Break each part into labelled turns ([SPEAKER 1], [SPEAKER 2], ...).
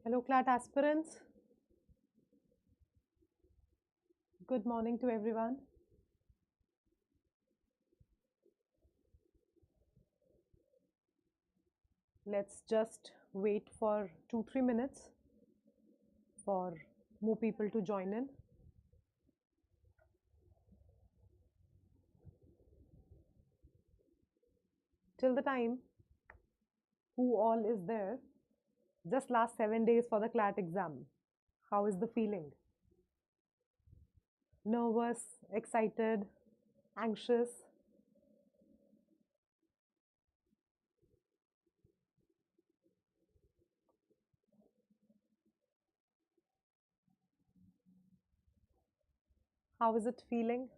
[SPEAKER 1] Hello, CLAT aspirants. Good morning to everyone. Let's just wait for 2-3 minutes for more people to join in. Till the time, who all is there? Just last 7 days for the CLAT exam. How is the feeling? Nervous, excited, anxious? How is it feeling?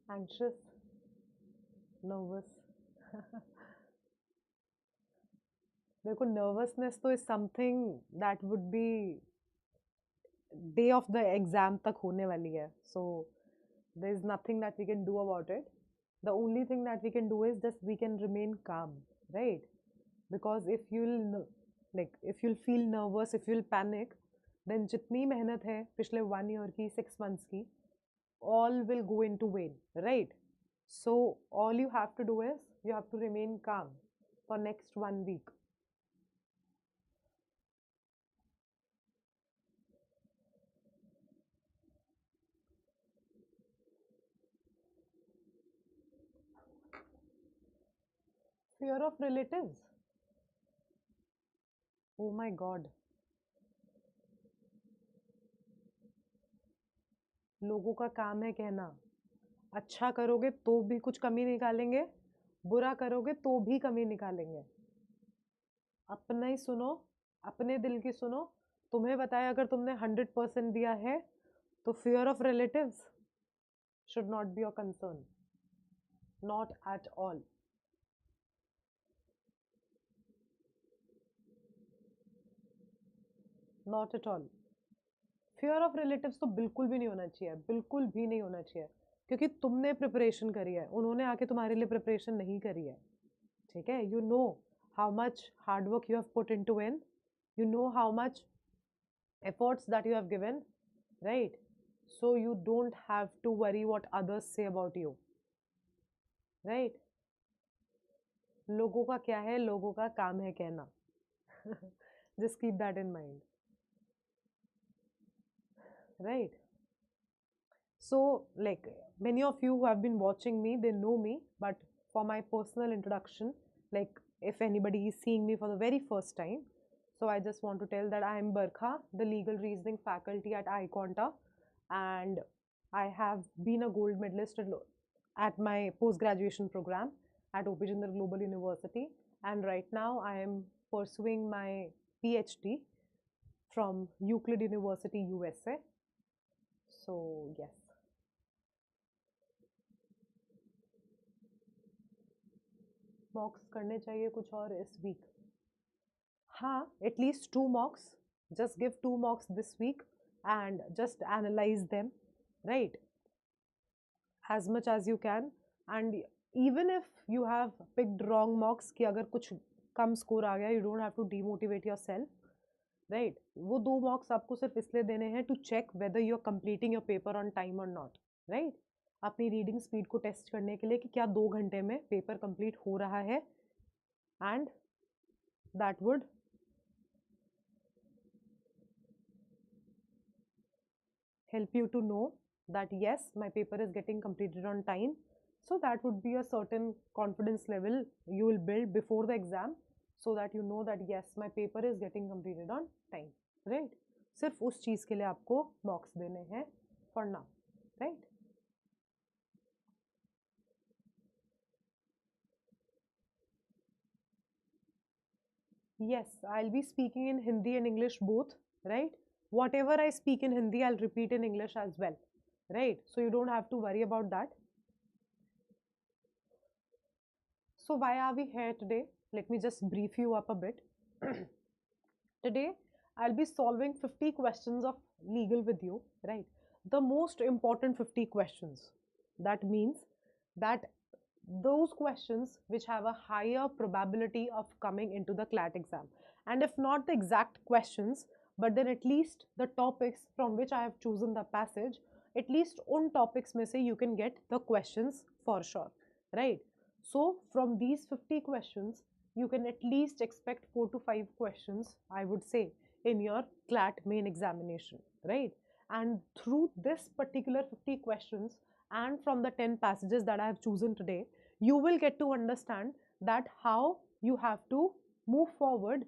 [SPEAKER 1] Anxious, nervous? देखो nervousness तो is something that would be day of the exam तक होने वाली है. So there is nothing that we can do about it. The only thing that we can do is just we can remain calm, right? Because if you'll feel nervous, if you'll panic, then जितनी मेहनत है पिछले 1 year की 6 months की, all will go into vain, right? So all you have to do is you have to remain calm for next 1 week. Fear of relatives. Oh my God. लोगों का काम है कहना, अच्छा करोगे तो भी कुछ कमी निकालेंगे, बुरा करोगे तो भी कमी निकालेंगे. अपना ही सुनो, अपने दिल की सुनो. तुम्हें बताया अगर तुमने 100% दिया है तो fear of relatives should not be your concern, not at all. Not at all. Fear of relatives तो बिल्कुल भी नहीं होना चाहिए, बिल्कुल भी नहीं होना चाहिए. क्योंकि तुमने प्रिपरेशन करी है, उन्होंने आके तुम्हारे लिए प्रिपरेशन नहीं करी है. ठीक है, you know how much hard work you have put into in, you know how much efforts that you have given, right? So you don't have to worry what others say about you, right? लोगों का क्या है, लोगों का काम है कहना. Just keep that in mind, right? So like many of you who have been watching me, they know me, but for my personal introduction, like if anybody is seeing me for the very first time, so I just want to tell that I am Barkha, the legal reasoning faculty at iQuanta, and I have been a gold medalist at my post-graduation program at OP Jindal Global University, and right now I am pursuing my PhD from Euclid University, USA. So yes. मॉक्स करने चाहिए कुछ और इस week. हाँ, at least 2 mocks. Just give 2 mocks this week and just analyse them, right, as much as you can. And even if you have picked wrong mocks कि अगर कुछ कम स्कोर आ गया, you don't have to demotivate yourself, right. वो 2 mocks आपको सिर्फ इसलिए देने हैं to check whether you are completing your paper on time और नॉट, राइट. अपनी रीडिंग स्पीड को टेस्ट करने के लिए कि क्या 2 घंटे में पेपर कंप्लीट हो रहा है, and that would help you to know that yes, my paper is getting completed on time. So that would be a certain confidence level you will build before the exam, so that you know that yes, my paper is getting completed on time, right? सिर्फ उस चीज़ के लिए आपको मॉक्स देने हैं for now, right? Yes, I'll be speaking in Hindi and English both, right? Whatever I speak in Hindi, I'll repeat in English as well, right? So you don't have to worry about that. So why are we here today? Let me just brief you up a bit. Today, I'll be solving 50 questions of legal with you, right? The most important 50 questions. That means that those questions which have a higher probability of coming into the CLAT exam. And if not the exact questions, but then at least the topics from which I have chosen the passage, at least on topics may say you can get the questions for sure, right? So from these 50 questions, you can at least expect 4 to 5 questions, I would say, in your CLAT main examination, right? And through this particular 50 questions and from the 10 passages that I have chosen today, you will get to understand that how you have to move forward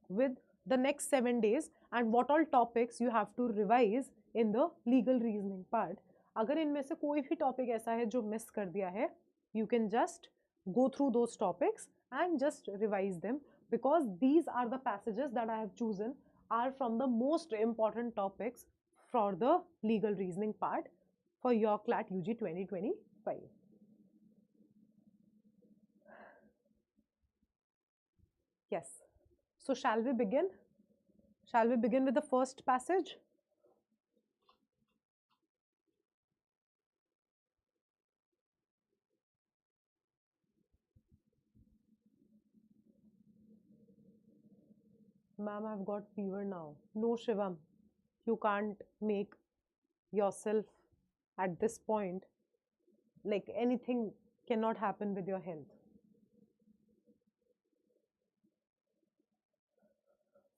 [SPEAKER 1] with the next 7 days and what all topics you have to revise in the legal reasoning part. अगर इनमें से कोई भी topic ऐसा है जो miss कर दिया है, you can just go through those topics and just revise them, because these are the passages that I have chosen are from the most important topics for the legal reasoning part for your CLAT UG 2025. Yes. So shall we begin? Shall we begin with the first passage? Ma'am, I've got fever now. No, Shivam, you can't make yourself at this point, like anything cannot happen with your health.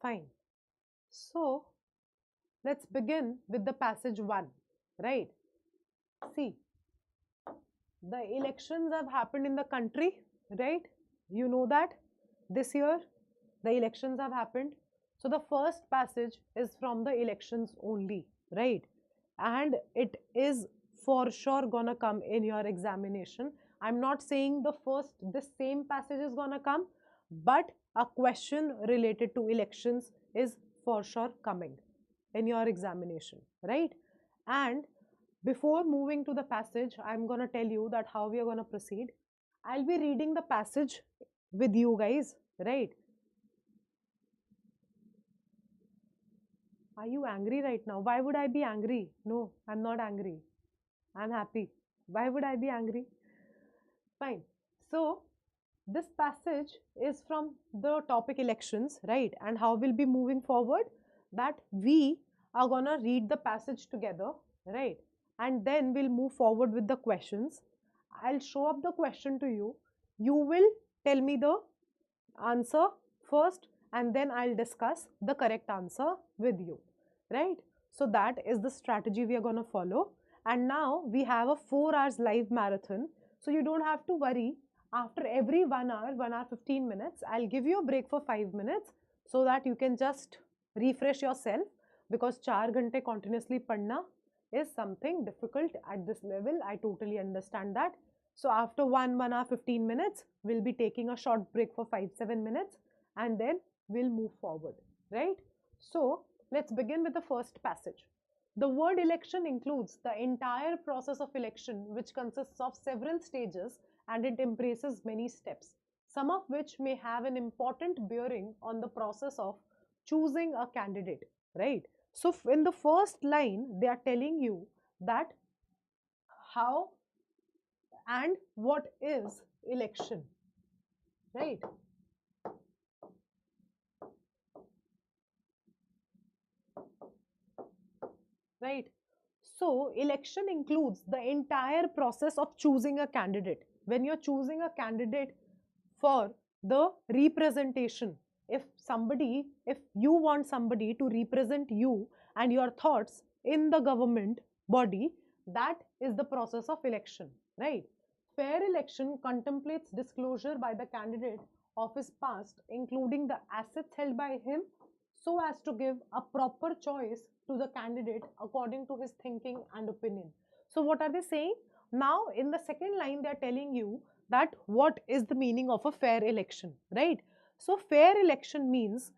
[SPEAKER 1] Fine. So, let's begin with the passage 1, right? See, the elections have happened in the country, right? You know that this year the elections have happened. So the first passage is from the elections only, right? And it is for sure gonna come in your examination. I'm not saying this same passage is gonna come, but a question related to elections is for sure coming in your examination, right? And before moving to the passage, I'm gonna tell you that how we are gonna proceed. I'll be reading the passage with you guys, right? Are you angry right now? Why would I be angry? No, I'm not angry. I'm happy. Why would I be angry? Fine. So, this passage is from the topic elections, right? And how we'll be moving forward, that we are gonna read the passage together, right? And then we'll move forward with the questions. I'll show up the question to you. You will tell me the answer first, and then I'll discuss the correct answer with you, right? So that is the strategy we are going to follow. And now we have a 4 hours live marathon, so you don't have to worry. After every 1 hour, 1 hour 15 minutes, I'll give you a break for 5 minutes so that you can just refresh yourself, because 4 ghante continuously padna is something difficult at this level. I totally understand that. So after 1 hour 15 minutes, we'll be taking a short break for 5-7 minutes, and then we'll move forward, right? So let's begin with the first passage. The word election includes the entire process of election, which consists of several stages, and it embraces many steps, some of which may have an important bearing on the process of choosing a candidate, right? So in the first line, they are telling you that how and what is election, right? Right. So election includes the entire process of choosing a candidate. When you're choosing a candidate for the representation, if you want somebody to represent you and your thoughts in the government body, that is the process of election, right? Fair election contemplates disclosure by the candidate of his past, including the assets held by him, so as to give a proper choice to the candidate according to his thinking and opinion. So what are they saying? Now in the second line, they are telling you that what is the meaning of a fair election, right? So fair election means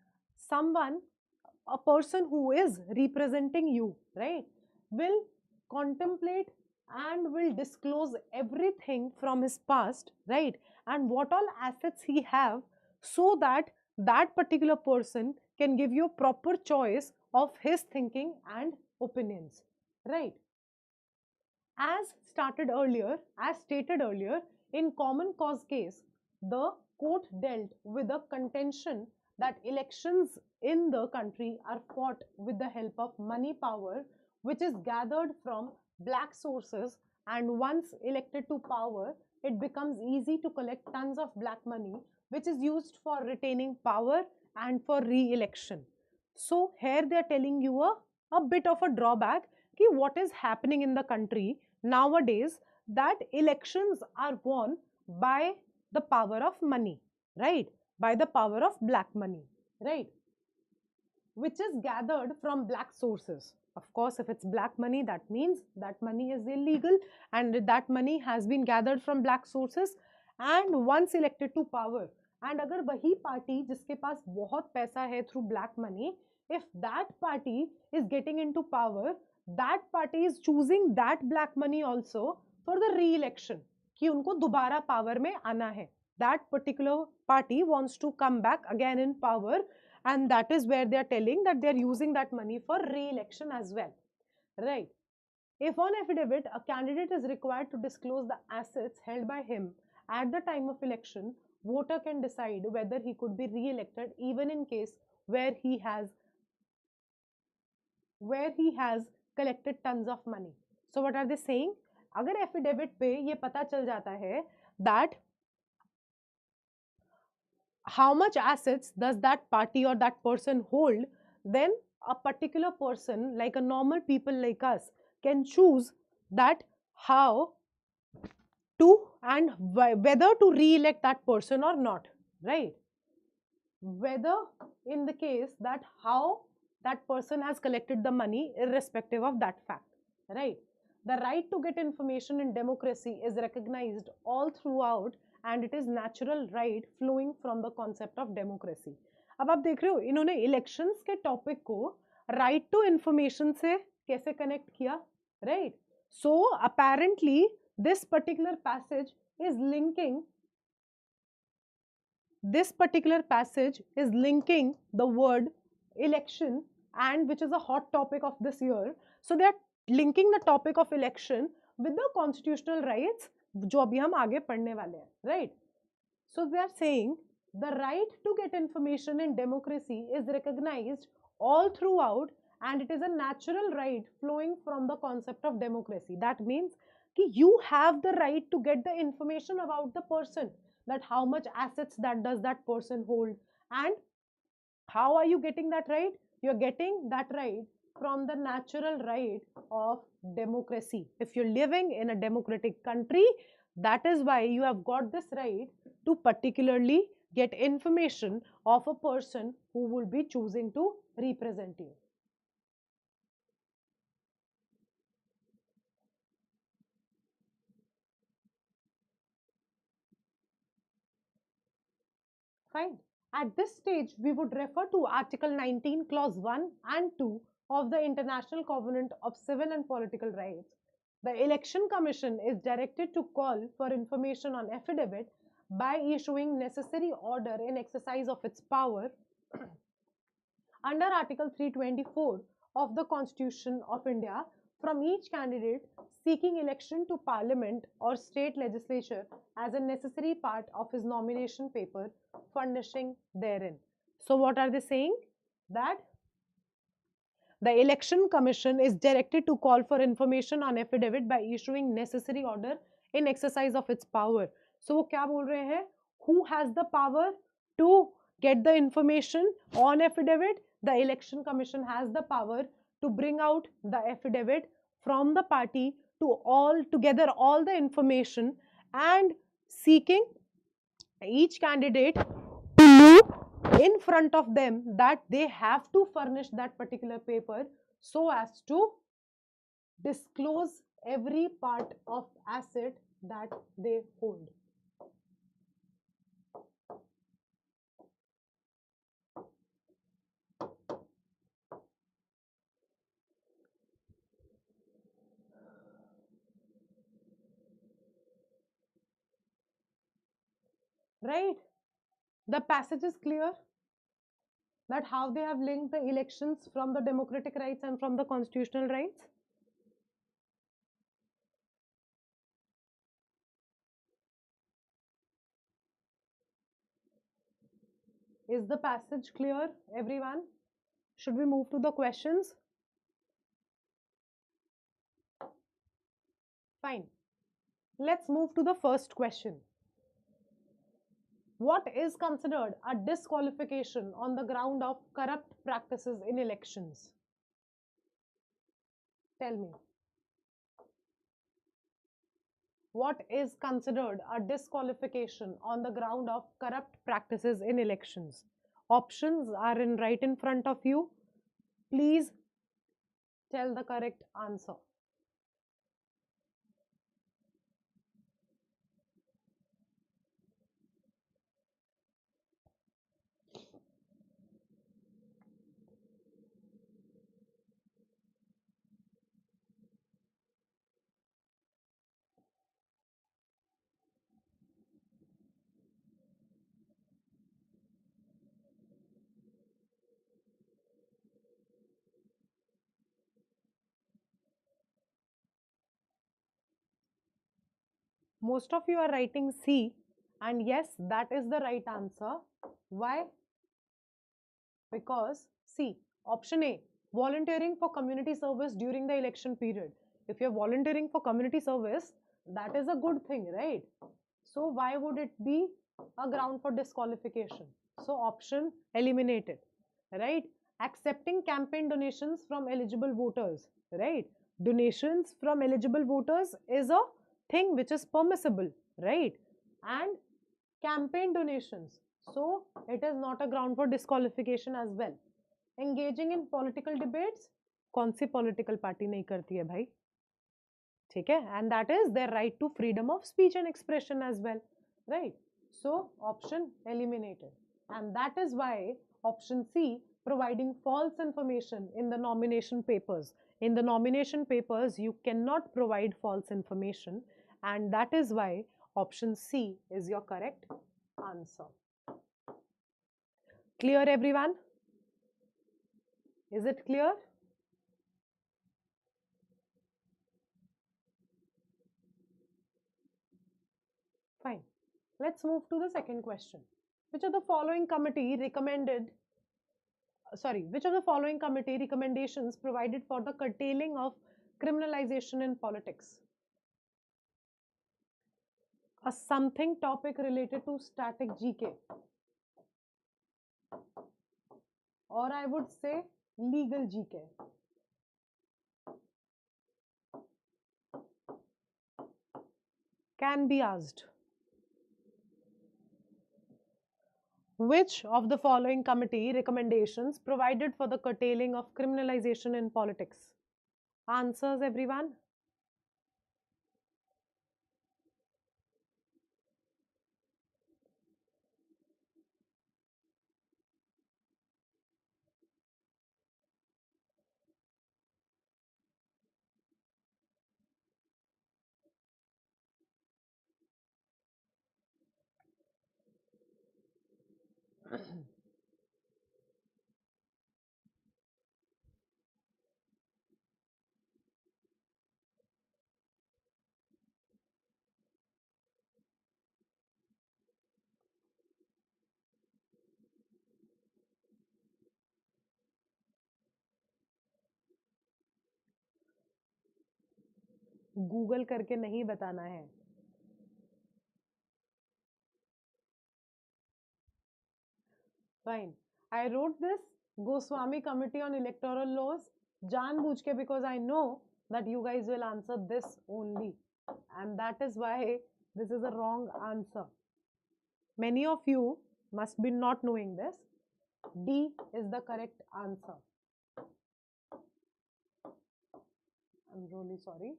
[SPEAKER 1] a person who is representing you, right, will contemplate and will disclose everything from his past, right, and what all assets he have, so that that particular person can give you a proper choice of his thinking and opinions, right? As stated earlier, in common cause case, the court dealt with the contention that elections in the country are fought with the help of money power, which is gathered from black sources, and once elected to power, it becomes easy to collect tons of black money, which is used for retaining power and for re-election. So here they are telling you a bit of a drawback कि what is happening in the country nowadays, that elections are won by the power of money, right? By the power of black money, right? Which is gathered from black sources. Of course, if it's black money, that means that money is illegal and that money has been gathered from black sources and once elected to power. And अगर वही party जिसके पास बहुत पैसा है through black money, if that party is getting into power, that party is choosing that black money also for the re-election कि उनको दोबारा power में आना है. That particular party wants to come back again in power, and that is where they are telling that they are using that money for re-election as well, right? If on affidavit a candidate is required to disclose the assets held by him at the time of election, voter can decide whether he could be re-elected even in case where he has collected tons of money. So what are they saying? अगर affidavit पे ये पता चल जाता है that how much assets does that party or that person hold, then a particular person, like a normal people like us, can choose that how to and whether to re-elect that person or not, right? Whether in the case that how that person has collected the money irrespective of that fact, right? The right to get information in democracy is recognized all throughout and it is natural right flowing from the concept of democracy. अब आप देख रहे हो इन्होंने elections के topic को right to information से कैसे connect किया, right? So apparently this particular passage is linking the word election, and which is a hot topic of this year. So they are linking the topic of election with the constitutional rights जो अभी हम आगे पढ़ने वाले हैं, right? So they are saying the right to get information in democracy is recognized all throughout and it is a natural right flowing from the concept of democracy. That means कि you have the right to get the information about the person, that how much assets that does that person hold, and how are you getting that right? You're getting that right from the natural right of democracy. If you're living in a democratic country, that is why you have got this right to particularly get information of a person who will be choosing to represent you. Fine. At this stage, we would refer to Article 19, Clause 1 and 2 of the International Covenant of Civil and Political Rights. The Election Commission is directed to call for information on affidavit by issuing necessary order in exercise of its power under Article 324 of the Constitution of India from each candidate seeking election to Parliament or state legislature as a necessary part of his nomination paper furnishing therein. So what are they saying? That the Election Commission is directed to call for information on affidavit by issuing necessary order in exercise of its power. So वो क्या बोल रहे हैं? Who has the power to get the information on affidavit? The Election Commission has the power to bring out the affidavit from the party to gather all the information and seeking each candidate to know in front of them that they have to furnish that particular paper so as to disclose every part of asset that they hold. Right? The passage is clear. that how they have linked the elections from the democratic rights and from the constitutional rights? Is the passage clear, everyone? Should we move to the questions? Fine. Let's move to the first question. What is considered a disqualification on the ground of corrupt practices in elections? Tell me. What is considered a disqualification on the ground of corrupt practices in elections? Options are right in front of you. Please tell the correct answer. Most of you are writing C, and yes, that is the right answer. Why? Because C, option A, volunteering for community service during the election period. If you're volunteering for community service, that is a good thing, right? So why would it be a ground for disqualification? So option eliminated, right? Accepting campaign donations from eligible voters, right? Donations from eligible voters is a thing which is permissible, right? And campaign donations, so it is not a ground for disqualification as well. Engaging in political debates, कौन सी political party नहीं करती है भाई, ठीक है? And that is their right to freedom of speech and expression as well, right? So option eliminated, and that is why option C, providing false information in the nomination papers. In the nomination papers, you cannot provide false information, and that is why option C is your correct answer. Clear, everyone? Is it clear? Fine. Let's move to the second question. Which of the following committee recommended, which of the following committee recommendations provided for the curtailing of criminalization in politics? A something topic related to static GK, or I would say legal GK. Can be asked. Which of the following committee recommendations provided for the curtailing of criminalization in politics? Answers, everyone? Google करके नहीं बताना है. Fine. I wrote this Goswami Committee on Electoral Laws जानबूझ के because I know that you guys will answer this only, and that is why this is a wrong answer. Many of you must be not knowing this. D is the correct answer. I'm really sorry.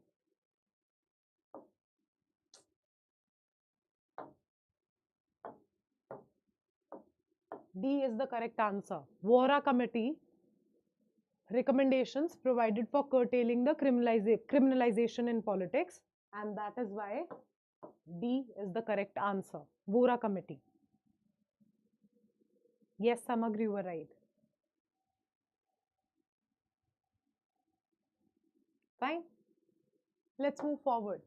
[SPEAKER 1] D is the correct answer. Vora Committee recommendations provided for curtailing the criminalization in politics, and that is why D is the correct answer. Vora Committee. Yes, Samagri, you were right. Fine. Let's move forward.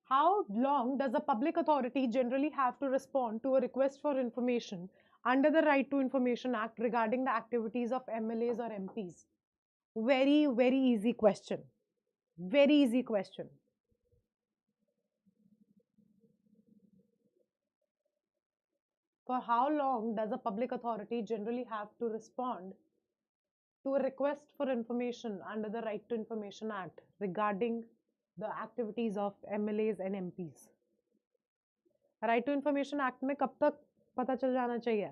[SPEAKER 1] How long does a public authority generally have to respond to a request for information under the Right to Information Act regarding the activities of MLAs or MPs? Very, very easy question. Very easy question. For how long does a public authority generally have to respond to a request for information under the Right to Information Act regarding the activities of MLAs and MPs? Right to information act में कब तक पता चल जाना चाहिए?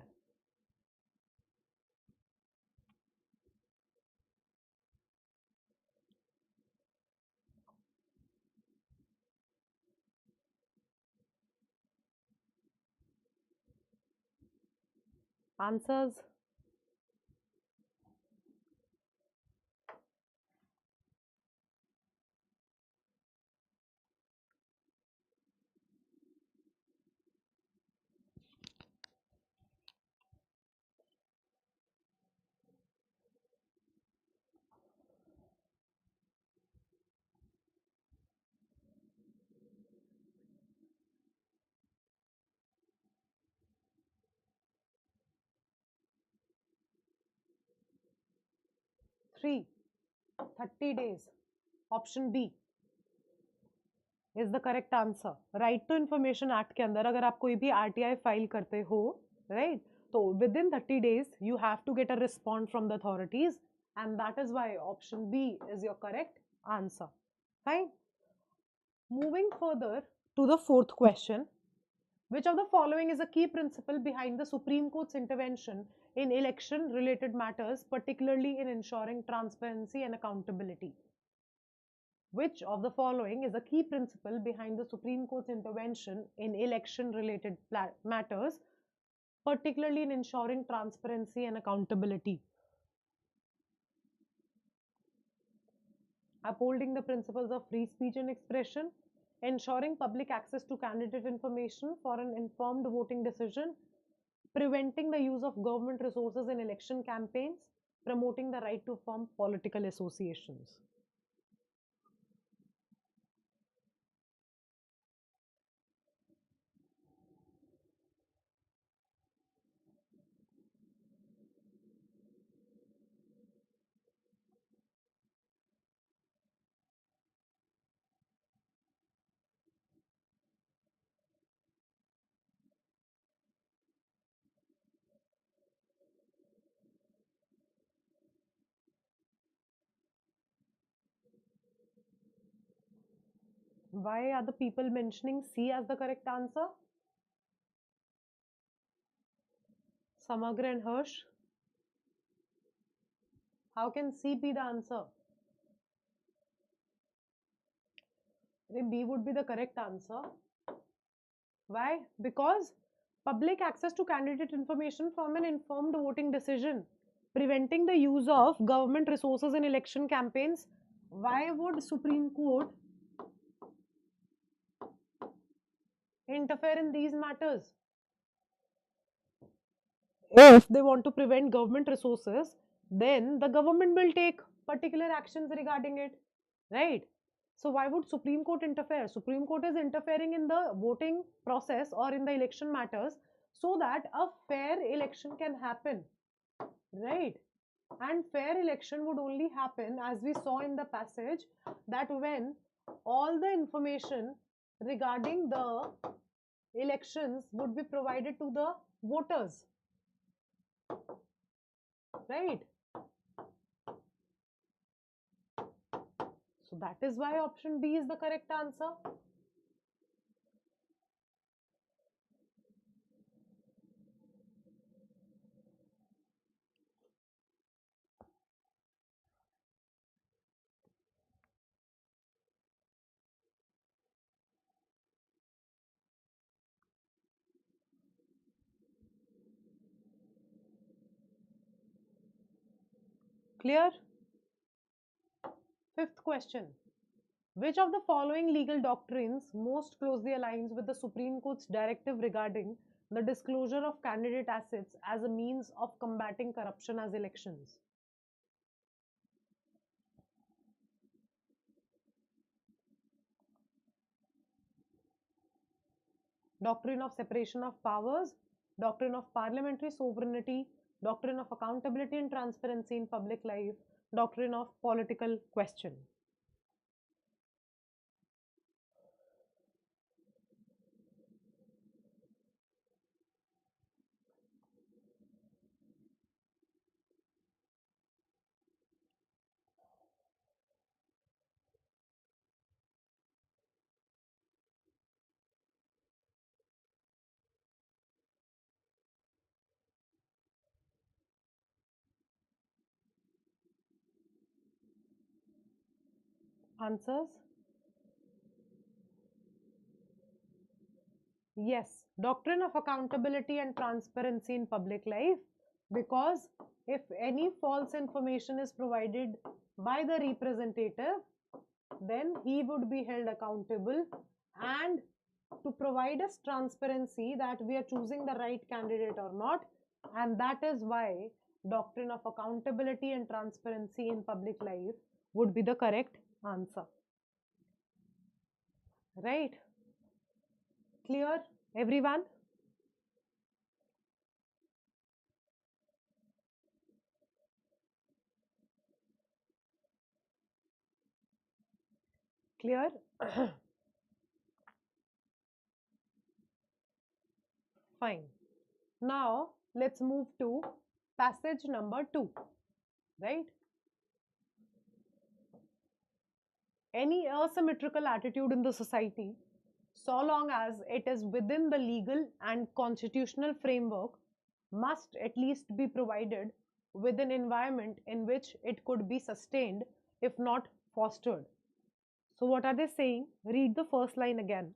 [SPEAKER 1] Answers? Three 30 days. Option B is the correct answer. Right to information act के अंदर अगर आप कोई भी आरटीआई फाइल करते हो, राइट, तो within 30 days you have to get a response from the authorities, and that is why option B is your correct answer. Fine. Moving further to the fourth question, which of the following is a key principle behind the Supreme Court's intervention in election related matters, particularly in ensuring transparency and accountability? Which of the following is a key principle behind the Supreme Court's intervention in election related matters, particularly in ensuring transparency and accountability? Upholding the principles of free speech and expression, ensuring public access to candidate information for an informed voting decision, preventing the use of government resources in election campaigns, promoting the right to form political associations. Why are the people mentioning C as the correct answer? Samagra and Harsh. How can C be the answer? B would be the correct answer. Why? Because public access to candidate information from an informed voting decision, preventing the use of government resources in election campaigns. Why would Supreme Court interfere in these matters? If they want to prevent government resources, then the government will take particular actions regarding it, right? So why would Supreme Court interfere? Supreme Court is interfering in the voting process or in the election matters so that a fair election can happen, right? And fair election would only happen, as we saw in the passage, that when all the information regarding the elections would be provided to the voters, right? So that is why option B is the correct answer. Clear? Fifth question. Which of the following legal doctrines most closely aligns with the Supreme Court's directive regarding the disclosure of candidate assets as a means of combating corruption as elections? doctrine of separation of powers, doctrine of parliamentary sovereignty, doctrine of accountability and transparency in public life, doctrine of political question. Answers? Yes, doctrine of accountability and transparency in public life, because if any false information is provided by the representative, then he would be held accountable, and to provide us transparency that we are choosing the right candidate or not, and that is why doctrine of accountability and transparency in public life would be the correct answer. Right? Clear, everyone? Clear? Fine. Now let's move to passage number 2, right? Any asymmetrical attitude in the society, so long as it is within the legal and constitutional framework, must at least be provided with an environment in which it could be sustained, if not fostered. So what are they saying? Read the first line again.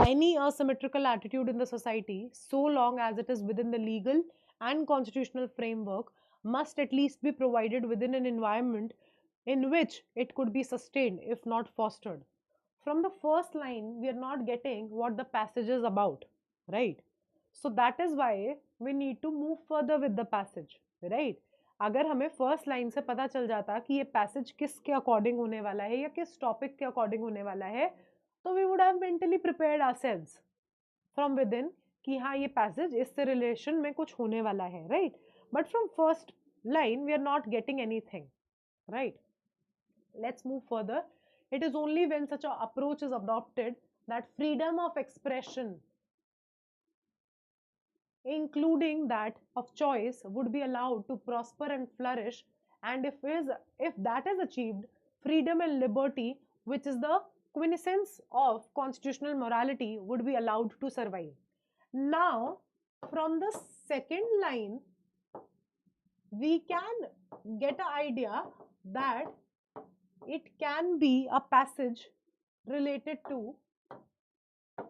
[SPEAKER 1] Any asymmetrical attitude in the society, so long as it is within the legal and constitutional framework, must at least be provided within an environment in which it could be sustained, if not fostered. From the first line, we are not getting what the passage is about, right? So that is why we need to move further with the passage, right? अगर हमें first line से पता चल जाता कि ये passage किसके according होने वाला है या किस टॉपिक के अकॉर्डिंग होने वाला है, तो we would have mentally prepared ourselves from within कि हाँ ये पैसेज इससे रिलेशन में कुछ होने वाला है, right? But from first line we are not getting anything, right? Let's move further. It is only when such an approach is adopted that freedom of expression, including that of choice, would be allowed to prosper and flourish, and if that is achieved, freedom and liberty, which is the quintessence of constitutional morality, would be allowed to survive. Now from the second line we can get an idea that it can be a passage related to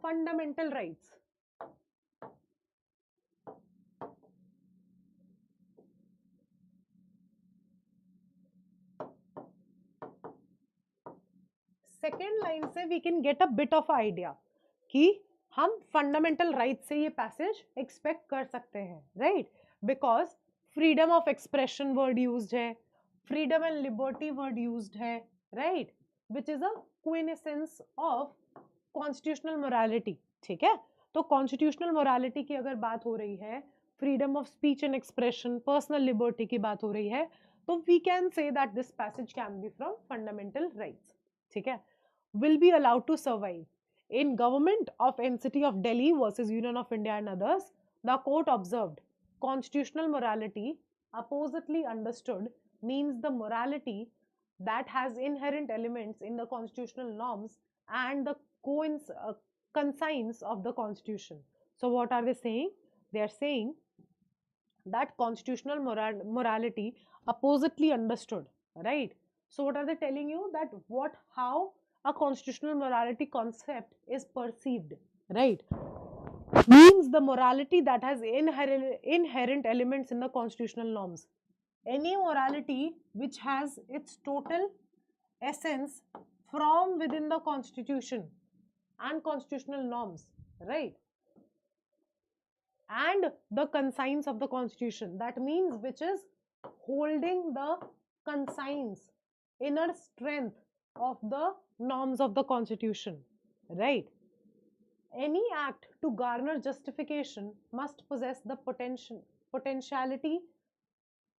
[SPEAKER 1] fundamental rights. Second line से we can get a bit of idea कि हम fundamental right से ये passage expect कर सकते हैं, right? Because freedom of expression word used है, freedom and liberty word used है, right? Which is a quintessence of constitutional morality, ठीक है? तो कॉन्स्टिट्यूशनल मोरालिटी की अगर बात हो रही है, freedom of speech and expression, personal liberty की बात हो रही है, तो we can say that this passage can be from fundamental rights, ठीक है? Will be allowed to survive. In Government of NCT of Delhi versus Union of India and others, the court observed constitutional morality, oppositely understood, means the morality that has inherent elements in the constitutional norms and the conscience of the constitution. So what are they saying? They are saying that constitutional morality oppositely understood, right? So what are they telling you? That how a constitutional morality concept is perceived, right? Means the morality that has inherent elements in the constitutional norms. Any morality which has its total essence from within the constitution and constitutional norms, right? And the conscience of the constitution, that means which is holding the conscience, inner strength of the norms of the constitution, right? Any act to garner justification must possess the potentiality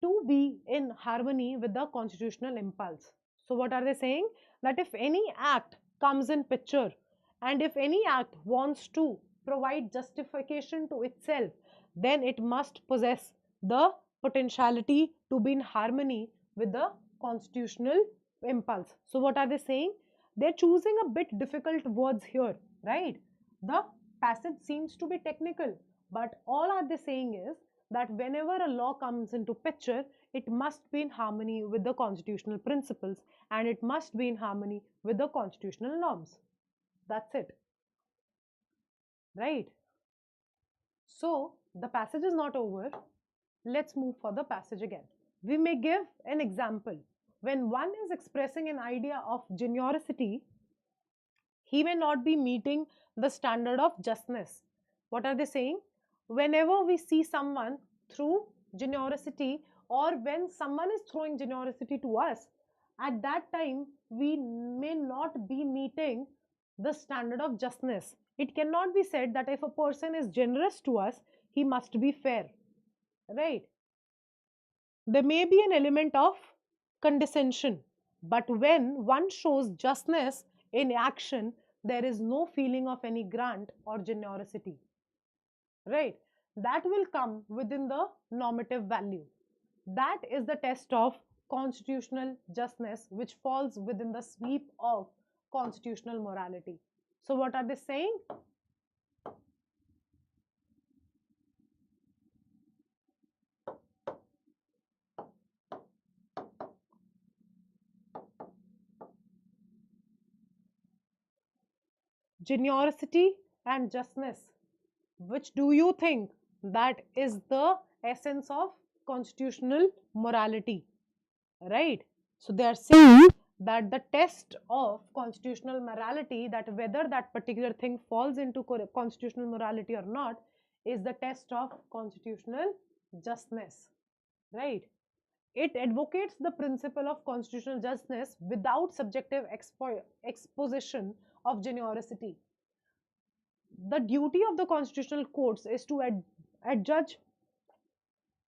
[SPEAKER 1] to be in harmony with the constitutional impulse. So, what are they saying? That if any act comes in picture and if any act wants to provide justification to itself, then it must possess the potentiality to be in harmony with the constitutional impulse. So, what are they saying? They're choosing a bit difficult words here, right? The passage seems to be technical, but all are they saying is that whenever a law comes into picture, it must be in harmony with the constitutional principles and it must be in harmony with the constitutional norms. That's it, right? So the passage is not over. Let's move for the passage again. We may give an example. When one is expressing an idea of generosity, he may not be meeting the standard of justness. What are they saying? Whenever we see someone through generosity, or when someone is throwing generosity to us, at that time we may not be meeting the standard of justness. It cannot be said that if a person is generous to us, he must be fair, right? There may be an element of condescension, but when one shows justness in action, there is no feeling of any grant or generosity, right? That will come within the normative value. That is the test of constitutional justness, which falls within the sweep of constitutional morality. So, what are they saying? Generosity and justness. Which do you think that is the essence of constitutional morality, right? So they are saying that the test of constitutional morality, that whether that particular thing falls into constitutional morality or not, is the test of constitutional justness, right? It advocates the principle of constitutional justness without subjective exposition of generosity. The duty of the constitutional courts is to adjudge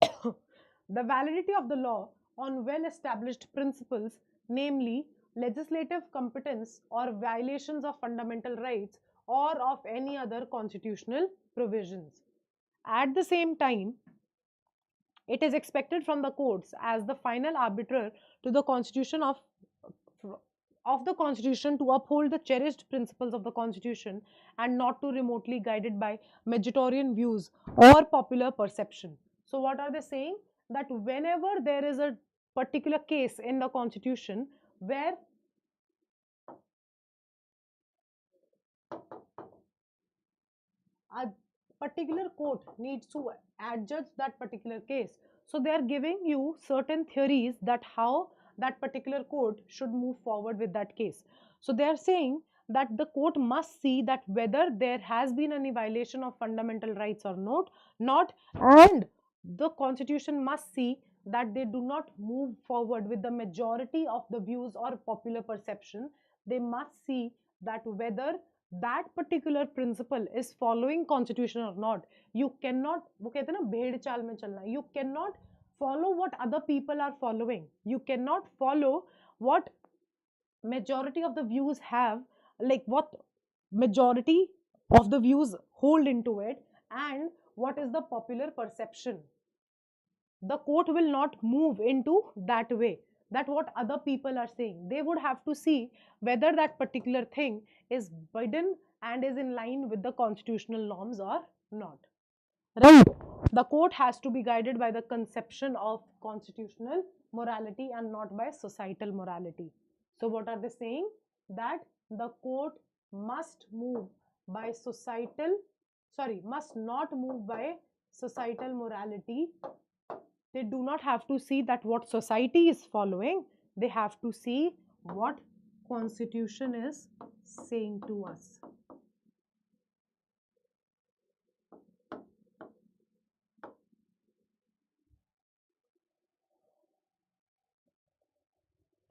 [SPEAKER 1] the validity of the law on well established principles, namely legislative competence or violations of fundamental rights or of any other constitutional provisions. At the same time, it is expected from the courts as the final arbiter to the constitution of the constitution to uphold the cherished principles of the constitution and not to remotely guided by majoritarian views or popular perception. So what are they saying? That whenever there is a particular case in the constitution where a particular court needs to adjudge that particular case, so they are giving you certain theories that how that particular court should move forward with that case. So they are saying that the court must see that whether there has been any violation of fundamental rights or not, and the constitution must see that they do not move forward with the majority of the views or popular perception. They must see that whether that particular principle is following constitution or not. You cannot, वो कहते हैं ना भेड़ चाल में चलना, you cannot follow what other people are following. You cannot follow what majority of the views have, like what majority of the views hold into it and what is the popular perception. The court will not move into that way, that what other people are saying. They would have to see whether that particular thing is bidden and is in line with the constitutional norms or not, right? The court has to be guided by the conception of constitutional morality and not by societal morality. So what are they saying? That the court must move by must not move by societal morality. They do not have to see that what society is following. They have to see what constitution is saying to us.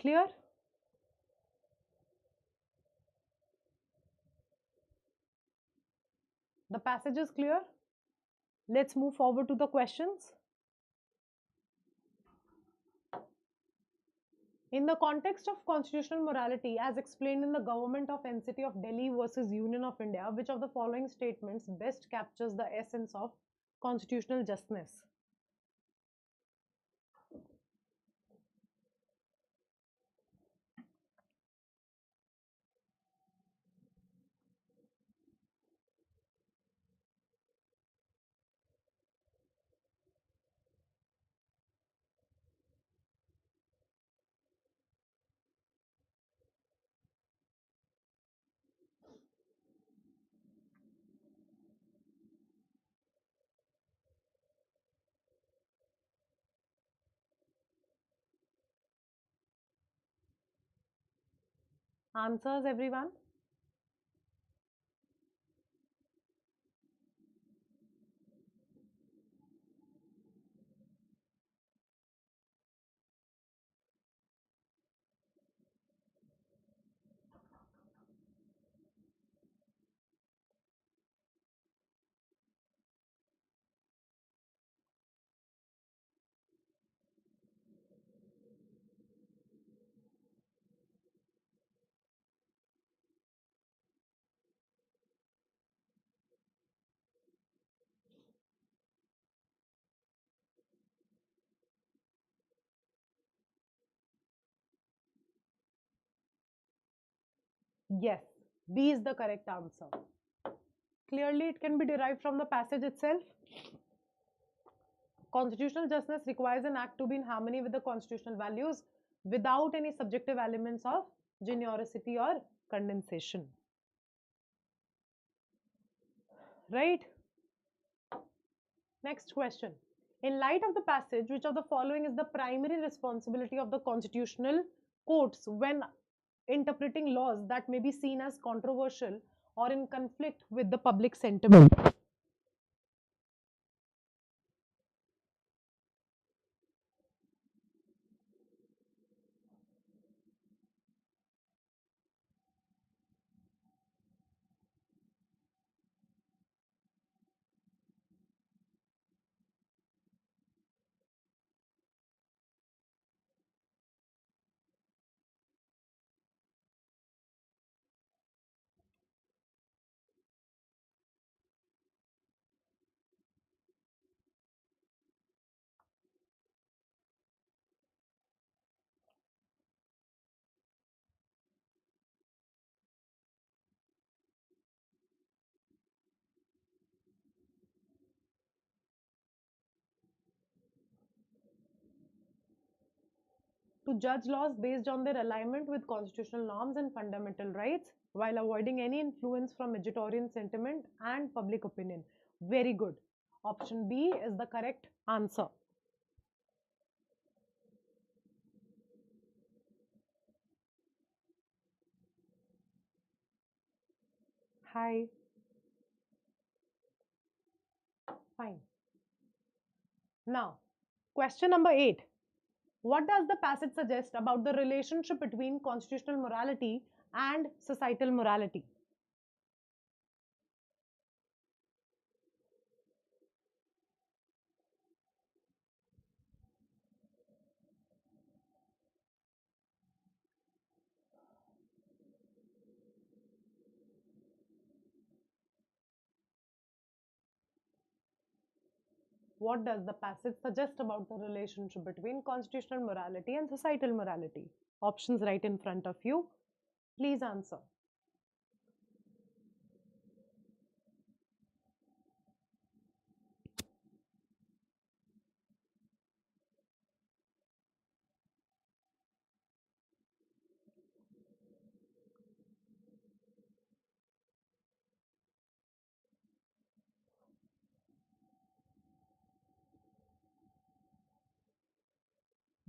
[SPEAKER 1] Clear? The passage is clear. Let's move forward to the questions. In the context of constitutional morality, as explained in the Government of NCT of Delhi versus Union of India, which of the following statements best captures the essence of constitutional justness? Answers, everyone? Yes, B is the correct answer. Clearly, it can be derived from the passage itself. Constitutional justice requires an act to be in harmony with the constitutional values without any subjective elements of generosity or condensation. Right? Next question. In light of the passage, which of the following is the primary responsibility of the constitutional courts when interpreting laws that may be seen as controversial or in conflict with the public sentiment? To judge laws based on their alignment with constitutional norms and fundamental rights while avoiding any influence from majoritarian sentiment and public opinion. Very good. Option B is the correct answer. Hi. Fine. Now, question number 8. What does the passage suggest about the relationship between constitutional morality and societal morality? What does the passage suggest about the relationship between constitutional morality and societal morality? Options right in front of you. Please answer.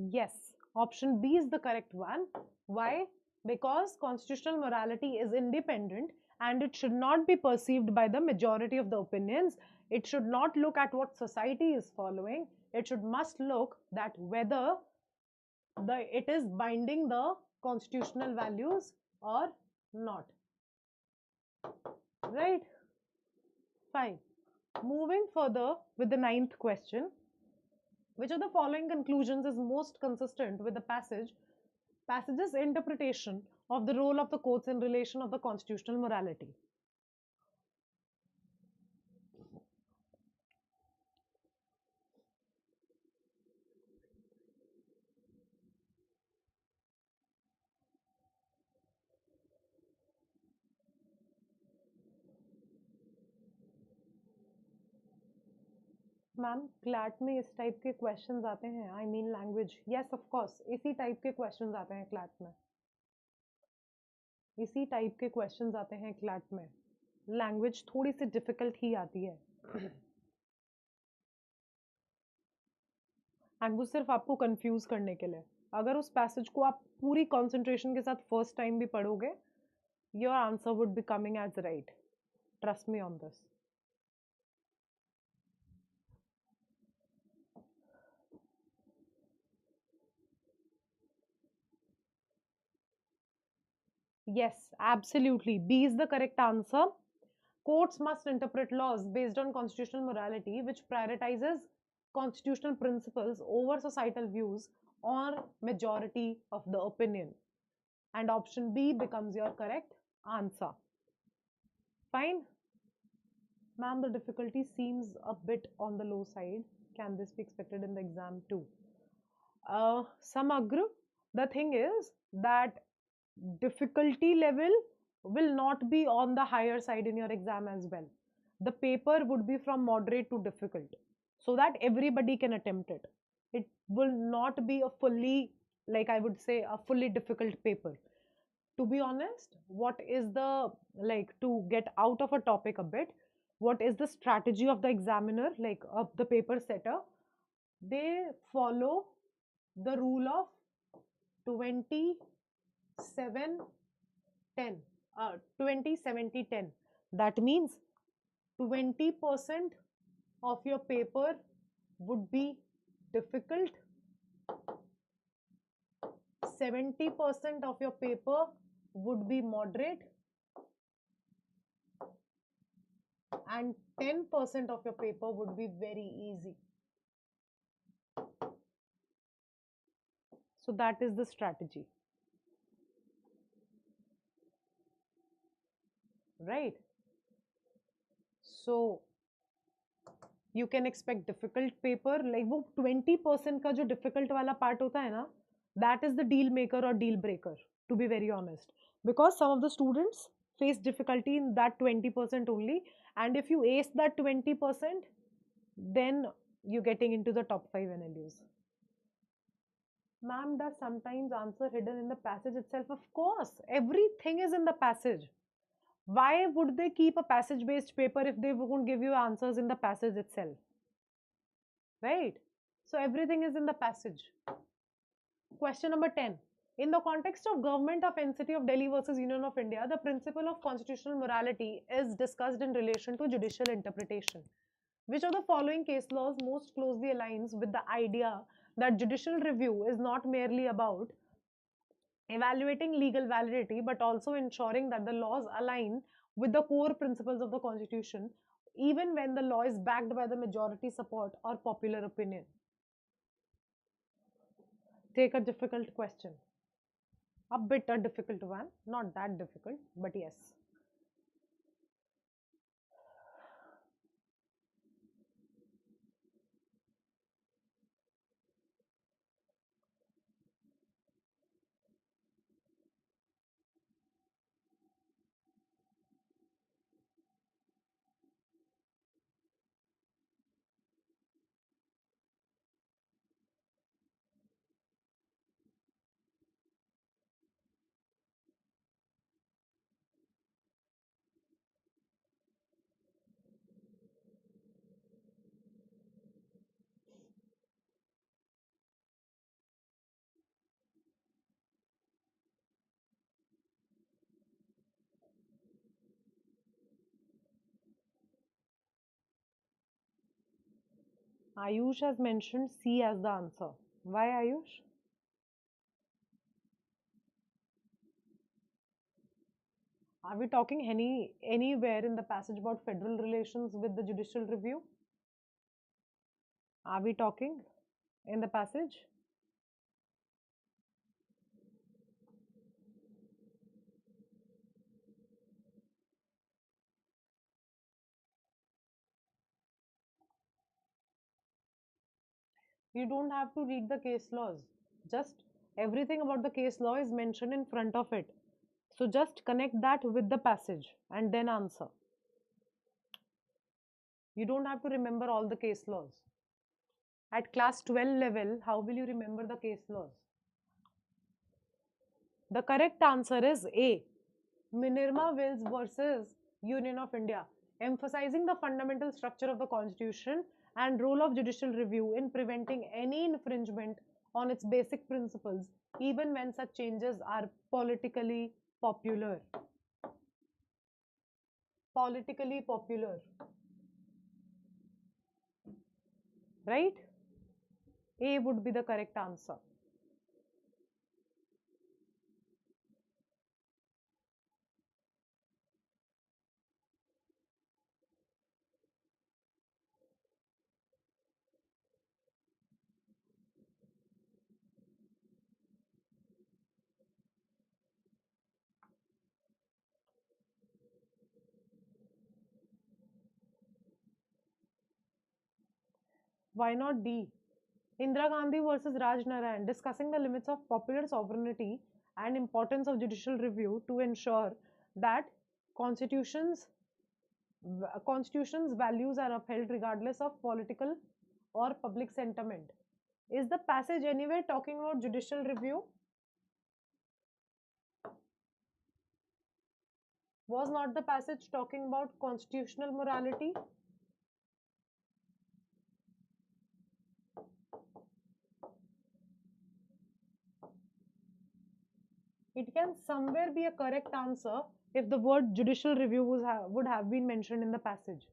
[SPEAKER 1] Yes, option B is the correct one. Why? Because constitutional morality is independent and it should not be perceived by the majority of the opinions. It should not look at what society is following. It should must look that whether it is binding the constitutional values or not. Right? Fine. Moving further with the ninth question. Which of the following conclusions is most consistent with the passage's interpretation of the role of the courts in relation of the constitutional morality? Ma'am CLAT में इस type के questions आते हैं I mean language yes of course इसी type के questions आते हैं CLAT में इसी टाइप के क्वेश्चंस आते हैं क्लैट में लैंग्वेज थोड़ी सी डिफिकल्ट ही आती है एंड वो सिर्फ आपको कंफ्यूज करने के लिए अगर उस पैसेज को आप पूरी कंसंट्रेशन के साथ फर्स्ट टाइम भी पढ़ोगे your answer would be coming as right trust me on this Yes, absolutely. B is the correct answer. Courts must interpret laws based on constitutional morality, which prioritizes constitutional principles over societal views or majority of the opinion. And option B becomes your correct answer. Fine. Ma'am, the difficulty seems a bit on the low side. Can this be expected in the exam too? Samagra, the thing is that difficulty level will not be on the higher side in your exam as well. The paper would be from moderate to difficult so that everybody can attempt it. It will not be a fully, like I would say, a fully difficult paper. To be honest, what is the, like, to get out of a topic a bit, what is the strategy of the examiner, like of the paper setter? They follow the rule of 27 10 20 70 10. That means 20% of your paper would be difficult, 70% of your paper would be moderate, and 10% of your paper would be very easy. So that is the strategy. Right? So you can expect difficult paper, like वो 20% का जो difficult वाला part होता है ना, that is the deal maker or deal breaker, to be very honest, because some of the students face difficulty in that 20% only, and if you ace that 20%, then you're getting into the top 5 NLUs. Ma'am, does sometimes answer hidden in the passage itself? Of course, everything is in the passage. Why would they keep a passage based paper if they won't give you answers in the passage itself? Right? So everything is in the passage. Question number 10. In the context of Government of NCT of Delhi versus Union of India, the principle of constitutional morality is discussed in relation to judicial interpretation. Which of the following case laws most closely aligns with the idea that judicial review is not merely about evaluating legal validity but also ensuring that the laws align with the core principles of the Constitution, even when the law is backed by the majority support or popular opinion? Take a difficult question. A bit a difficult one, not that difficult, but yes. Ayush has mentioned C as the answer. Why, Ayush? Are we talking anywhere in the passage about federal relations with the judicial review? Are we talking in the passage? You don't have to read the case laws. Just everything about the case law is mentioned in front of it. So just connect that with the passage and then answer. You don't have to remember all the case laws. At class 12 level, how will you remember the case laws? The correct answer is A. Minerva Wills versus Union of India, emphasizing the fundamental structure of the constitution and role of judicial review in preventing any infringement on its basic principles, even when such changes are politically popular. Politically popular. Right? A would be the correct answer. Why not D? Indira Gandhi versus Raj Narayan, discussing the limits of popular sovereignty and importance of judicial review to ensure that constitutions constitution's values are upheld regardless of political or public sentiment. Is the passage anywhere talking about judicial review? Was not the passage talking about constitutional morality? It can somewhere be a correct answer if the word judicial review would have been mentioned in the passage.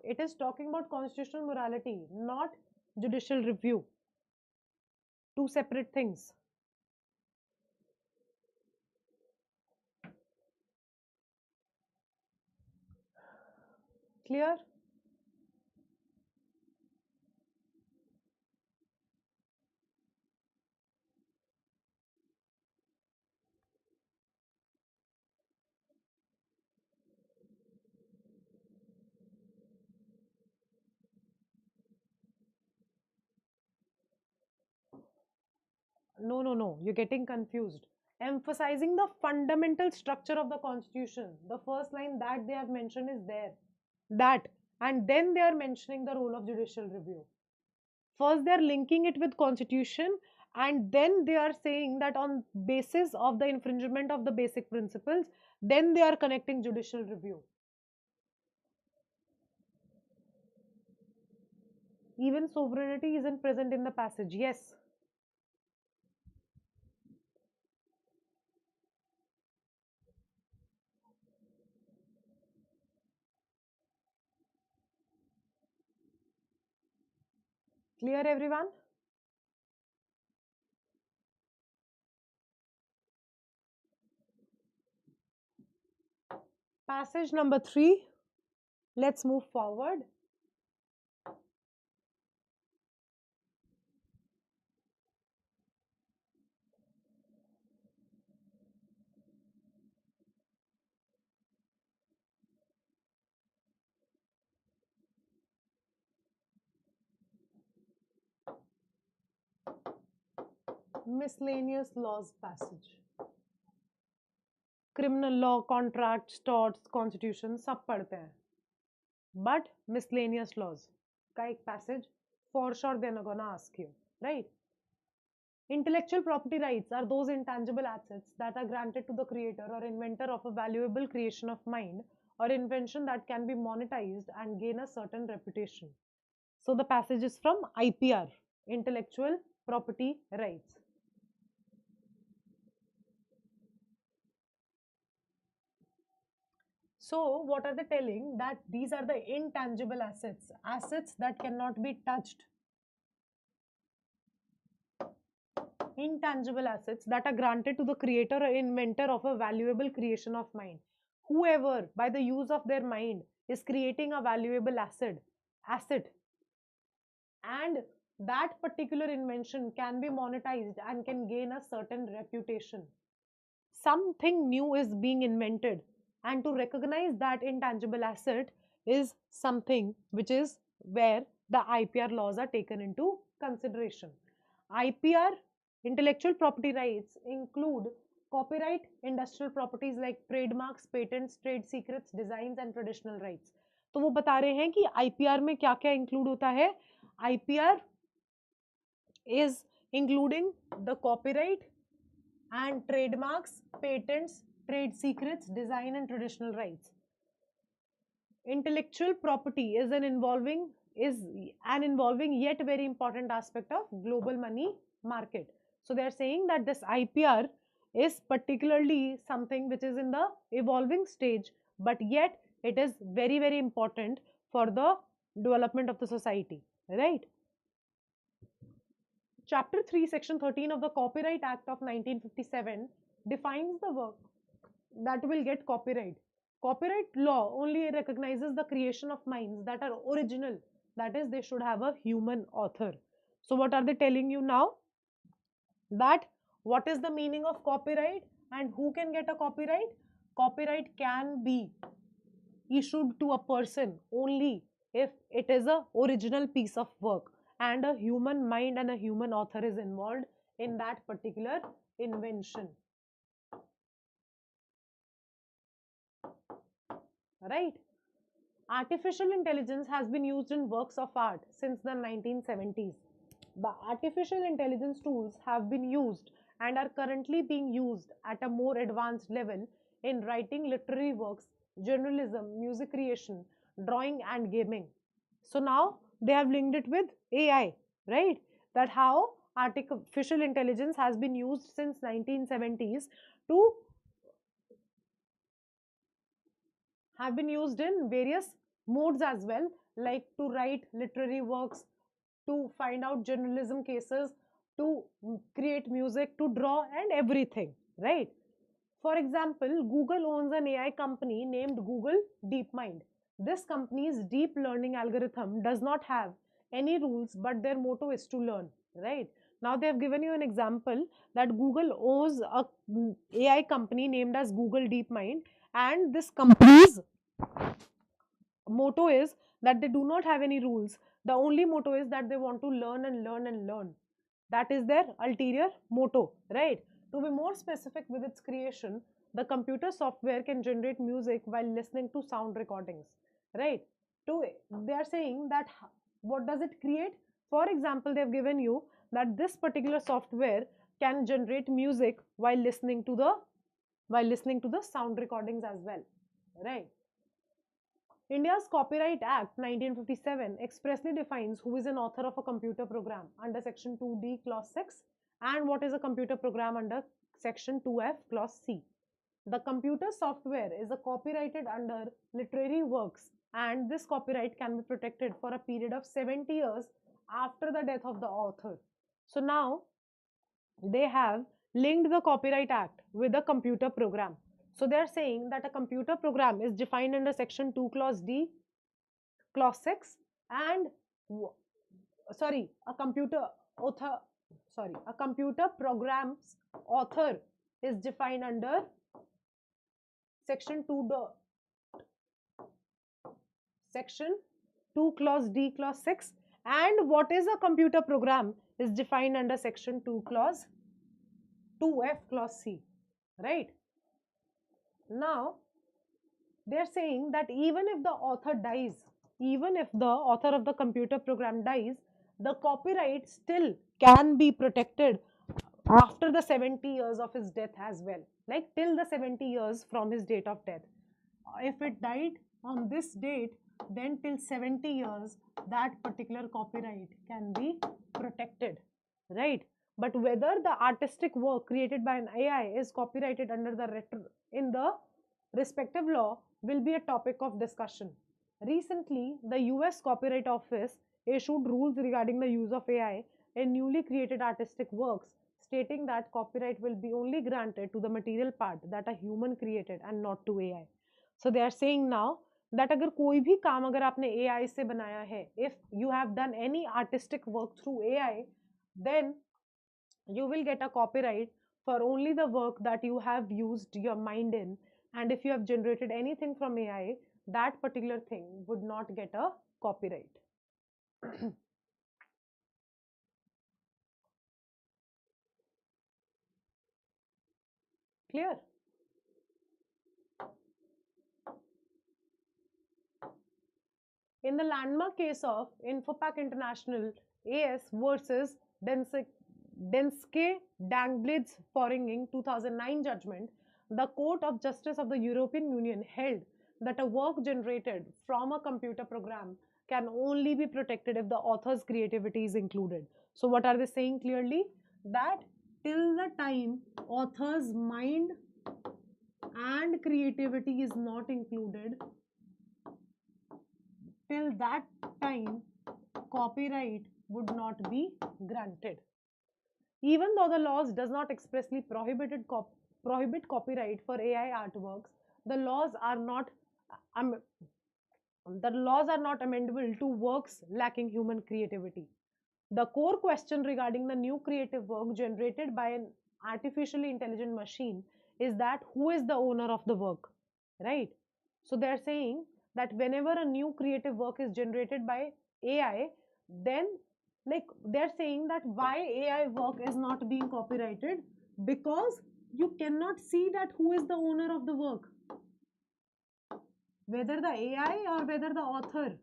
[SPEAKER 1] It is talking about constitutional morality, not judicial review. Two separate things. Clear? No, no, no. You're getting confused. Emphasizing the fundamental structure of the constitution. The first line that they have mentioned is there. That. And then they are mentioning the role of judicial review. First, they are linking it with constitution, and then they are saying that on basis of the infringement of the basic principles, then they are connecting judicial review. Even sovereignty isn't present in the passage. Yes. Clear, everyone? Passage number 3. Let's move forward. Miscellaneous laws passage. Criminal law, contracts, torts, constitution सब पढ़ते हैं. But miscellaneous laws का एक passage for sure they're gonna ask you, right? Intellectual property rights are those intangible assets that are granted to the creator or inventor of a valuable creation of mind or invention that can be monetized and gain a certain reputation. So the passage is from IPR, intellectual property rights. So what are they telling? That these are the intangible assets, assets that cannot be touched. intangible assets that are granted to the creator or inventor of a valuable creation of mind. Whoever, by the use of their mind, is creating a valuable asset, and that particular invention can be monetized and can gain a certain reputation. Something new is being invented, and to recognize that intangible asset is something which is where the IPR laws are taken into consideration. IPR, intellectual property rights, include copyright, industrial properties like trademarks, patents, trade secrets, designs and traditional rights. तो वो बता रहे हैं कि IPR में क्या क्या include होता है. IPR is including the copyright and trademarks, patents, trade secrets, design and traditional rights. Intellectual property is an involving yet very important aspect of global money market. So they are saying that this IPR is particularly something which is in the evolving stage, but yet it is very, very important for the development of the society, right? Chapter 3, Section 13 of the Copyright Act of 1957 defines the work that will get copyright. Copyright law only recognizes the creation of minds that are original, that is, they should have a human author. So what are they telling you now? That what is the meaning of copyright and who can get a copyright? Copyright can be issued to a person only if it is a original piece of work and a human mind and a human author is involved in that particular invention. Right? Artificial intelligence has been used in works of art since the 1970s. The artificial intelligence tools have been used and are currently being used at a more advanced level in writing literary works, journalism, music creation, drawing and gaming. So now they have linked it with AI, right? That how artificial intelligence has been used since 1970s to have been used in various modes as well, like to write literary works, to find out journalism cases, to create music, to draw and everything, right? For example, Google owns an AI company named Google DeepMind. This company's deep learning algorithm does not have any rules, but their motto is to learn, right? Now they have given you an example that Google owns a AI company named as Google DeepMind, and this company's motto is that they do not have any rules. The only motto is that they want to learn and learn and learn. That is their ulterior motto, right? To be more specific with its creation, the computer software can generate music while listening to sound recordings, right? They are saying that what does it create? For example, they have given you that this particular software can generate music while listening to the sound recordings as well, right? India's Copyright Act 1957 expressly defines who is an author of a computer program under Section 2D Clause 6 and what is a computer program under Section 2F Clause C. The computer software is copyrighted under literary works, and this copyright can be protected for a period of 70 years after the death of the author. So now they have linked the Copyright Act with a computer program. So they are saying that a computer program is defined under Section 2 Clause D, Clause 6 and a computer program's author is defined under Section 2 Clause D, Clause 6, and what is a computer program is defined under Section 2 Clause 2F Clause C, right? Now they are saying that even if the author dies, even if the author of the computer program dies, the copyright still can be protected after the 70 years of his death as well, like till the 70 years from his date of death. If it died on this date, then till 70 years that particular copyright can be protected, right? But whether the artistic work created by an AI is copyrighted under in the respective law will be a topic of discussion. Recently, the US Copyright Office issued rules regarding the use of AI in newly created artistic works, stating that copyright will be only granted to the material part that a human created and not to AI. So they are saying now that अगर कोई भी काम अगर आपने AI से बनाया है, if you have done any artistic work through AI, then you will get a copyright for only the work that you have used your mind in, and if you have generated anything from AI, that particular thing would not get a copyright. Clear? In the landmark case of Infopac International AS versus Denske Dangblades Foreign 2009 judgment, the Court of Justice of the European Union held that a work generated from a computer program can only be protected if the author's creativity is included. So what are they saying clearly? That till the time author's mind and creativity is not included, till that time copyright would not be granted. Even though the laws does not expressly prohibit copyright for AI artworks, the laws are not amendable to works lacking human creativity. The core question regarding the new creative work generated by an artificially intelligent machine is that who is the owner of the work, right? So they are saying that whenever a new creative work is generated by AI, then like they're saying that why AI work is not being copyrighted, because you cannot see that who is the owner of the work, whether the AI or whether the author.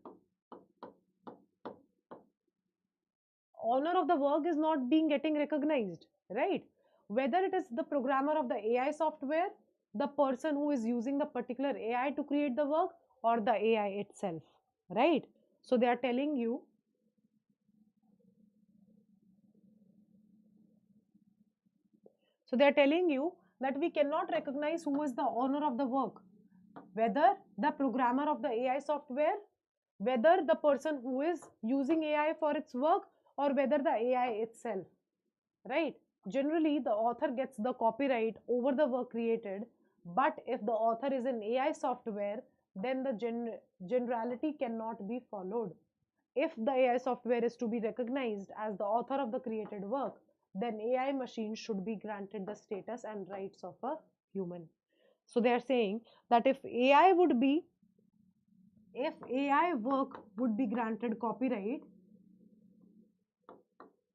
[SPEAKER 1] Owner of the work is not being getting recognized, right? Whether it is the programmer of the AI software, the person who is using the particular AI to create the work, or the AI itself, right? So they are telling you that we cannot recognize who is the owner of the work, whether the programmer of the AI software, whether the person who is using AI for its work, or whether the AI itself, right? Generally, the author gets the copyright over the work created, but if the author is in AI software, then the generality cannot be followed. If the AI software is to be recognized as the author of the created work, then AI machine should be granted the status and rights of a human. So they are saying that if AI work would be granted copyright,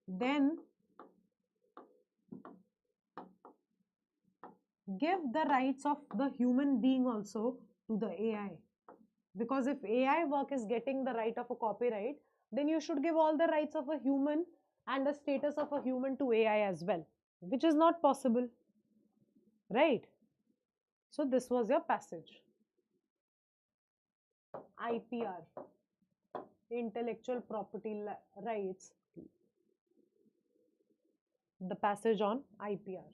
[SPEAKER 1] then give the rights of the human being also to the AI. Because if AI work is getting the right of a copyright, then you should give all the rights of a human and the status of a human to AI as well, which is not possible, right? So this was your passage. IPR, intellectual property rights, the passage on IPR.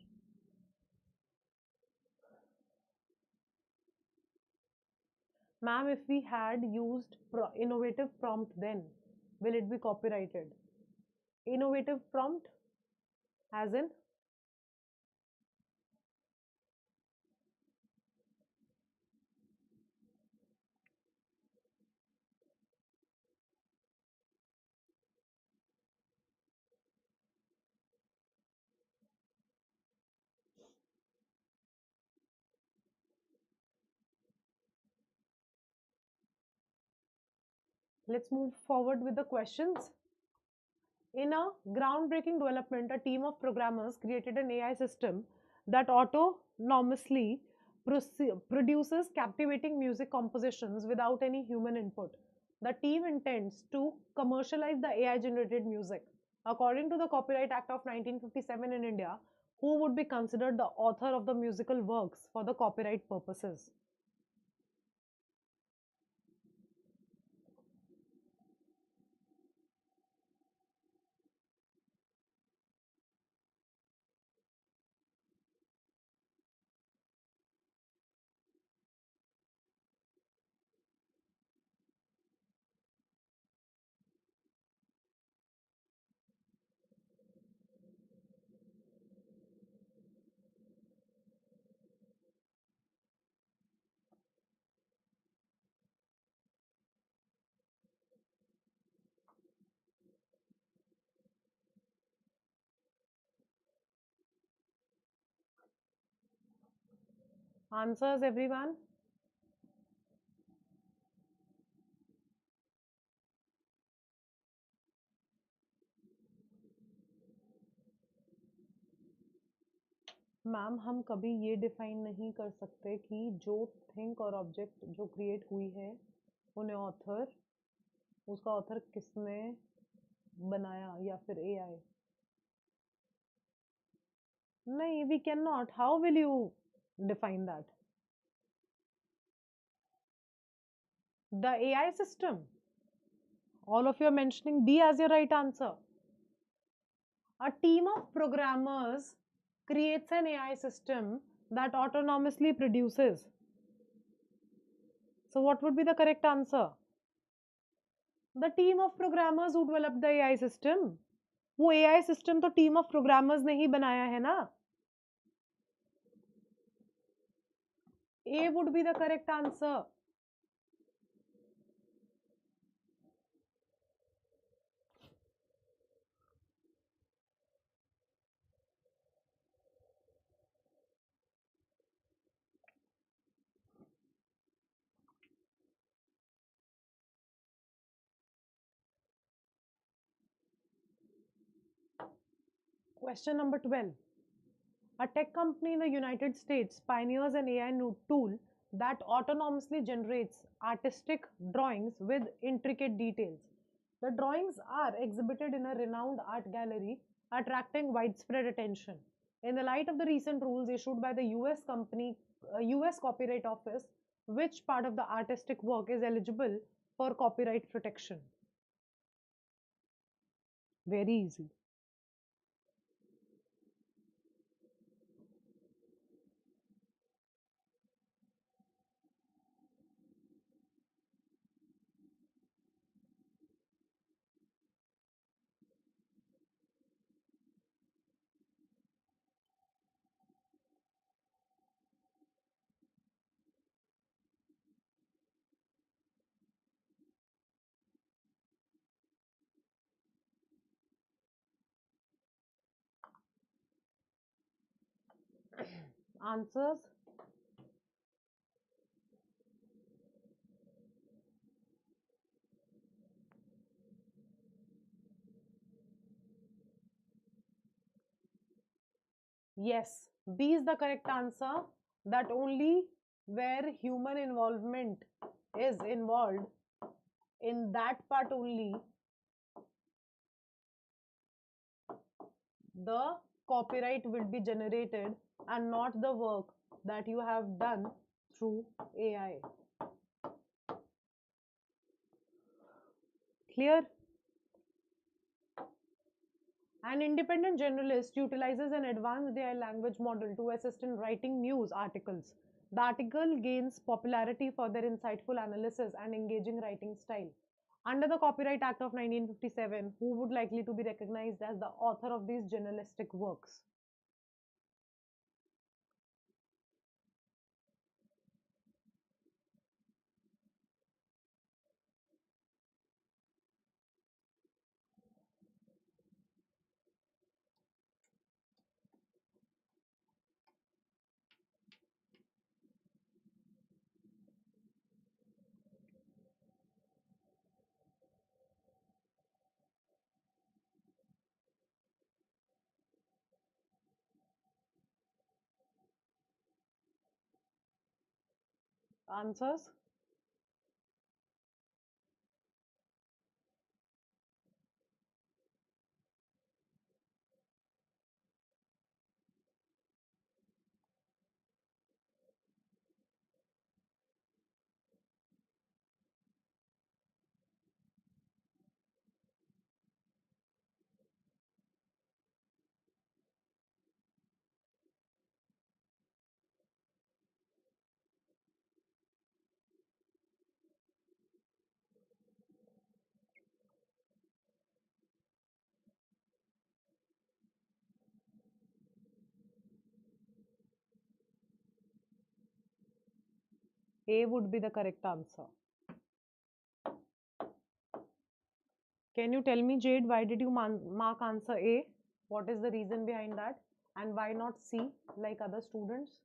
[SPEAKER 1] Ma'am, if we had used innovative prompt, then will it be copyrighted? Innovative prompt as in? Let's move forward with the questions. In a groundbreaking development, a team of programmers created an AI system that autonomously produces captivating music compositions without any human input. The team intends to commercialize the AI generated music. According to the Copyright Act of 1957 in India, who would be considered the author of the musical works for the copyright purposes? Answers, everyone? Ma'am हम कभी ये define नहीं कर सकते कि जो thing और object जो क्रिएट हुई है उन्हें उसका ऑथर किसने बनाया या फिर एआई? नहीं, we can not. How will you define that? The AI system. All of you are mentioning B as your right answer. A team of programmers creates an AI system that autonomously produces. So what would be the correct answer? The team of programmers who developed the AI system. वो AI system तो team of programmers ने ही बनाया है ना? A would be the correct answer. Question number 12. A tech company in the United States pioneers an AI tool that autonomously generates artistic drawings with intricate details. The drawings are exhibited in a renowned art gallery, attracting widespread attention. In the light of the recent rules issued by the US Copyright Office, which part of the artistic work is eligible for copyright protection? Very easy. Answers? Yes, B is the correct answer. That only where human involvement is involved, in that part only, the copyright will be generated and not the work that you have done through AI. Clear? An independent journalist utilizes an advanced AI language model to assist in writing news articles. The article gains popularity for their insightful analysis and engaging writing style. Under the Copyright Act of 1957, who would likely to be recognized as the author of these journalistic works? Answers? A would be the correct answer. Can you tell me, Jade, why did you mark answer A? What is the reason behind that? And why not C like other students?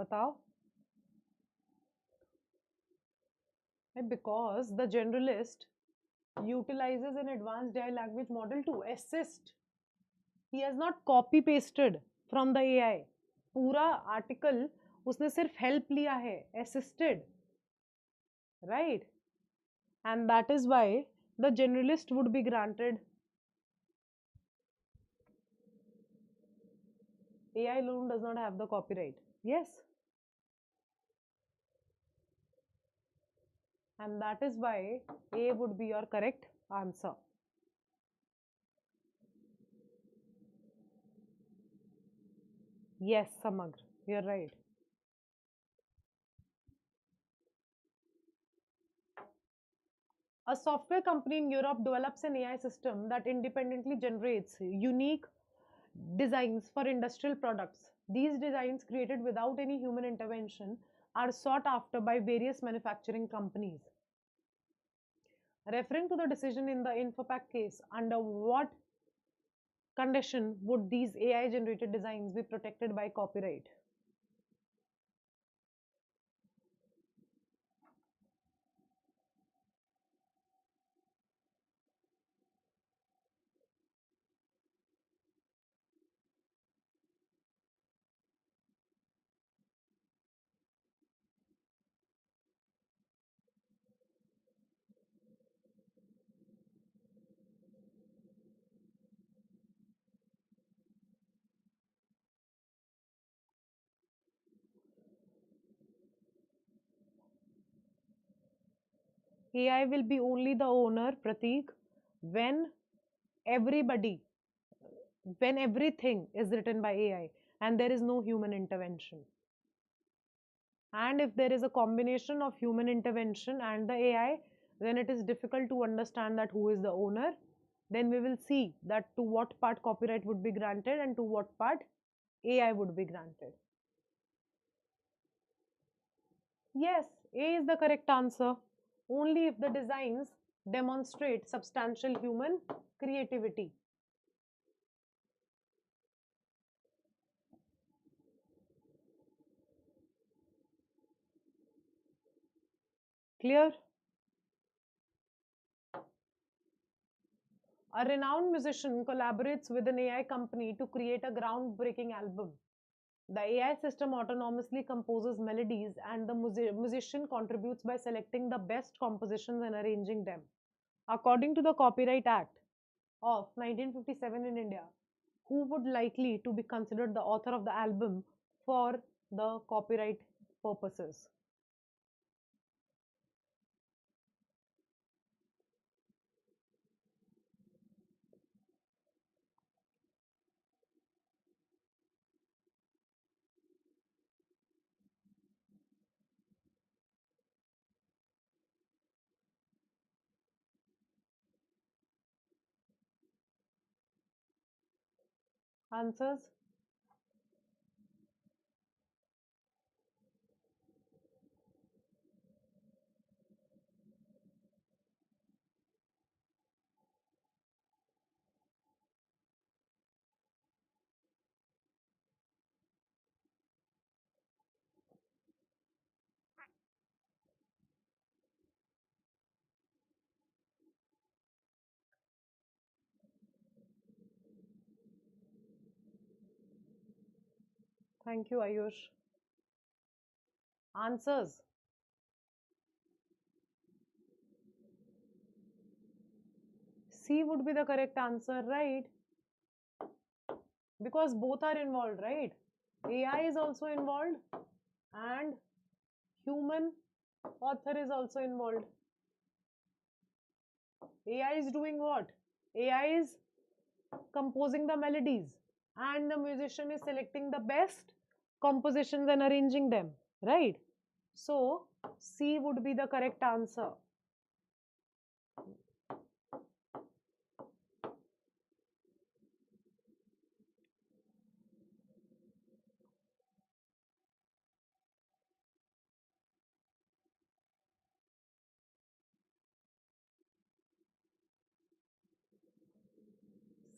[SPEAKER 1] बताओ. Because the generalist utilizes an advanced AI language model to assist. He has not copy pasted from the AI. पूरा article उसने सिर्फ help लिया है, assisted, right? And that is why the generalist would be granted. AI alone does not have the copyright. Yes. And that is why A would be your correct answer. Yes, Samagr, you're right. A software company in Europe develops an AI system that independently generates unique designs for industrial products. These designs, created without any human intervention, are sought after by various manufacturing companies. Referring to the decision in the Infopack case, under what condition would these AI generated designs be protected by copyright? AI will be only the owner, Pratik, when everybody, when everything is written by AI and there is no human intervention. And if there is a combination of human intervention and the AI, then it is difficult to understand that who is the owner. Then we will see that to what part copyright would be granted and to what part AI would be granted. Yes, A is the correct answer. Only if the designs demonstrate substantial human creativity. Clear? A renowned musician collaborates with an AI company to create a groundbreaking album. The AI system autonomously composes melodies and the musician contributes by selecting the best compositions and arranging them. According to the Copyright Act of 1957 in India, who would likely to be considered the author of the album for the copyright purposes? Answers? Thank you, Ayush. Answers? C would be the correct answer, right? Because both are involved, right? AI is also involved and human author is also involved. AI is doing what? AI is composing the melodies and the musician is selecting the best compositions and arranging them, right? So C would be the correct answer.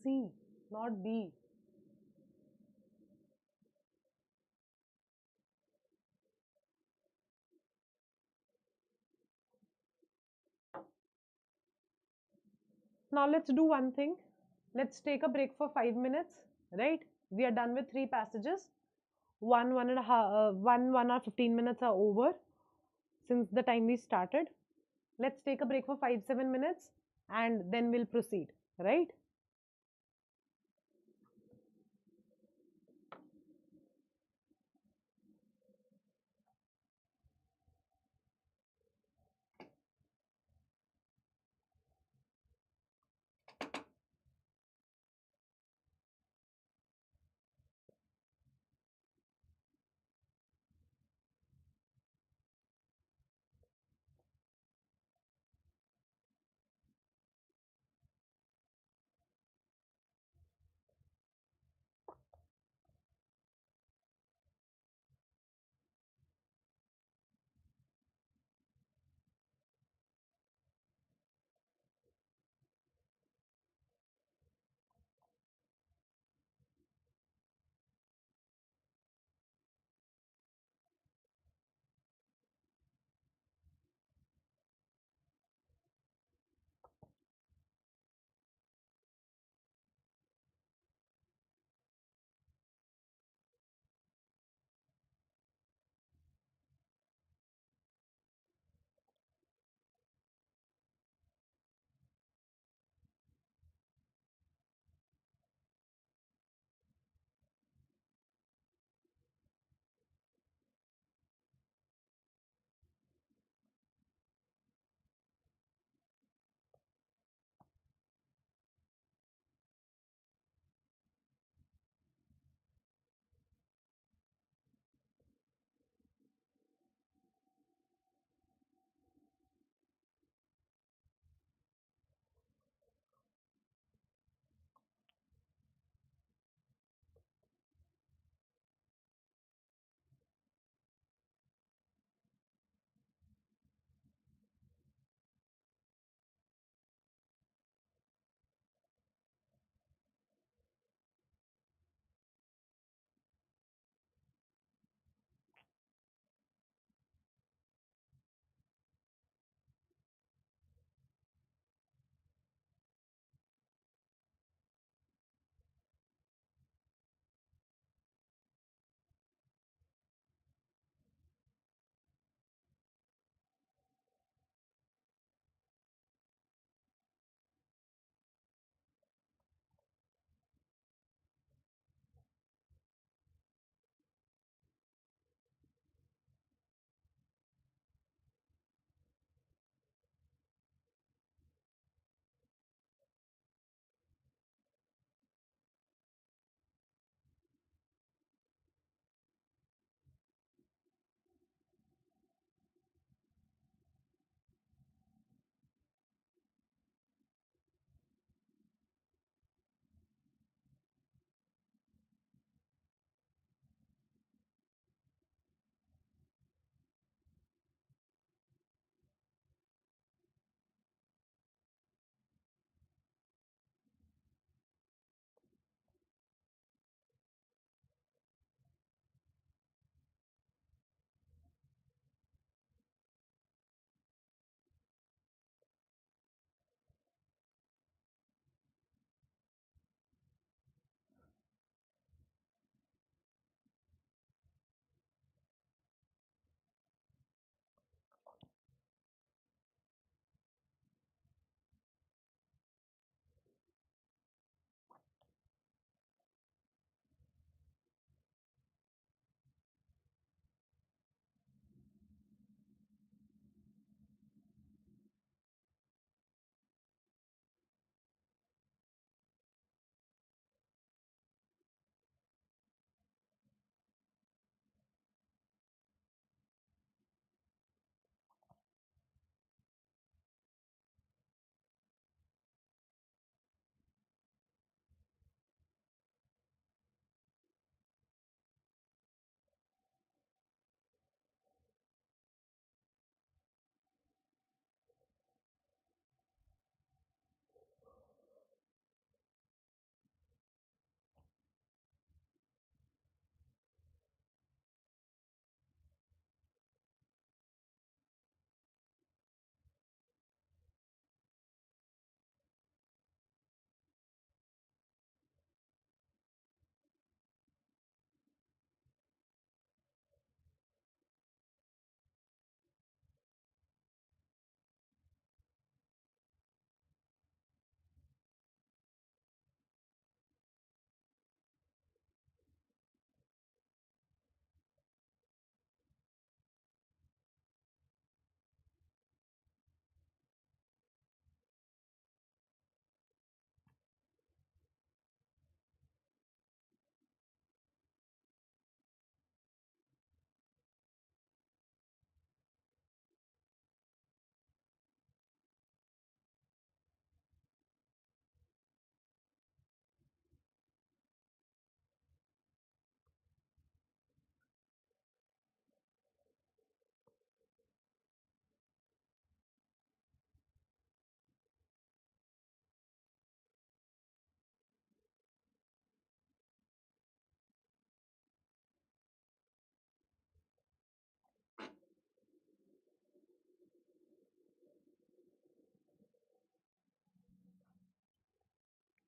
[SPEAKER 1] C, not B. Now let's do one thing. Let's take a break for 5 minutes, right? We are done with three passages. One and a half, 1 hour 15 minutes are over since the time we started. Let's take a break for 5-7 minutes and then we'll proceed, right?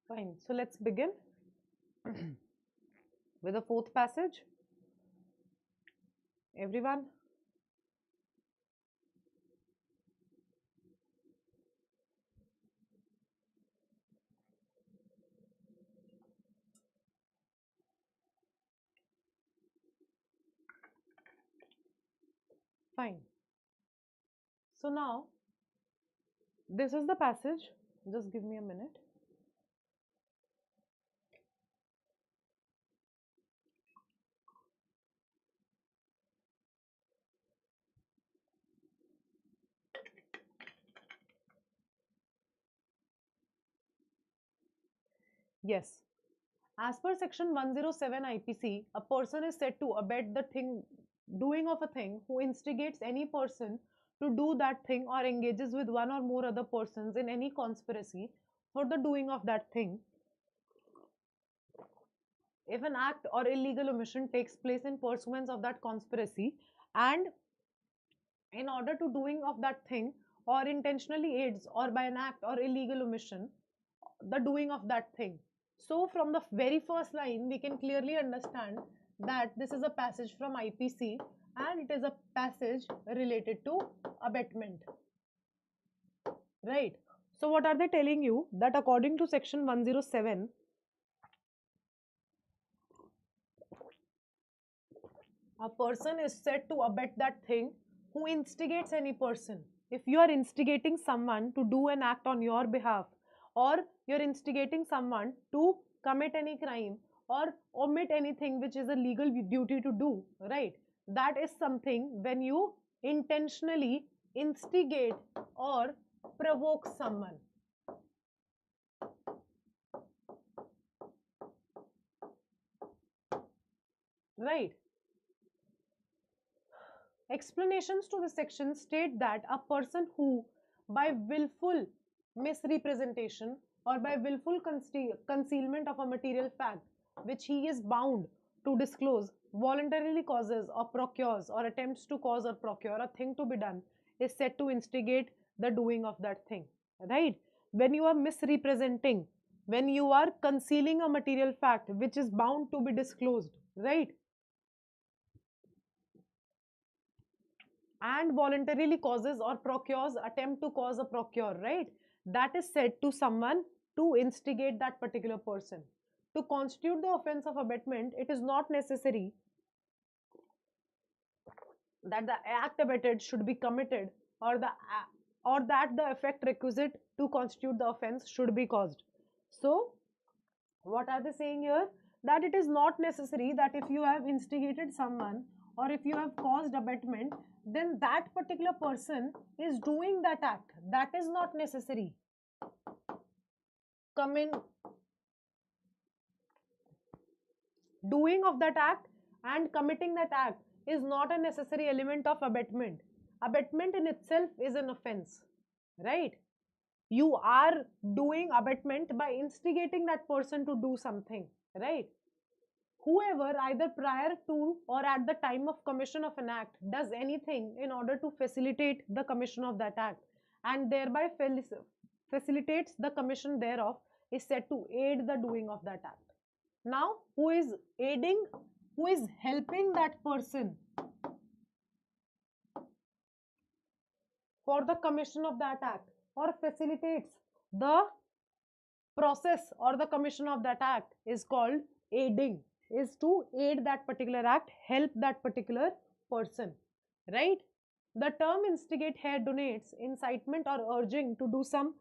[SPEAKER 1] Fine. So let's begin with the fourth passage. Everyone. Fine. So now, this is the passage. Just give me a minute. Yes. As per section 107 IPC, a person is said to abet the doing of a thing who instigates any person to do that thing or engages with one or more other persons in any conspiracy for the doing of that thing. If an act or illegal omission takes place in pursuance of that conspiracy and in order to doing of that thing or intentionally aids or by an act or illegal omission the doing of that thing. So from the very first line we can clearly understand that this is a passage from IPC and it is a passage related to abetment, right? So what are they telling you? That according to section 107, a person is said to abet that thing who instigates any person. If you are instigating someone to do an act on your behalf, or you're instigating someone to commit any crime or omit anything which is a legal duty to do, right? That is something when you intentionally instigate or provoke someone. Right. Explanations to the section state that a person who, by willful misrepresentation or by willful concealment of a material fact which he is bound to disclose, voluntarily causes or procures or attempts to cause or procure a thing to be done, is said to instigate the doing of that thing. Right? When you are misrepresenting, when you are concealing a material fact which is bound to be disclosed, right? And voluntarily causes or procures, attempt to cause or procure, right? That is said to someone to instigate that particular person. To constitute the offense of abetment, it is not necessary that the act abetted should be committed or that the effect requisite to constitute the offense should be caused. So what are they saying here? That it is not necessary that if you have instigated someone or if you have caused abetment, then that particular person is doing that act. That is not necessary. Doing of that act and committing that act is not a necessary element of abetment. Abetment in itself is an offense, right? You are doing abetment by instigating that person to do something, right? Whoever either prior to or at the time of commission of an act does anything in order to facilitate the commission of that act and thereby facilitates the commission thereof is said to aid the doing of that act. Now, who is aiding, who is helping that person for the commission of that act or facilitates the process or the commission of that act is called aiding, is to aid that particular act, help that particular person, right? The term instigate here denotes incitement or urging to do some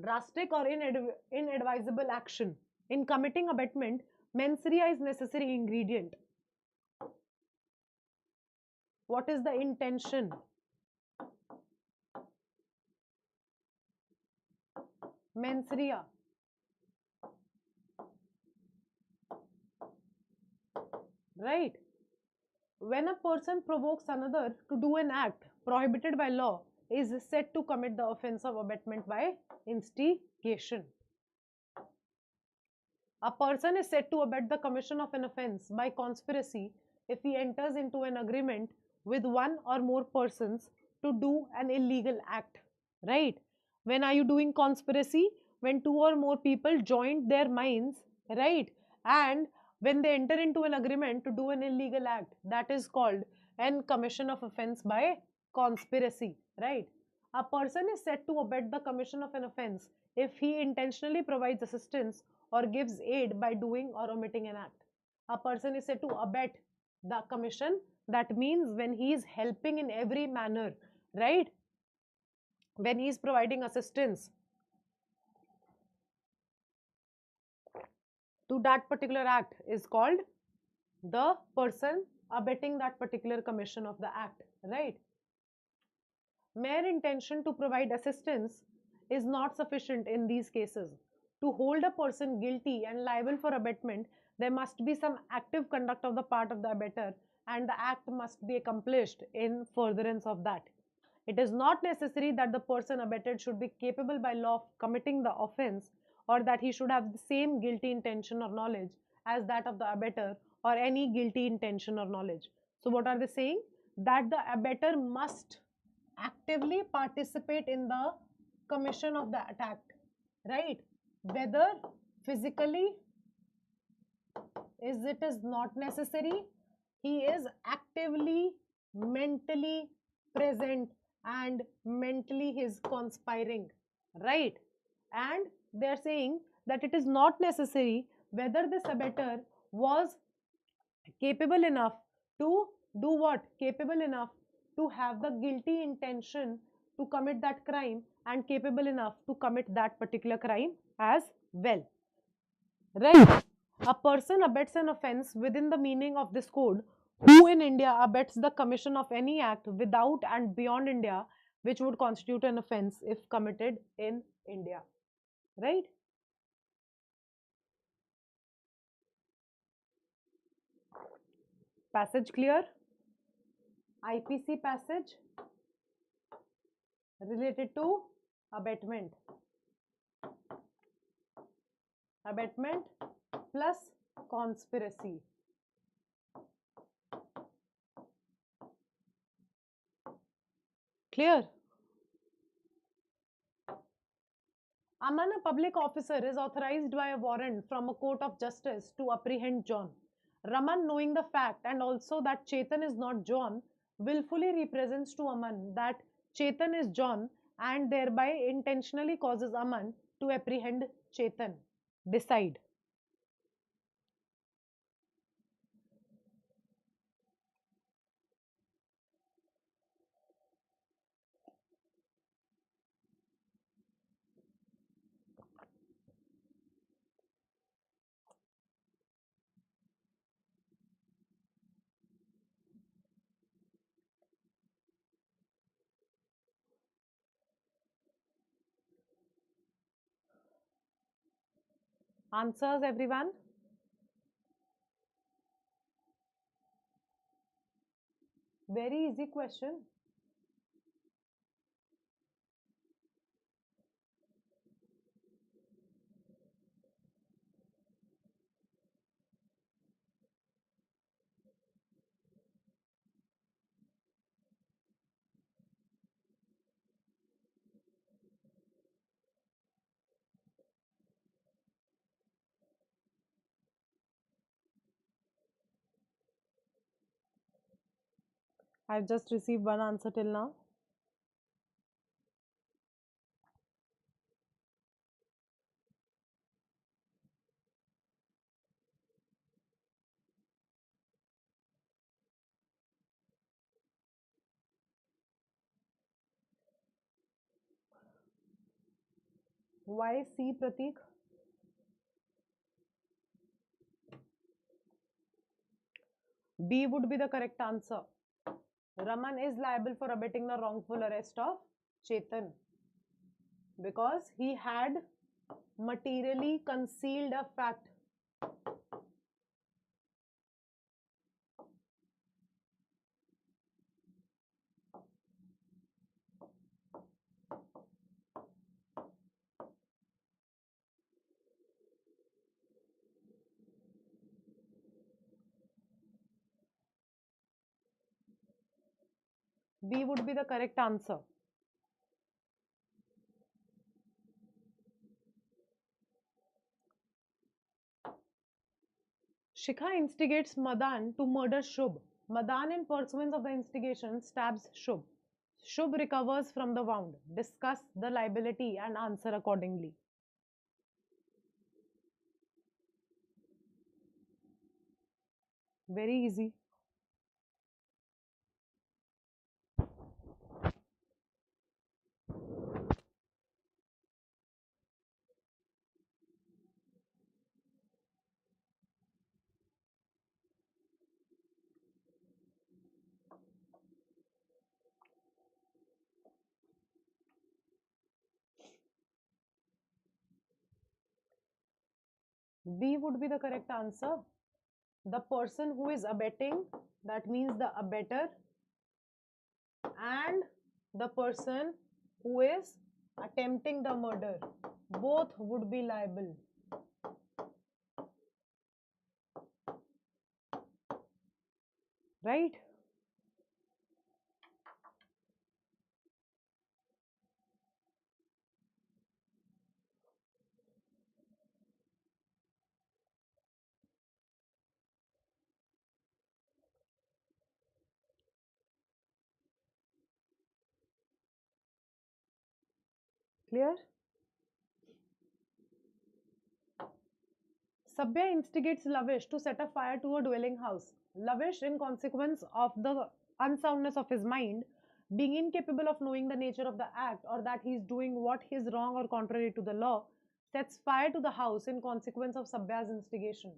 [SPEAKER 1] drastic or inadvisable action. In committing abetment, mens rea is necessary ingredient. What is the intention? Mens rea. Right? When a person provokes another to do an act prohibited by law, is said to commit the offense of abetment by instigation. A person is said to abet the commission of an offense by conspiracy if he enters into an agreement with one or more persons to do an illegal act, right? When are you doing conspiracy? when two or more people joined their minds, right? And when they enter into an agreement to do an illegal act, that is called an commission of offense by conspiracy, right? A person is said to abet the commission of an offense if he intentionally provides assistance or gives aid by doing or omitting an act. A person is said to abet the commission. That means when he is helping in every manner, right? When he is providing assistance to that particular act is called the person abetting that particular commission of the act, right? Mere intention to provide assistance is not sufficient in these cases. To hold a person guilty and liable for abetment, there must be some active conduct of the part of the abetter, and the act must be accomplished in furtherance of that. It is not necessary that the person abetted should be capable by law of committing the offense, or that he should have the same guilty intention or knowledge as that of the abettor, or any guilty intention or knowledge. So what are they saying? That the abettor must actively participate in the commission of the attack, right? Whether physically it is not necessary, he is actively mentally present and mentally he is conspiring, right? And they are saying that it is not necessary whether this abettor was capable enough to do what? Capable enough to have the guilty intention to commit that crime and capable enough to commit that particular crime as well, right? A person abets an offense within the meaning of this code who in India abets the commission of any act without and beyond India which would constitute an offense if committed in India, right? Passage clear? IPC passage related to abetment. Abetment plus conspiracy. Clear? Aman, a public officer, is authorized by a warrant from a court of justice to apprehend John. Raman, knowing the fact and also that Chetan is not John, willfully represents to Aman that Chetan is John and thereby intentionally causes Aman to apprehend Chetan. Decide. Answers, everyone? Very easy question. I've just received one answer till now. Why C, Pratik? B would be the correct answer. Raman is liable for abetting the wrongful arrest of Chetan because he had materially concealed a fact. B would be the correct answer. Shikha instigates Madan to murder Shubh. Madan, in pursuance of the instigation, stabs Shubh. Shubh recovers from the wound. Discuss the liability and answer accordingly. Very easy. B would be the correct answer. The person who is abetting, that means the abetter, and the person who is attempting the murder, both would be liable. Right? Clear? Sabya instigates Lavish to set a fire to a dwelling house. Lavish, in consequence of the unsoundness of his mind, being incapable of knowing the nature of the act or that he is doing what is wrong or contrary to the law, sets fire to the house in consequence of Sabya's instigation.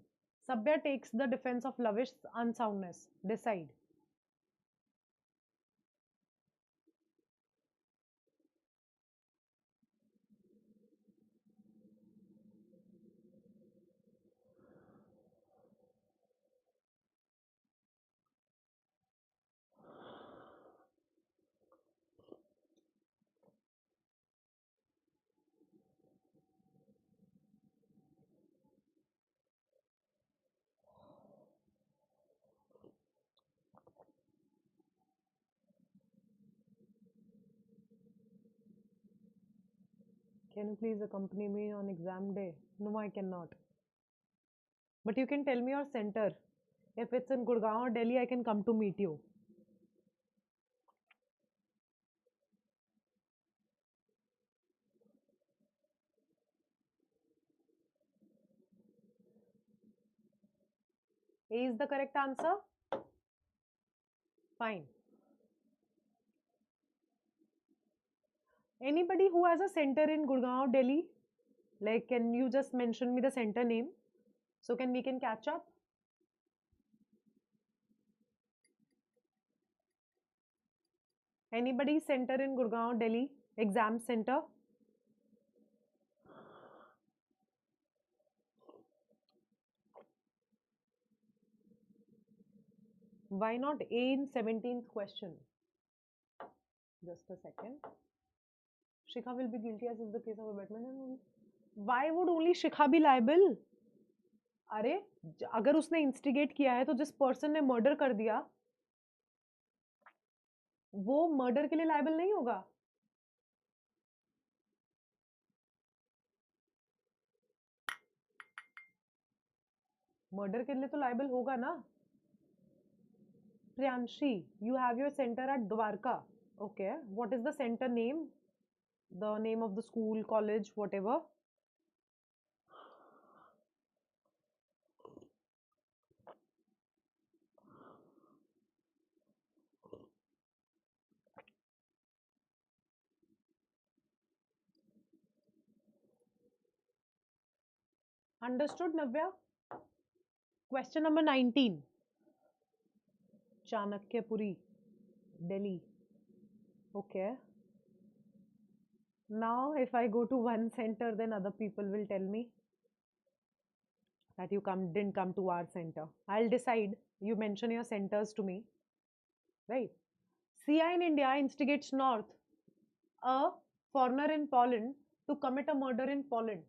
[SPEAKER 1] Sabya takes the defense of Lavish's unsoundness. Decide. Can you please accompany me on exam day? No, I cannot. But you can tell me your center. If it's in Gurgaon or Delhi, I can come to meet you. A is the correct answer? Fine. Anybody who has a center in Gurgaon, Delhi? Like, can you just mention me the center name? So we can catch up? Anybody center in Gurgaon, Delhi? Exam center? Why not A in 17th question? Just a second. Shikha will be guilty as is the case of abetment. Why would only Shikha be liable? अरे अगर उसने instigate किया है तो जिस person ने murder कर दिया वो मर्डर के लिए लायबल नहीं होगा. मर्डर के लिए तो लायबल होगा ना. Priyanshi, you have your center at Dwarka. Okay, what is the center name? The name of the school, college, whatever. Understood, Navya? Question number 19. Chanakyapuri, Delhi. Okay. Now, if I go to one center, then other people will tell me that you didn't come to our center. I'll decide. You mention your centers to me. Right? CI in India instigates North, a foreigner in Poland, to commit a murder in Poland.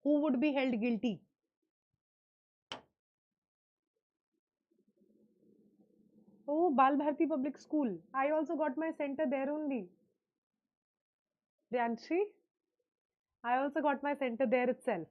[SPEAKER 1] Who would be held guilty? Oh, Bal Bharti Public School. I also got my center there only. Priyanshi, I also got my center there itself.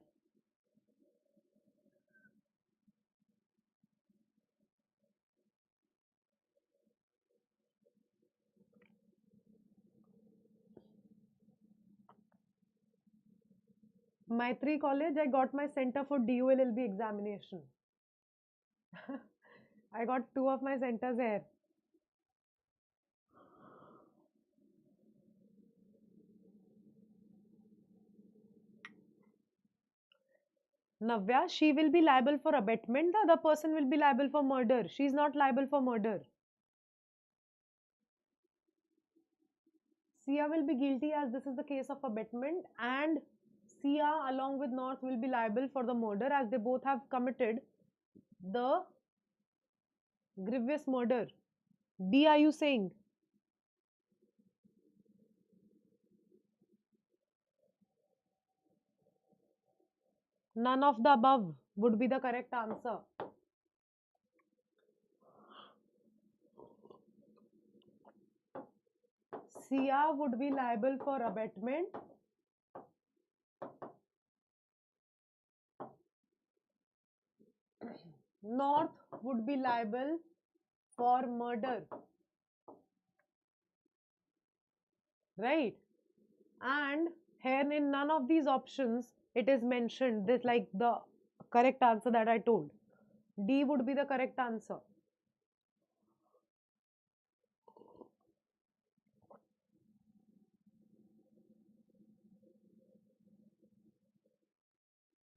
[SPEAKER 1] Maitri College, I got my center for DOLLB examination. I got 2 of my centers here. Navya, she will be liable for abetment, the other person will be liable for murder. She is not liable for murder. Sia will be guilty as this is the case of abetment, and Sia along with North will be liable for the murder as they both have committed the grievous murder. D, are you saying? None of the above would be the correct answer. Sia would be liable for abetment. North would be liable for murder. Right? And here in none of these options it is mentioned this like the correct answer that I told. D would be the correct answer.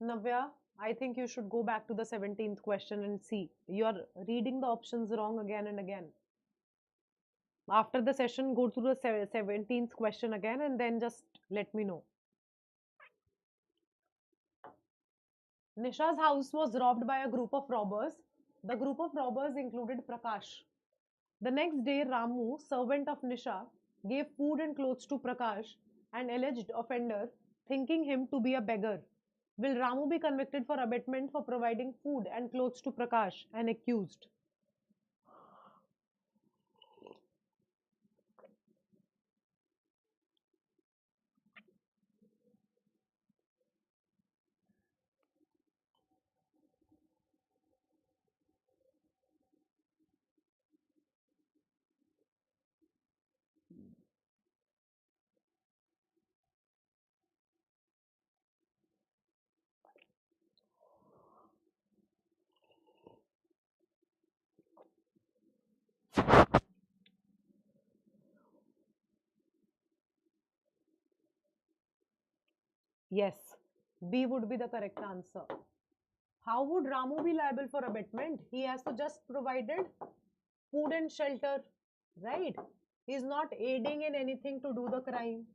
[SPEAKER 1] Navya, I think you should go back to the 17th question and see. You are reading the options wrong again and again. After the session, go through the 17th question again and then just let me know. Nisha's house was robbed by a group of robbers. The group of robbers included Prakash. The next day, Ramu, servant of Nisha, gave food and clothes to Prakash, an alleged offender, thinking him to be a beggar. Will Ramu be convicted for abetment for providing food and clothes to Prakash, an accused? Yes, B would be the correct answer. How would Ramu be liable for abetment? He has to just provided food and shelter, right? He is not aiding in anything to do the crime.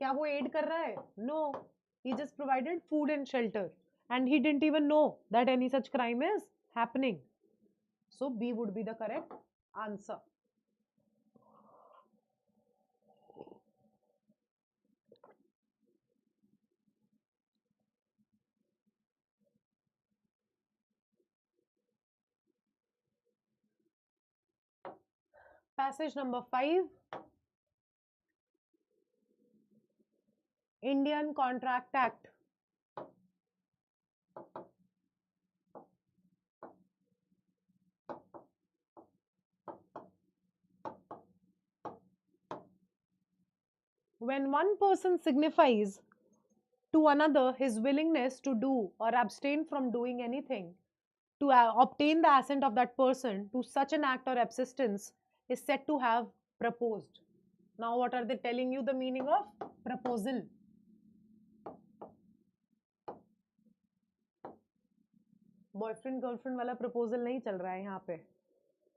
[SPEAKER 1] क्या वो aid कर रहा है? No, he just provided food and shelter, and he didn't even know that any such crime is happening. So B would be the correct answer. Passage number 5. Indian Contract Act. When one person signifies to another his willingness to do or abstain from doing anything to obtain the assent of that person to such an act or absistence is said to have proposed. Now, what are they telling you the meaning of proposal? Boyfriend girlfriend वाला proposal नहीं चल रहा है यहाँ पे,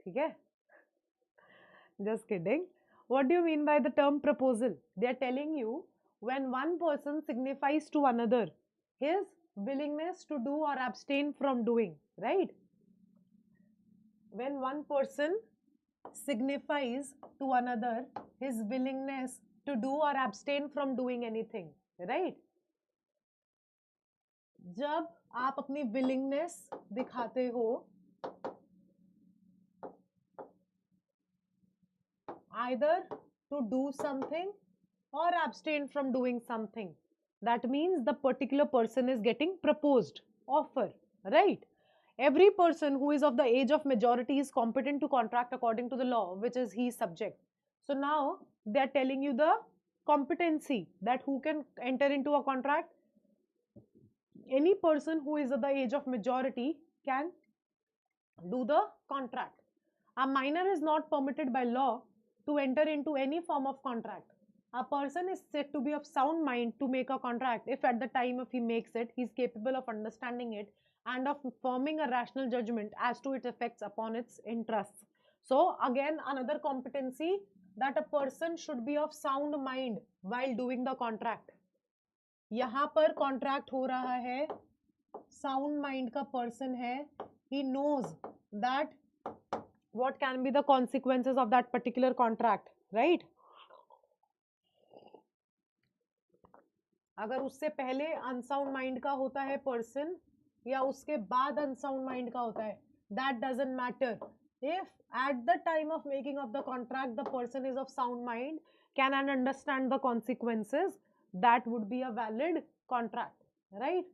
[SPEAKER 1] ठीक है? Just kidding. What do you mean by the term proposal? They are telling you when one person signifies to another his willingness to do or abstain from doing, right? When one person signifies to another his willingness to do or abstain from doing anything, right? जब आप अपनी willingness दिखाते हो either to do something or abstain from doing something, that means the particular person is getting proposed offer, right? Every person who is of the age of majority is competent to contract according to the law which is he subject. So now they are telling you the competency, that who can enter into a contract? Any person who is at the age of majority can do the contract. A minor is not permitted by law to enter into any form of contract. A person is said to be of sound mind to make a contract if at the time of he makes it, he is capable of understanding it and of forming a rational judgment as to its effects upon its interests. So again, another competency, that a person should be of sound mind while doing the contract. यहाँ पर contract हो रहा है, sound mind का person है, he knows that what can be the consequences of that particular contract, right? अगर उससे पहले अनसाउंड माइंड का होता है पर्सन या उसके बाद अनसाउंड माइंड का होता है, that doesn't matter. If at the time of making of the contract the person is of sound mind, can understand the consequences, that would be a valid contract, right?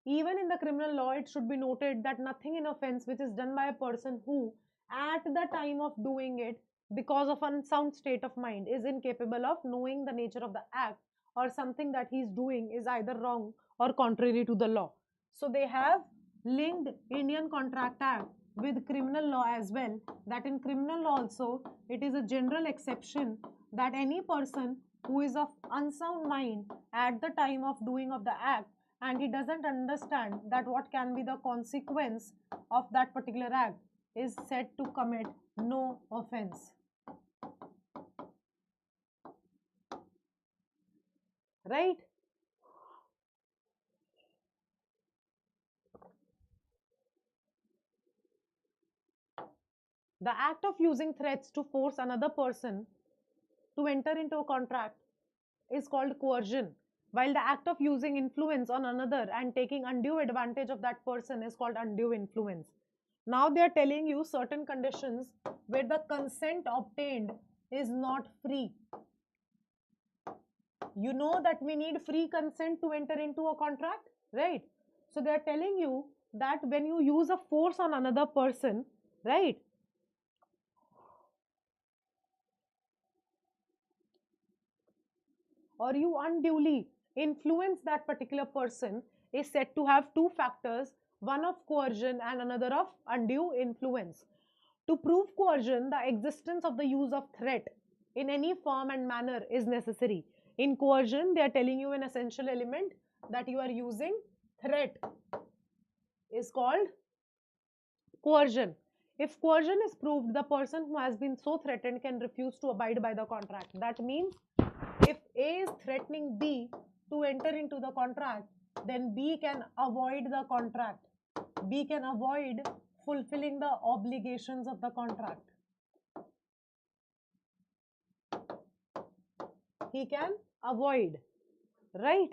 [SPEAKER 1] Even in the criminal law, it should be noted that nothing in offense which is done by a person who at the time of doing it because of unsound state of mind is incapable of knowing the nature of the act or something that he is doing is either wrong or contrary to the law. So they have linked Indian Contract Act with criminal law as well, that in criminal law also it is a general exception that any person who is of unsound mind at the time of doing of the act and he doesn't understand that what can be the consequence of that particular act is said to commit no offense. Right? The act of using threats to force another person to enter into a contract is called coercion, while the act of using influence on another and taking undue advantage of that person is called undue influence. Now they are telling you certain conditions where the consent obtained is not free. You know that we need free consent to enter into a contract, right? So they are telling you that when you use a force on another person, right, or you unduly influence that particular person, is said to have two factors, one of coercion and another of undue influence. To prove coercion, the existence of the use of threat in any form and manner is necessary. In coercion, they are telling you an essential element that you are using threat is called coercion. If coercion is proved, the person who has been so threatened can refuse to abide by the contract. That means if A is threatening B to enter into the contract, then B can avoid the contract. B can avoid fulfilling the obligations of the contract. He can avoid, right?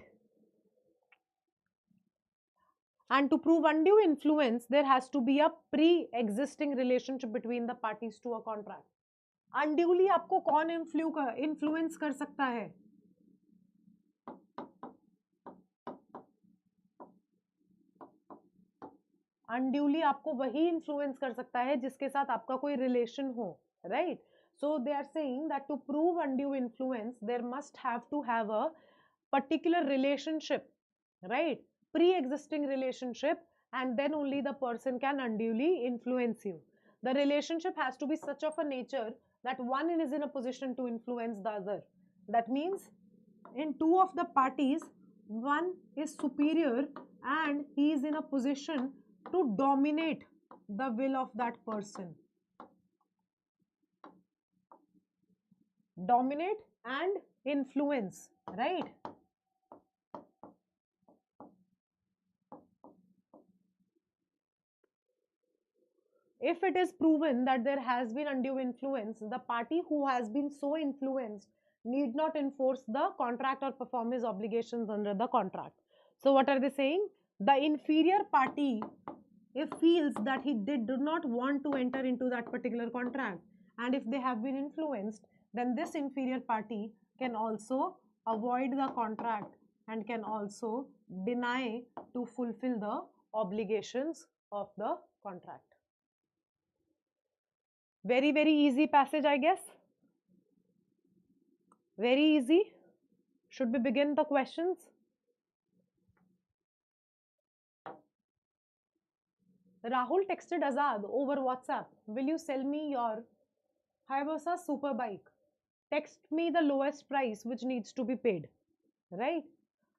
[SPEAKER 1] And to prove undue influence, there has to be a pre-existing relationship between the parties to a contract. Unduly आपको कौन influence कर सकता है? Unduly आपको वही influence कर सकता है जिसके साथ आपका कोई relation हो, right? So they are saying that to prove undue influence, there must have to have a particular relationship, right? Pre-existing relationship, and then only the person can unduly influence you. The relationship has to be such of a nature that one is in a position to influence the other. That means in two of the parties, one is superior and he is in a position to dominate the will of that person. Dominate and influence, right? If it is proven that there has been undue influence, the party who has been so influenced need not enforce the contract or perform his obligations under the contract. So what are they saying? The inferior party, if feels that he do not want to enter into that particular contract, and if they have been influenced, then this inferior party can also avoid the contract and can also deny to fulfill the obligations of the contract. Very, very easy passage, I guess. Very easy. Should we begin the questions? Rahul texted Azad over WhatsApp. Will you sell me your Hayabusa super bike? Text me the lowest price which needs to be paid. Right?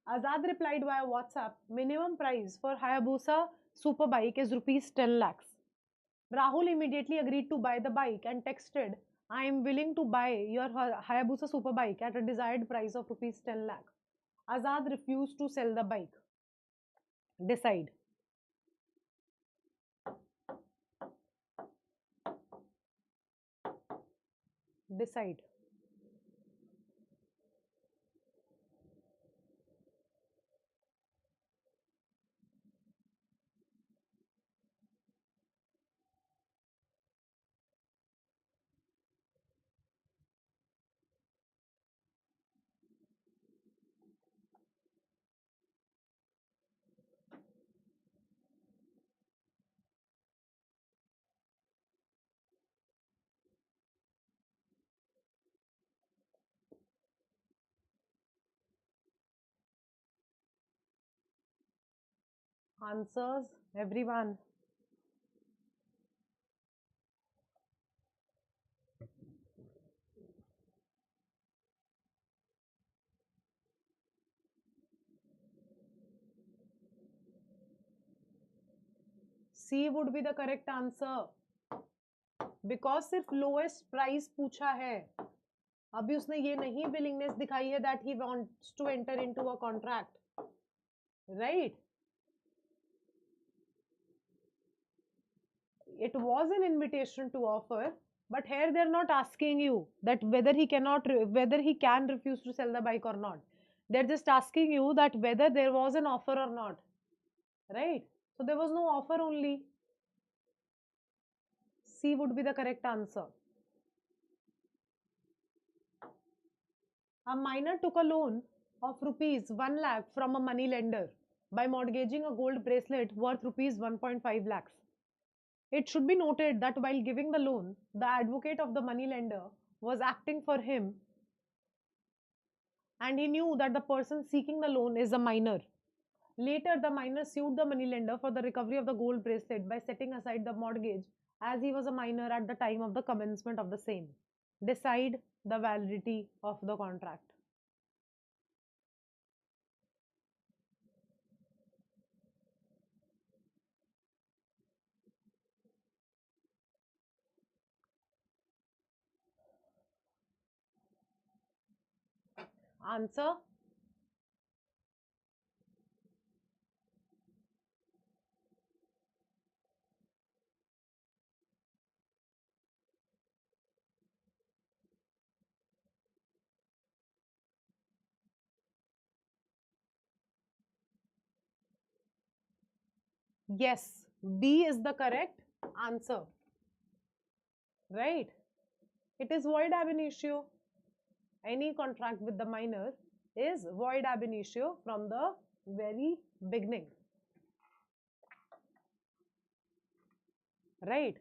[SPEAKER 1] Azad replied via WhatsApp. Minimum price for Hayabusa super bike is rupees 10 lakhs. Rahul immediately agreed to buy the bike and texted, I am willing to buy your Hayabusa super bike at a desired price of rupees 10 lakh. Azad refused to sell the bike. Decide. Decide. Answers, everyone. C would be the correct answer. Because सिर्फ lowest price पूछा है. अभी उसने ये नहीं willingness दिखाई है that he wants to enter into a contract. Right? It was an invitation to offer, but here they're not asking you that whether he whether he can refuse to sell the bike or not. They're just asking you that whether there was an offer or not. Right? So there was no offer only. C would be the correct answer. A minor took a loan of rupees 1 lakh from a money lender by mortgaging a gold bracelet worth rupees 1.5 lakhs. It should be noted that while giving the loan, the advocate of the money lender was acting for him and he knew that the person seeking the loan is a minor. Later, the minor sued the moneylender for the recovery of the gold bracelet by setting aside the mortgage as he was a minor at the time of the commencement of the same. Decide the validity of the contract. Answer. Yes, B is the correct answer. Right? It is void ab initio. Any contract with the minor is void ab initio from the very beginning. Right?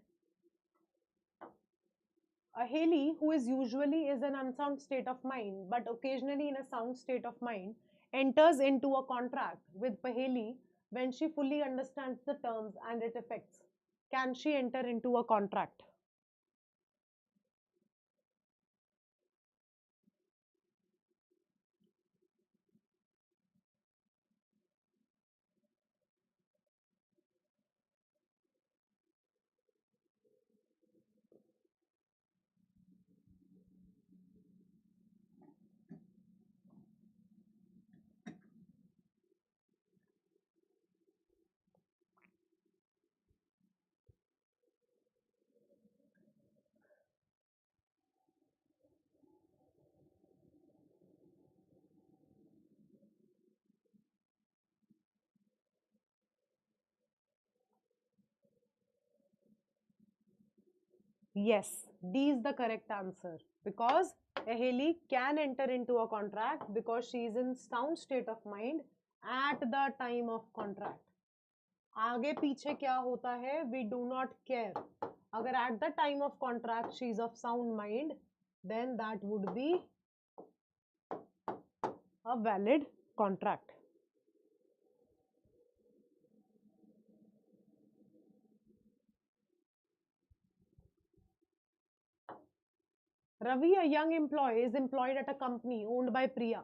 [SPEAKER 1] A Haley who is usually is an unsound state of mind but occasionally in a sound state of mind enters into a contract with Paheli when she fully understands the terms and its effects. Can she enter into a contract? Yes, D is the correct answer because Haley can enter into a contract because she is in sound state of mind at the time of contract. आगे पीछे क्या होता है we do not care. अगर at the time of contract she is of sound mind then that would be a valid contract. Ravi, a young employee, is employed at a company owned by Priya.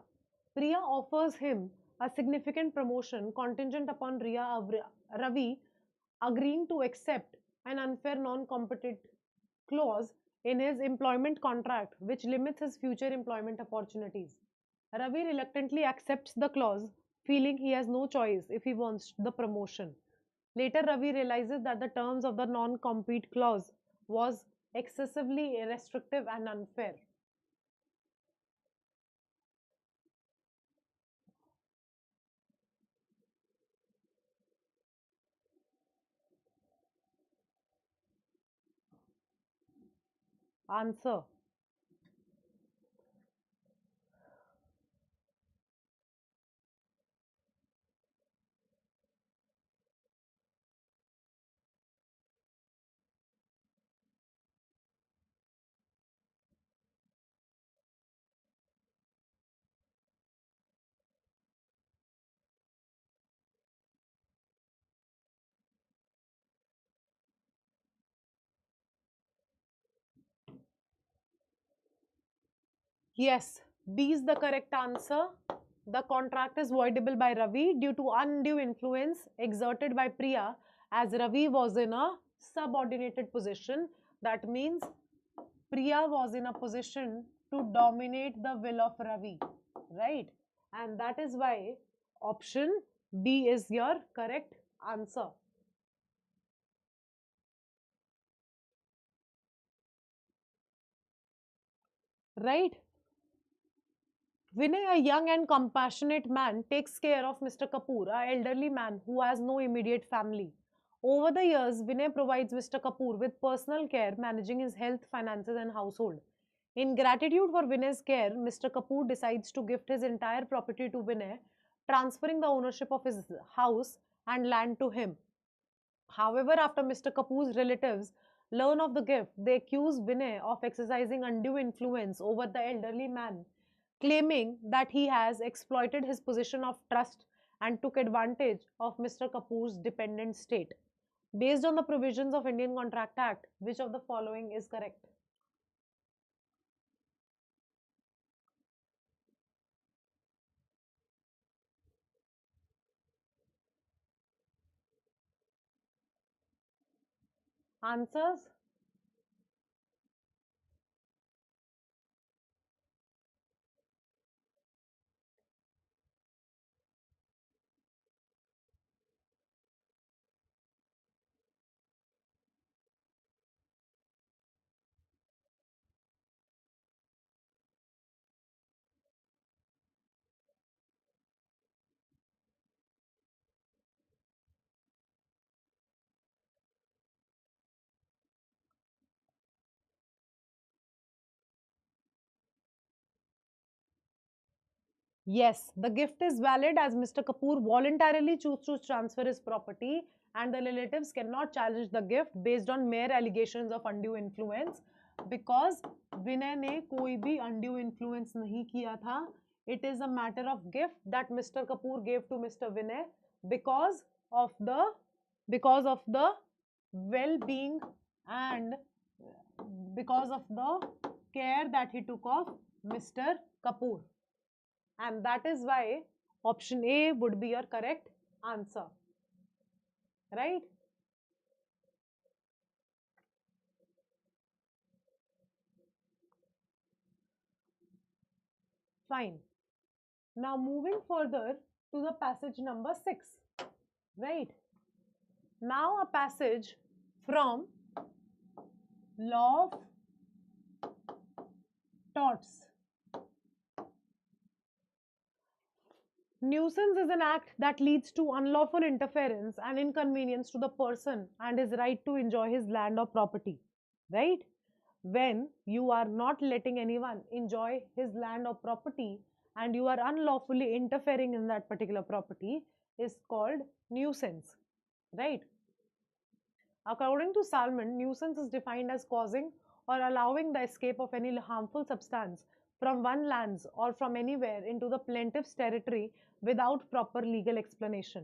[SPEAKER 1] Priya offers him a significant promotion contingent upon Ravi agreeing to accept an unfair non-competitive clause in his employment contract which limits his future employment opportunities. Ravi reluctantly accepts the clause, feeling he has no choice if he wants the promotion. Later, Ravi realizes that the terms of the non-compete clause was excessively restrictive and unfair. Answer. Yes, B is the correct answer. The contract is voidable by Ravi due to undue influence exerted by Priya, as Ravi was in a subordinated position. That means Priya was in a position to dominate the will of Ravi, right? And that is why option B is your correct answer. Right? Vinay, a young and compassionate man, takes care of Mr. Kapoor, an elderly man who has no immediate family. Over the years, Vinay provides Mr. Kapoor with personal care, managing his health, finances, and household. In gratitude for Vinay's care, Mr. Kapoor decides to gift his entire property to Vinay, transferring the ownership of his house and land to him. However, after Mr. Kapoor's relatives learn of the gift, they accuse Vinay of exercising undue influence over the elderly man, claiming that he has exploited his position of trust and took advantage of Mr. Kapoor's dependent state. Based on the provisions of Indian Contract Act, which of the following is correct? Answers? Yes, the gift is valid as Mr. Kapoor voluntarily chose to transfer his property and the relatives cannot challenge the gift based on mere allegations of undue influence because Vinay ने कोई भी undue influence नहीं किया था. It is a matter of gift that Mr. Kapoor gave to Mr. Vinay because of the because of the well-being and because of the care that he took of Mr. Kapoor. And that is why option A would be your correct answer. Right? Fine. Now moving further to the passage number 6. Right? Now a passage from Law of Torts. Nuisance is an act that leads to unlawful interference and inconvenience to the person and his right to enjoy his land or property. Right? When you are not letting anyone enjoy his land or property and you are unlawfully interfering in that particular property is called nuisance. Right? According to Salmon, nuisance is defined as causing or allowing the escape of any harmful substance from one lands or from anywhere into the plaintiff's territory without proper legal explanation.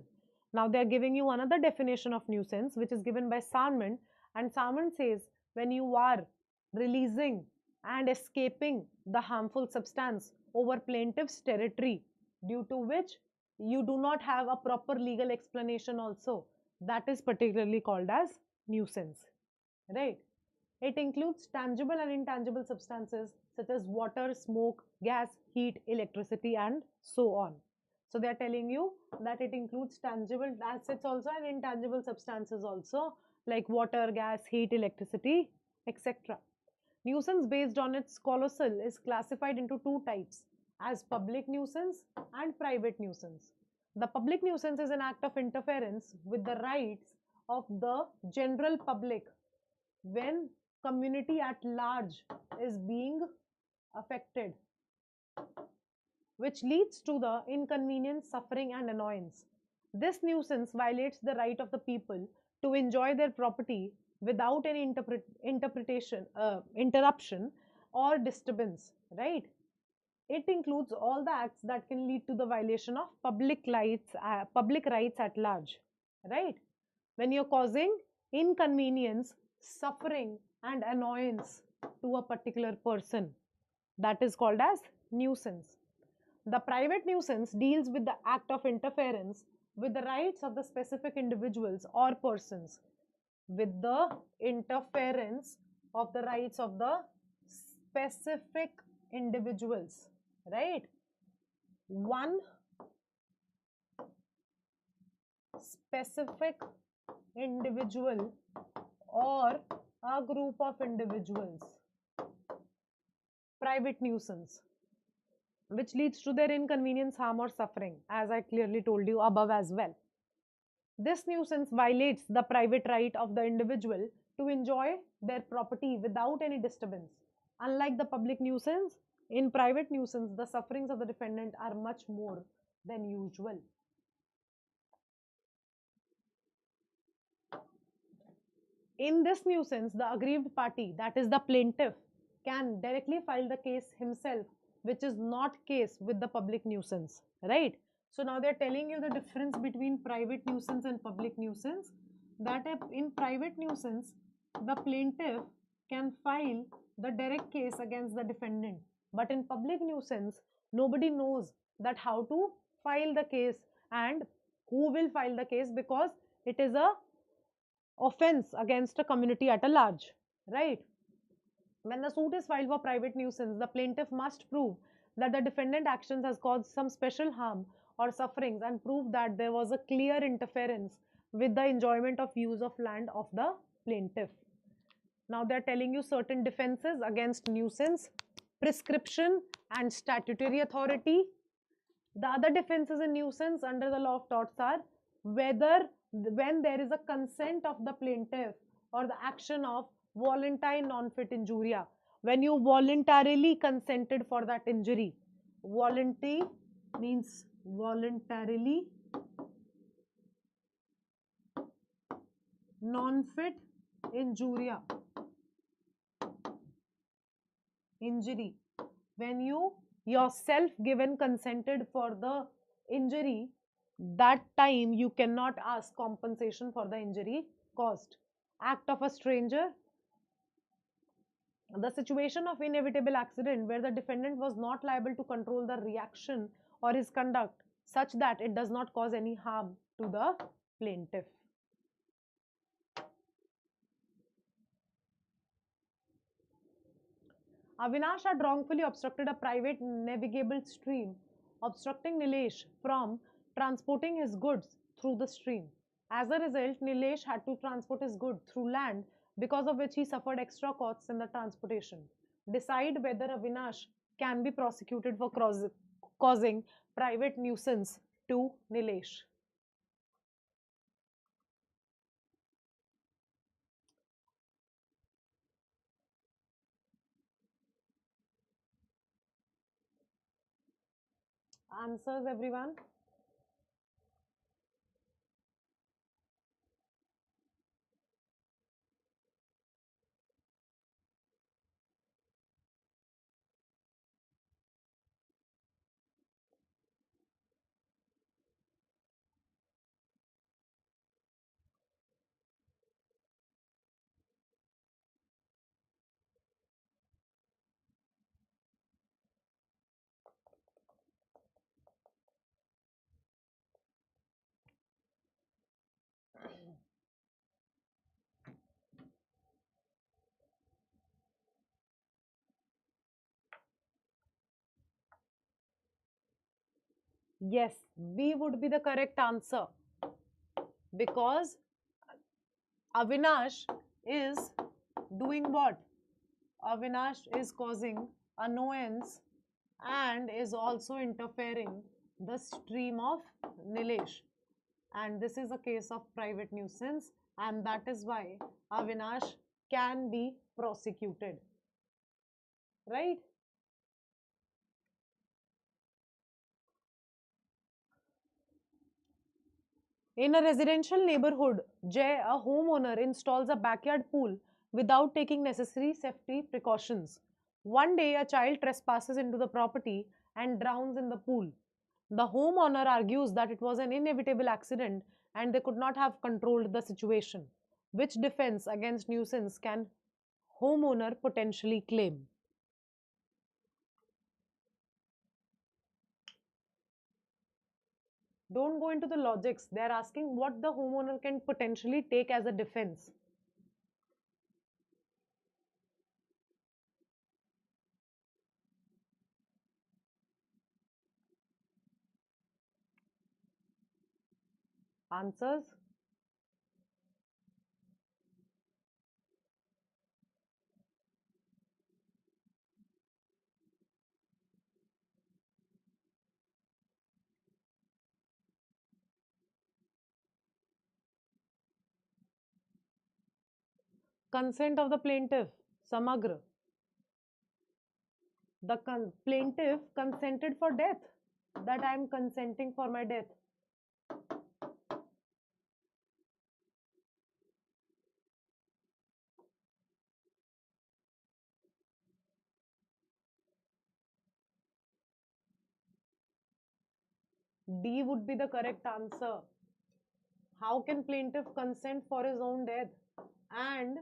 [SPEAKER 1] Now they are giving you another definition of nuisance, which is given by Sarment, and Sarment says when you are releasing and escaping the harmful substance over plaintiff's territory, due to which you do not have a proper legal explanation also, that is particularly called as nuisance, right? It includes tangible and intangible substances such as water, smoke, gas, heat, electricity, and so on. So they are telling you that it includes tangible assets also and intangible substances also, like water, gas, heat, electricity, etc. Nuisance based on its colossal is classified into two types, as public nuisance and private nuisance. The public nuisance is an act of interference with the rights of the general public when community at large is being affected, which leads to the inconvenience, suffering, and annoyance. This nuisance violates the right of the people to enjoy their property without any interruption or disturbance, right? It includes all the acts that can lead to the violation of public rights at large, right? When you're causing inconvenience, suffering, and annoyance to a particular person, that is called as nuisance. The private nuisance deals with the act of interference with the rights of the specific individuals or persons, with the interference of the rights of the specific individuals, right? One specific individual or a group of individuals. Private nuisance, which leads to their inconvenience, harm, or suffering, as I clearly told you above as well. This nuisance violates the private right of the individual to enjoy their property without any disturbance. Unlike the public nuisance, in private nuisance, the sufferings of the defendant are much more than usual. In this nuisance, the aggrieved party, that is the plaintiff, can directly file the case himself, which is not case with the public nuisance, right? So now they're telling you the difference between private nuisance and public nuisance, that in private nuisance, the plaintiff can file the direct case against the defendant. But in public nuisance, nobody knows that how to file the case and who will file the case, because it is a offense against a community at a large, right? When the suit is filed for private nuisance, the plaintiff must prove that the defendant actions has caused some special harm or sufferings and prove that there was a clear interference with the enjoyment of use of land of the plaintiff. Now they are telling you certain defenses against nuisance: prescription and statutory authority. The other defenses in nuisance under the law of torts are when there is a consent of the plaintiff or the action of volenti non fit injuria, when you voluntarily consented for that injury. Volenti means voluntarily, non fit injuria, injury, when you yourself given consented for the injury, that time you cannot ask compensation for the injury caused. Act of a stranger, the situation of inevitable accident where the defendant was not liable to control the reaction or his conduct such that it does not cause any harm to the plaintiff. Avinash had wrongfully obstructed a private navigable stream, obstructing Nilesh from transporting his goods through the stream. As a result, Nilesh had to transport his goods through land, because of which he suffered extra costs in the transportation. Decide whether Avinash can be prosecuted for causing private nuisance to Nilesh. Answers, everyone? Yes, B would be the correct answer because Avinash is doing what? Avinash is causing annoyance and is also interfering the stream of Nilesh. And this is a case of private nuisance, and that is why Avinash can be prosecuted. Right? In a residential neighborhood, Jay, a homeowner, installs a backyard pool without taking necessary safety precautions. One day, a child trespasses into the property and drowns in the pool. The homeowner argues that it was an inevitable accident and they could not have controlled the situation. Which defense against nuisance can homeowner potentially claim? Don't go into the logics. They are asking what the homeowner can potentially take as a defense. Answers? Consent of the plaintiff, Samagra. The plaintiff consented for death. That I am consenting for my death. D would be the correct answer. How can plaintiff consent for his own death? And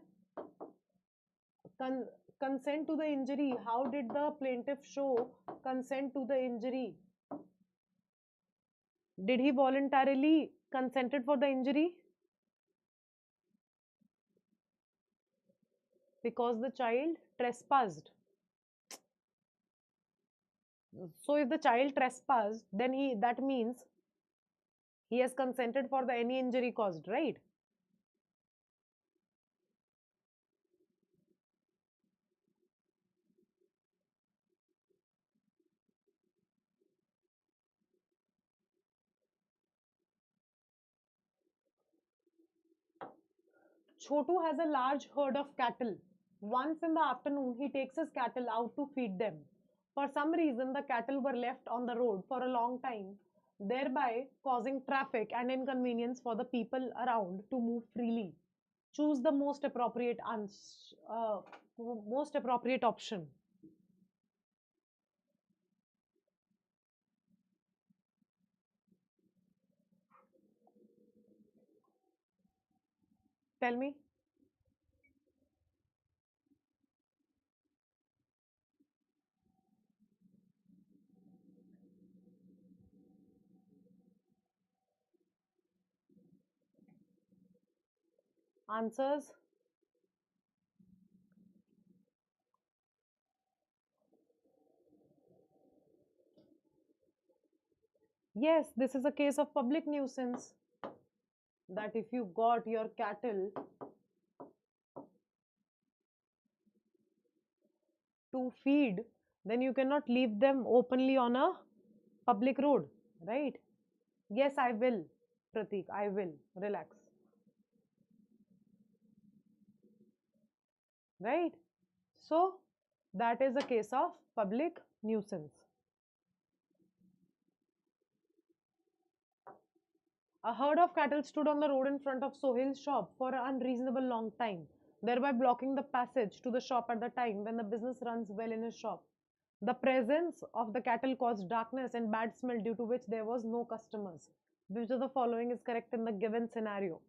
[SPEAKER 1] con- consent to the injury. How did the plaintiff show consent to the injury? Did he voluntarily consented for the injury? Because the child trespassed. So if the child trespassed, then that means he has consented for the any injury caused, right? Chotu has a large herd of cattle. Once in the afternoon, he takes his cattle out to feed them. For some reason, the cattle were left on the road for a long time, thereby causing traffic and inconvenience for the people around to move freely. Choose the most appropriate option. Tell me. Answers. Yes, this is a case of public nuisance. That if you got your cattle to feed, then you cannot leave them openly on a public road, right? Yes, I will, Pratik, I will. Relax, right? So, that is a case of public nuisance. A herd of cattle stood on the road in front of Sohail's shop for an unreasonable long time, thereby blocking the passage to the shop at the time when the business runs well in his shop. The presence of the cattle caused darkness and bad smell due to which there was no customers. Which of the following is correct in the given scenario?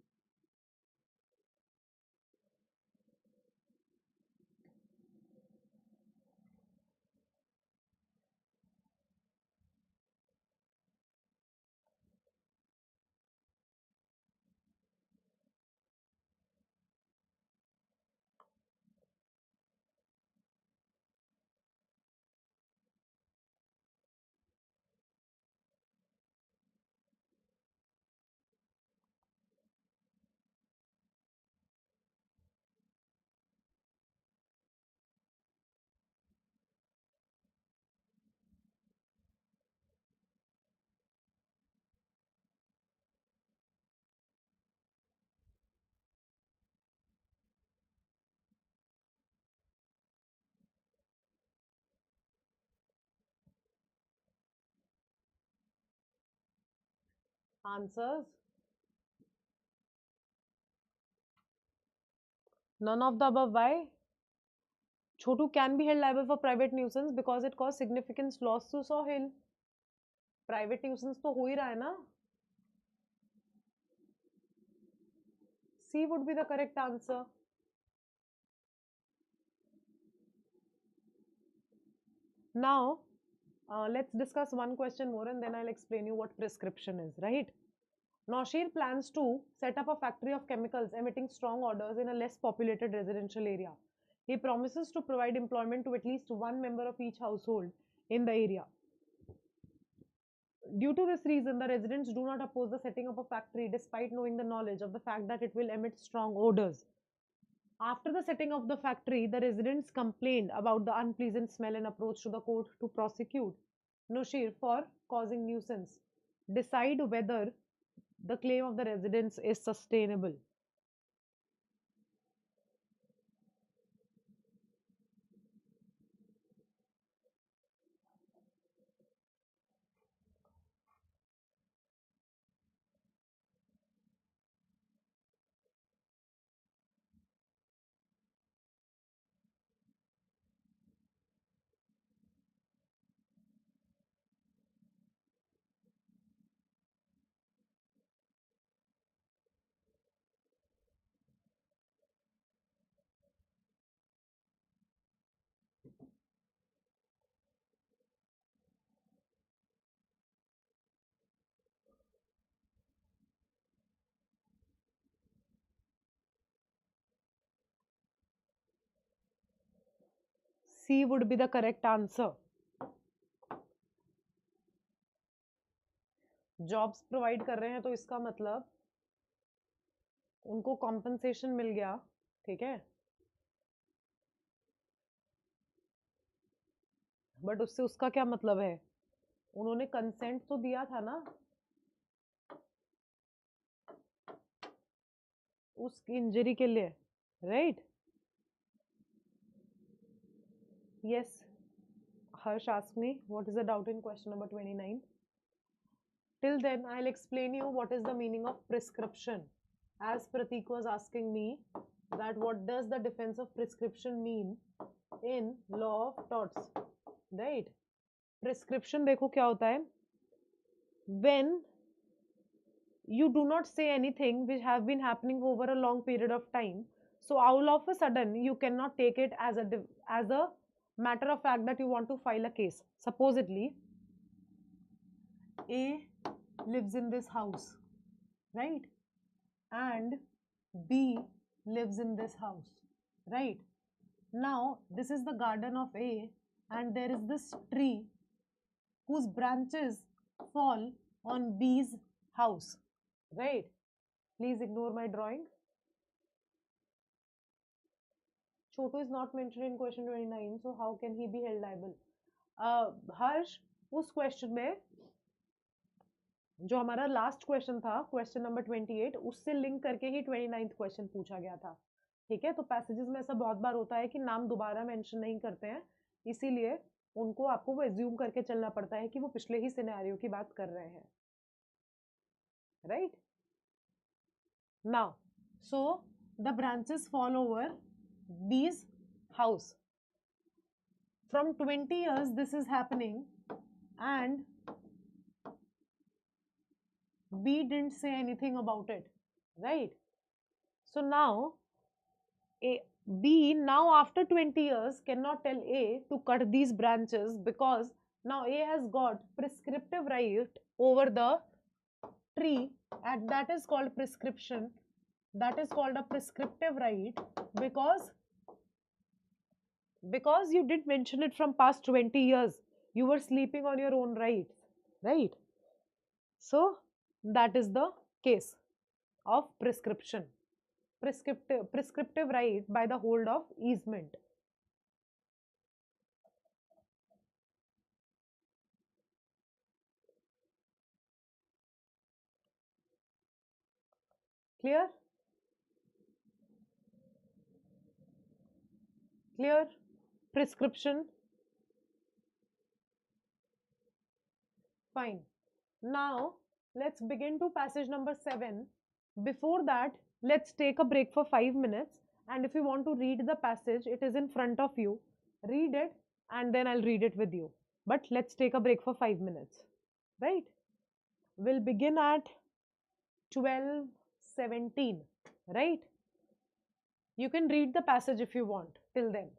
[SPEAKER 1] Answers? None of the above. Why? Chotu can be held liable for private nuisance because it caused significant loss to Sohail. Private nuisance तो हो ही रहा है ना? C would be the correct answer. Now, let's discuss one question more and then I'll explain you what prescription is, right? Noshir plans to set up a factory of chemicals emitting strong odors in a less populated residential area. He promises to provide employment to at least one member of each household in the area. Due to this reason, the residents do not oppose the setting up a factory despite knowing the knowledge of the fact that it will emit strong odors. After the setting of the factory, the residents complained about the unpleasant smell and approached to the court to prosecute Noshir for causing nuisance. Decide whether the claim of the residents is sustainable. C would be the correct answer. Jobs provide कर रहे हैं तो इसका मतलब उनको compensation मिल गया, ठीक है, बट उससे उसका क्या मतलब है? उन्होंने कंसेंट तो दिया था ना उस इंजरी के लिए, right? Yes, Harsh ask me what is the doubt in question number 29. Till then, I'll explain you what is the meaning of prescription. As Pratik was asking me that what does the defense of prescription mean in law of torts, right? Prescription देखो क्या होता है? When you do not say anything which have been happening over a long period of time, so all of a sudden you cannot take it as a matter of fact that you want to file a case. Supposedly, A lives in this house, right? And B lives in this house, right? Now this is the garden of A and there is this tree whose branches fall on B's house, right? Please ignore my drawing. Chotu is not mentioned in question 29, so how can he be held liable? Harsh, उस question में जो हमारा last question था, question number 28, उससे link करके ही 29th question पूछा गया था, ठीक है? तो पैसेजेस में ऐसा बहुत बार होता है कि नाम दोबारा मेंशन नहीं करते हैं, इसीलिए उनको आपको वो एज्यूम करके चलना पड़ता है कि वो पिछले ही सिनेरियो की बात कर रहे हैं, right? Now so the branches fall over B's house. From 20 years this is happening and B didn't say anything about it, right? So now B now after 20 years cannot tell A to cut these branches because now A has got prescriptive right over the tree and that is called prescription. That is called a prescriptive right because you did mention it from past 20 years. You were sleeping on your own rights, right? So that is the case of prescription. Prescriptive right by the hold of easement. Clear? Clear? Prescription. Fine. Now Let's begin to passage number 7. Before that, let's take a break for 5 minutes. And if you want to read the passage, it is in front of you. Read it and then I'll read it with you. But let's take a break for 5 minutes. Right? We'll begin at 12:17. Right? You can read the passage if you want till then.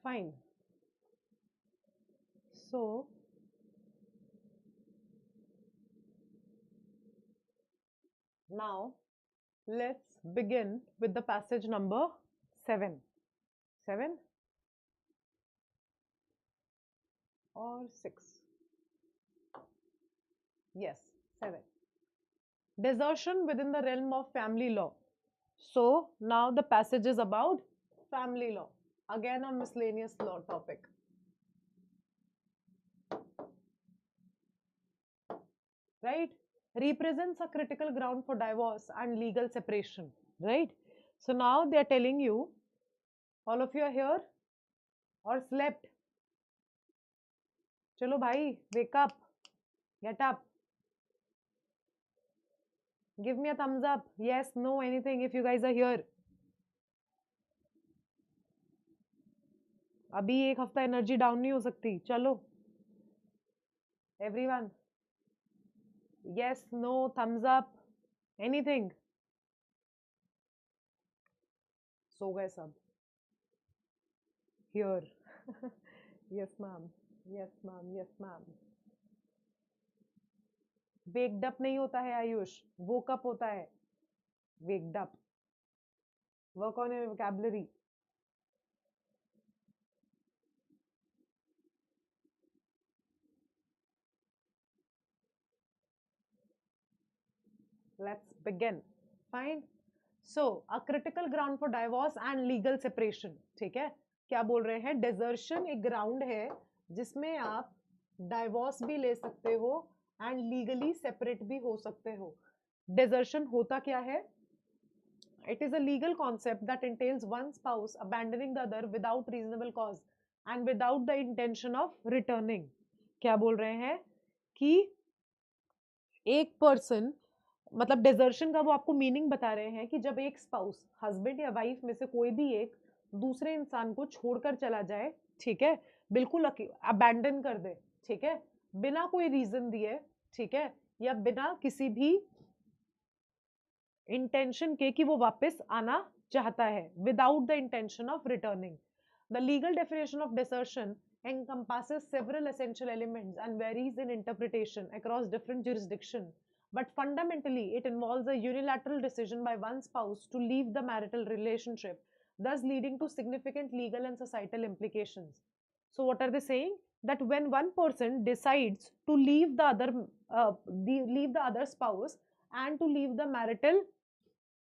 [SPEAKER 1] Fine. So now let's begin with the passage number 7. 7 or 6? Yes, 7. Desertion within the realm of family law. So now the passage is about family law. Again a miscellaneous law topic. Right? Represents a critical ground for divorce and legal separation. Right? So now they are telling you, all of you are here or slept? Chalo bhai, wake up, get up. Give me a thumbs up. Yes, no, anything if you guys are here. अभी एक हफ्ता energy down नहीं हो सकती. चलो. Everyone. Yes, no, thumbs up. Anything. सो गए सब. Here. Yes, ma'am. Yes, ma'am. Yes, ma'am. Waked up नहीं होता है आयुष. Woke up होता है. Waked up. Work on your vocabulary. Let's begin. Fine. So, a critical ground for divorce and legal separation. ठीक है? क्या बोल रहे हैं? Desertion एक ground है जिसमें आप divorce भी ले सकते हो and legally separate भी हो सकते हो. Desertion होता क्या है? It is a legal concept that entails one spouse abandoning the other without reasonable cause and without the intention of returning. क्या बोल रहे हैं? कि एक person मतलब डिजर्शन का वो आपको मीनिंग बता रहे हैं कि जब एक स्पाउस हस्बैंड या वाइफ में से कोई भी एक दूसरे इंसान को छोड़कर चला जाए, ठीक है, बिल्कुल अबैंडन कर दे, ठीक है, बिना कोई रीजन दिए, ठीक है, या बिना किसी भी इंटेंशन के कि वो वापस आना चाहता है, without the intention of returning. The legal definition of desertion encompasses several essential elements and varies in interpretation across different jurisdictions. But fundamentally, it involves a unilateral decision by one spouse to leave the marital relationship, thus leading to significant legal and societal implications. So, what are they saying? That when one person decides to leave the other spouse and to leave the marital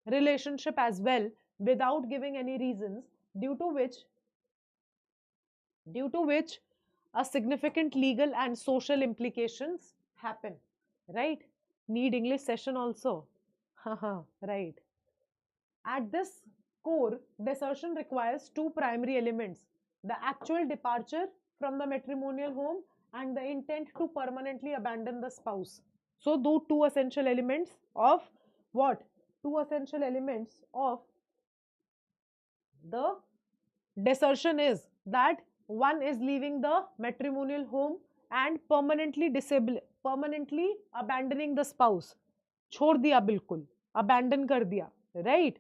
[SPEAKER 1] relationship as well without giving any reasons, due to which a significant legal and social implications happen, right? Need English session also. Haha, right. At this core, desertion requires two primary elements: the actual departure from the matrimonial home and the intent to permanently abandon the spouse. So, those two essential elements of what? Two essential elements of the desertion is that one is leaving the matrimonial home and permanently abandoning the spouse. छोड़ दिया बिल्कुल, abandon कर दिया, right?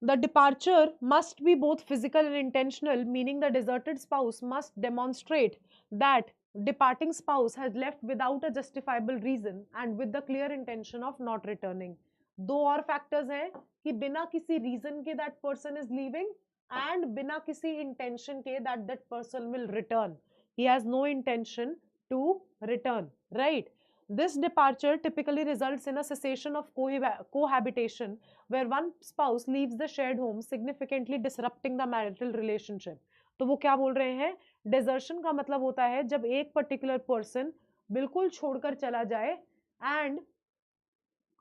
[SPEAKER 1] The departure must be both physical and intentional, meaning the deserted spouse must demonstrate that departing spouse has left without a justifiable reason and with the clear intention of not returning. दो और factors हैं कि बिना किसी reason के that person is leaving and बिना किसी intention के that person will return. He has no intention to return, right? This departure typically results in a cessation of cohabitation where one spouse leaves the shared home, significantly disrupting the marital relationship. तो वो क्या बोल रहे हैं? Desertion का मतलब होता है जब एक particular person बिल्कुल छोड़कर चला जाए and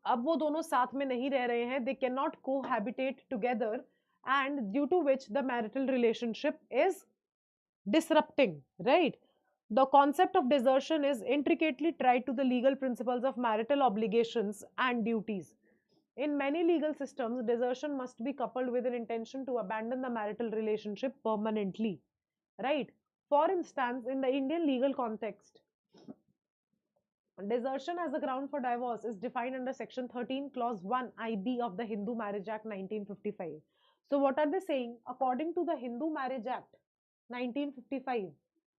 [SPEAKER 1] अब वो दोनों साथ में नहीं रह रहे हैं, they cannot cohabitate together and due to which the marital relationship is disrupting, right? The concept of desertion is intricately tied to the legal principles of marital obligations and duties. In many legal systems, desertion must be coupled with an intention to abandon the marital relationship permanently, right? For instance, in the Indian legal context, desertion as a ground for divorce is defined under Section 13, Clause 1 IB of the Hindu Marriage Act 1955. So what are they saying? According to the Hindu Marriage Act, 1955.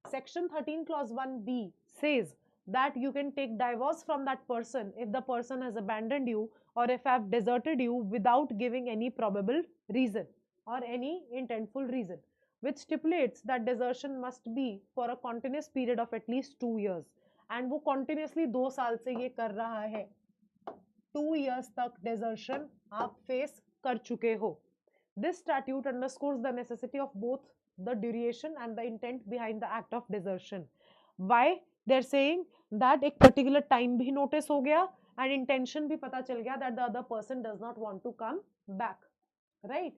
[SPEAKER 1] Section 13 clause 1b says that you can take divorce from that person if the person has abandoned you or if have deserted you without giving any probable reason or any intentful reason, which stipulates that desertion must be for a continuous period of at least 2 years. And वो continuously 2 साल से ये कर रहा है, 2 years तक desertion आप face कर चुके हो. This statute underscores the necessity of both the duration and the intent behind the act of desertion. Why? They're saying that एक particular time भी notice हो गया and intention भी पता चल गया that the other person does not want to come back, right?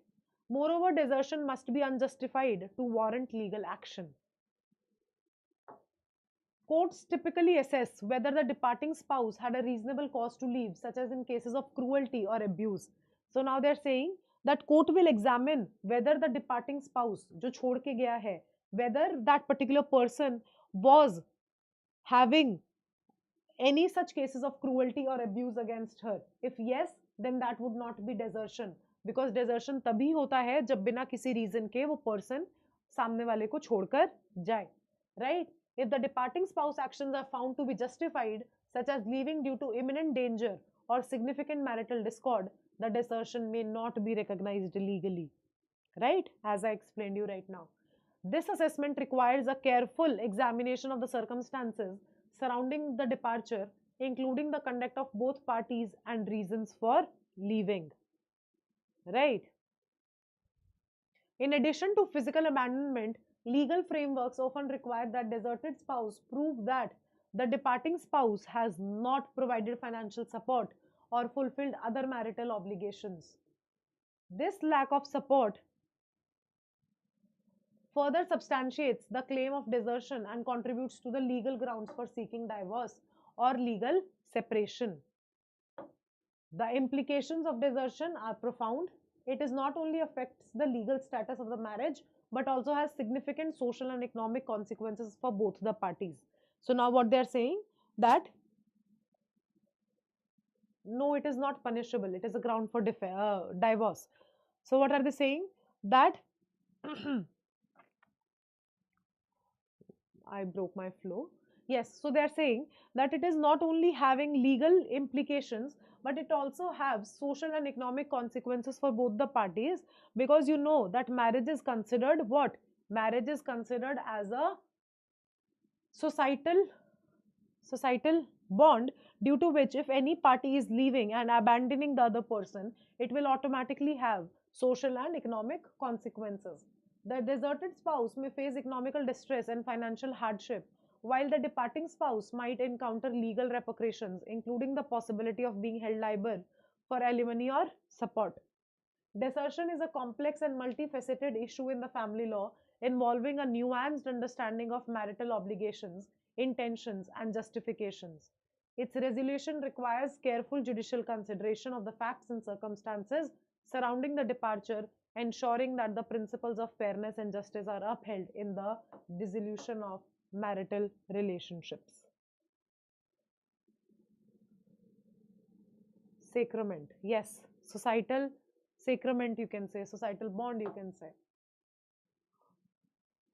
[SPEAKER 1] Moreover, desertion must be unjustified to warrant legal action. Courts typically assess whether the departing spouse had a reasonable cause to leave, such as in cases of cruelty or abuse. So now they're saying that court will examine whether the departing spouse, जो छोड़ के गया है, whether that particular person was having any such cases of cruelty or abuse against her. If yes, then that would not be desertion, because desertion तभी होता है जब बिना किसी reason के वो person सामने वाले को छोड़कर जाए, right? If the departing spouse actions are found to be justified, such as leaving due to imminent danger or significant marital discord, the desertion may not be recognized legally, right? As I explained you right now. This assessment requires a careful examination of the circumstances surrounding the departure, including the conduct of both parties and reasons for leaving, right? In addition to physical abandonment, legal frameworks often require that deserted spouse prove that the departing spouse has not provided financial support or fulfilled other marital obligations. This lack of support further substantiates the claim of desertion and contributes to the legal grounds for seeking divorce or legal separation. The implications of desertion are profound. It is not only affects the legal status of the marriage, but also has significant social and economic consequences for both the parties. So now what they are saying, that no, it is not punishable. It is a ground for divorce. So what are they saying? That I broke my flow. Yes, so they are saying that it is not only having legal implications, but it also has social and economic consequences for both the parties, because you know that marriage is considered what? Marriage is considered as a societal bond, due to which if any party is leaving and abandoning the other person, it will automatically have social and economic consequences. The deserted spouse may face economical distress and financial hardship, while the departing spouse might encounter legal repercussions, including the possibility of being held liable for alimony or support. Desertion is a complex and multifaceted issue in the family law, involving a nuanced understanding of marital obligations, intentions, and justifications. Its resolution requires careful judicial consideration of the facts and circumstances surrounding the departure, ensuring that the principles of fairness and justice are upheld in the dissolution of marital relationships. Sacrament, yes, societal sacrament you can say, societal bond you can say.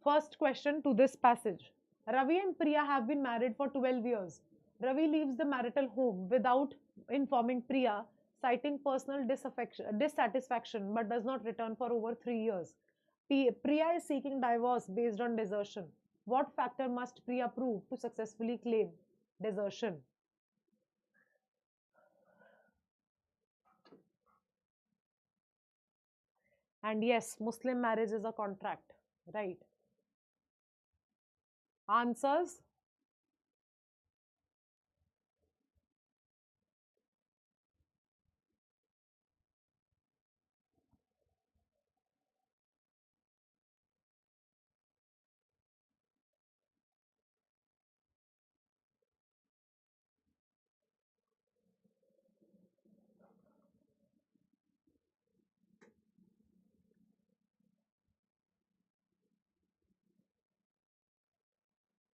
[SPEAKER 1] First question to this passage. Ravi and Priya have been married for 12 years. Ravi leaves the marital home without informing Priya, citing personal dissatisfaction, but does not return for over 3 years. Priya is seeking divorce based on desertion. What factor must Priya prove to successfully claim desertion? And yes, Muslim marriage is a contract, right? Answers?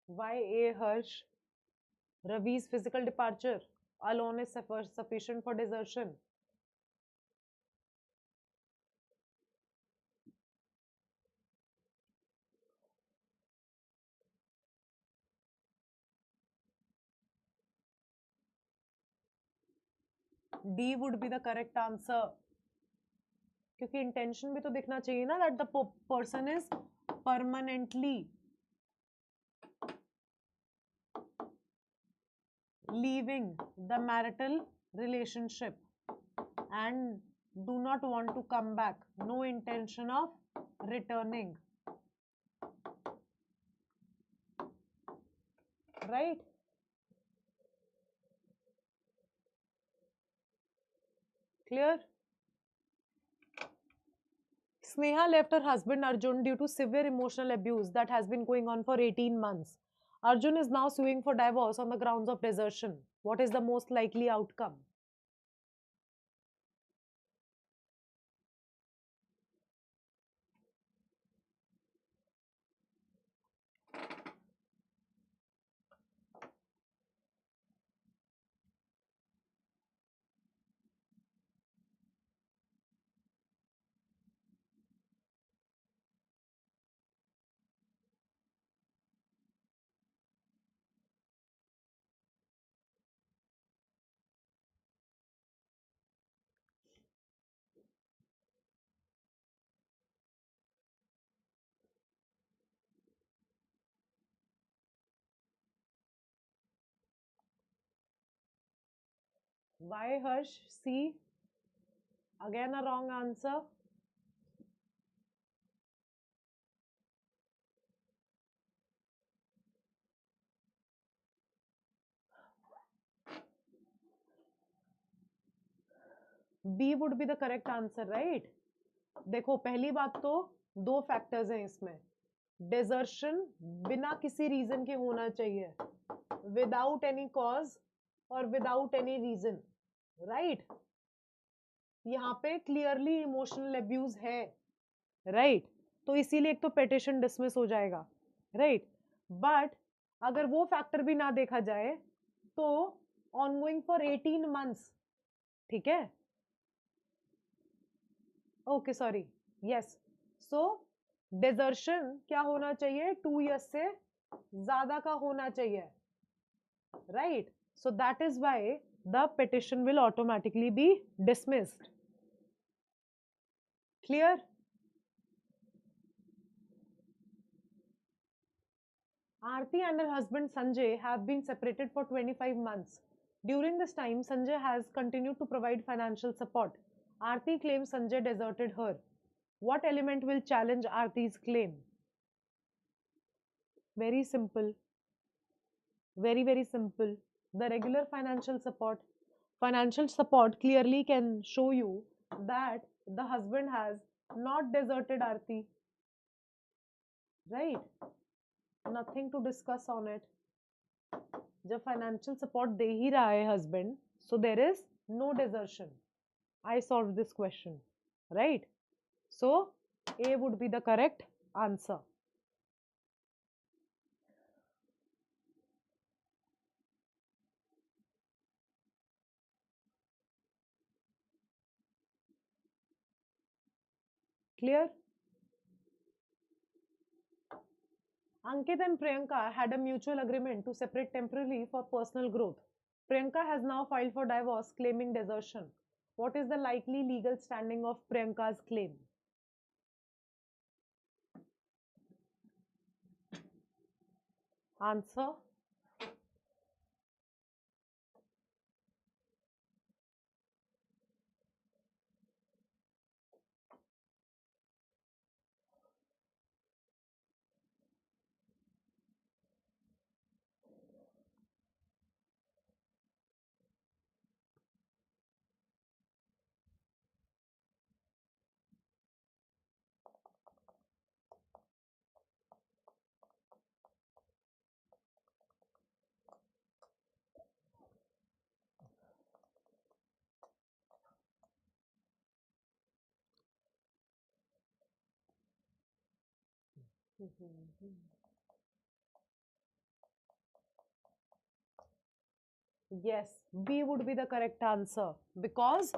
[SPEAKER 1] Why A. Harsh? Ravi's physical departure alone is sufficient for desertion. D would be the correct answer, क्योंकि intention भी तो दिखना चाहिए ना, that the person is permanently leaving the marital relationship and do not want to come back, no intention of returning, right? Clear? Sneha left her husband Arjun due to severe emotional abuse that has been going on for 18 months. Arjun is now suing for divorce on the grounds of desertion. What is the most likely outcome? Why, Harsh? C. Again a wrong answer. B would be the correct answer, right? देखो पहली बात तो दो factors हैं इसमें. Desertion बिना किसी reason के होना चाहिए, विदाउट एनी कॉज और विदाउट एनी रीजन, राइट? यहाँ पे क्लियरली इमोशनल अब्यूज है, राइट? तो इसीलिए एक तो पिटिशन डिसमिस हो जाएगा, राइट? बट अगर वो फैक्टर भी ना देखा जाए तो ऑनगोइंग फॉर 18 मंथ्स, ठीक है? Okay sorry, yes. So desertion क्या होना चाहिए? 2 ईयर्स से ज्यादा का होना चाहिए, right? So that is why the petition will automatically B dismissed. Clear? Aarti and her husband Sanjay have been separated for 25 months. During this time, Sanjay has continued to provide financial support. Aarti claims Sanjay deserted her. What element will challenge Aarti's claim? Very simple. Very, very simple. The regular financial support. Financial support clearly can show you that the husband has not deserted Aarti. Right? Nothing to discuss on it. जब financial support दे ही रहा है husband, so there is no desertion. I solve this question, right? So A would be the correct answer. Clear? Ankit and Priyanka had a mutual agreement to separate temporarily for personal growth. Priyanka has now filed for divorce claiming desertion. What is the likely legal standing of Priyanka's claim? Answer. Yes, B would be the correct answer because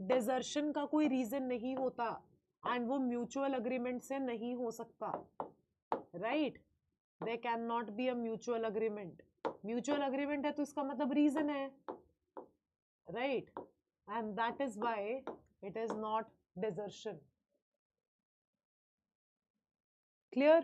[SPEAKER 1] desertion का कोई reason नहीं होता and वो mutual agreement से नहीं हो सकता, right? There cannot be a mutual agreement. Mutual agreement है तो इसका मतलब reason है, right? and that is why it is not desertion. Clear?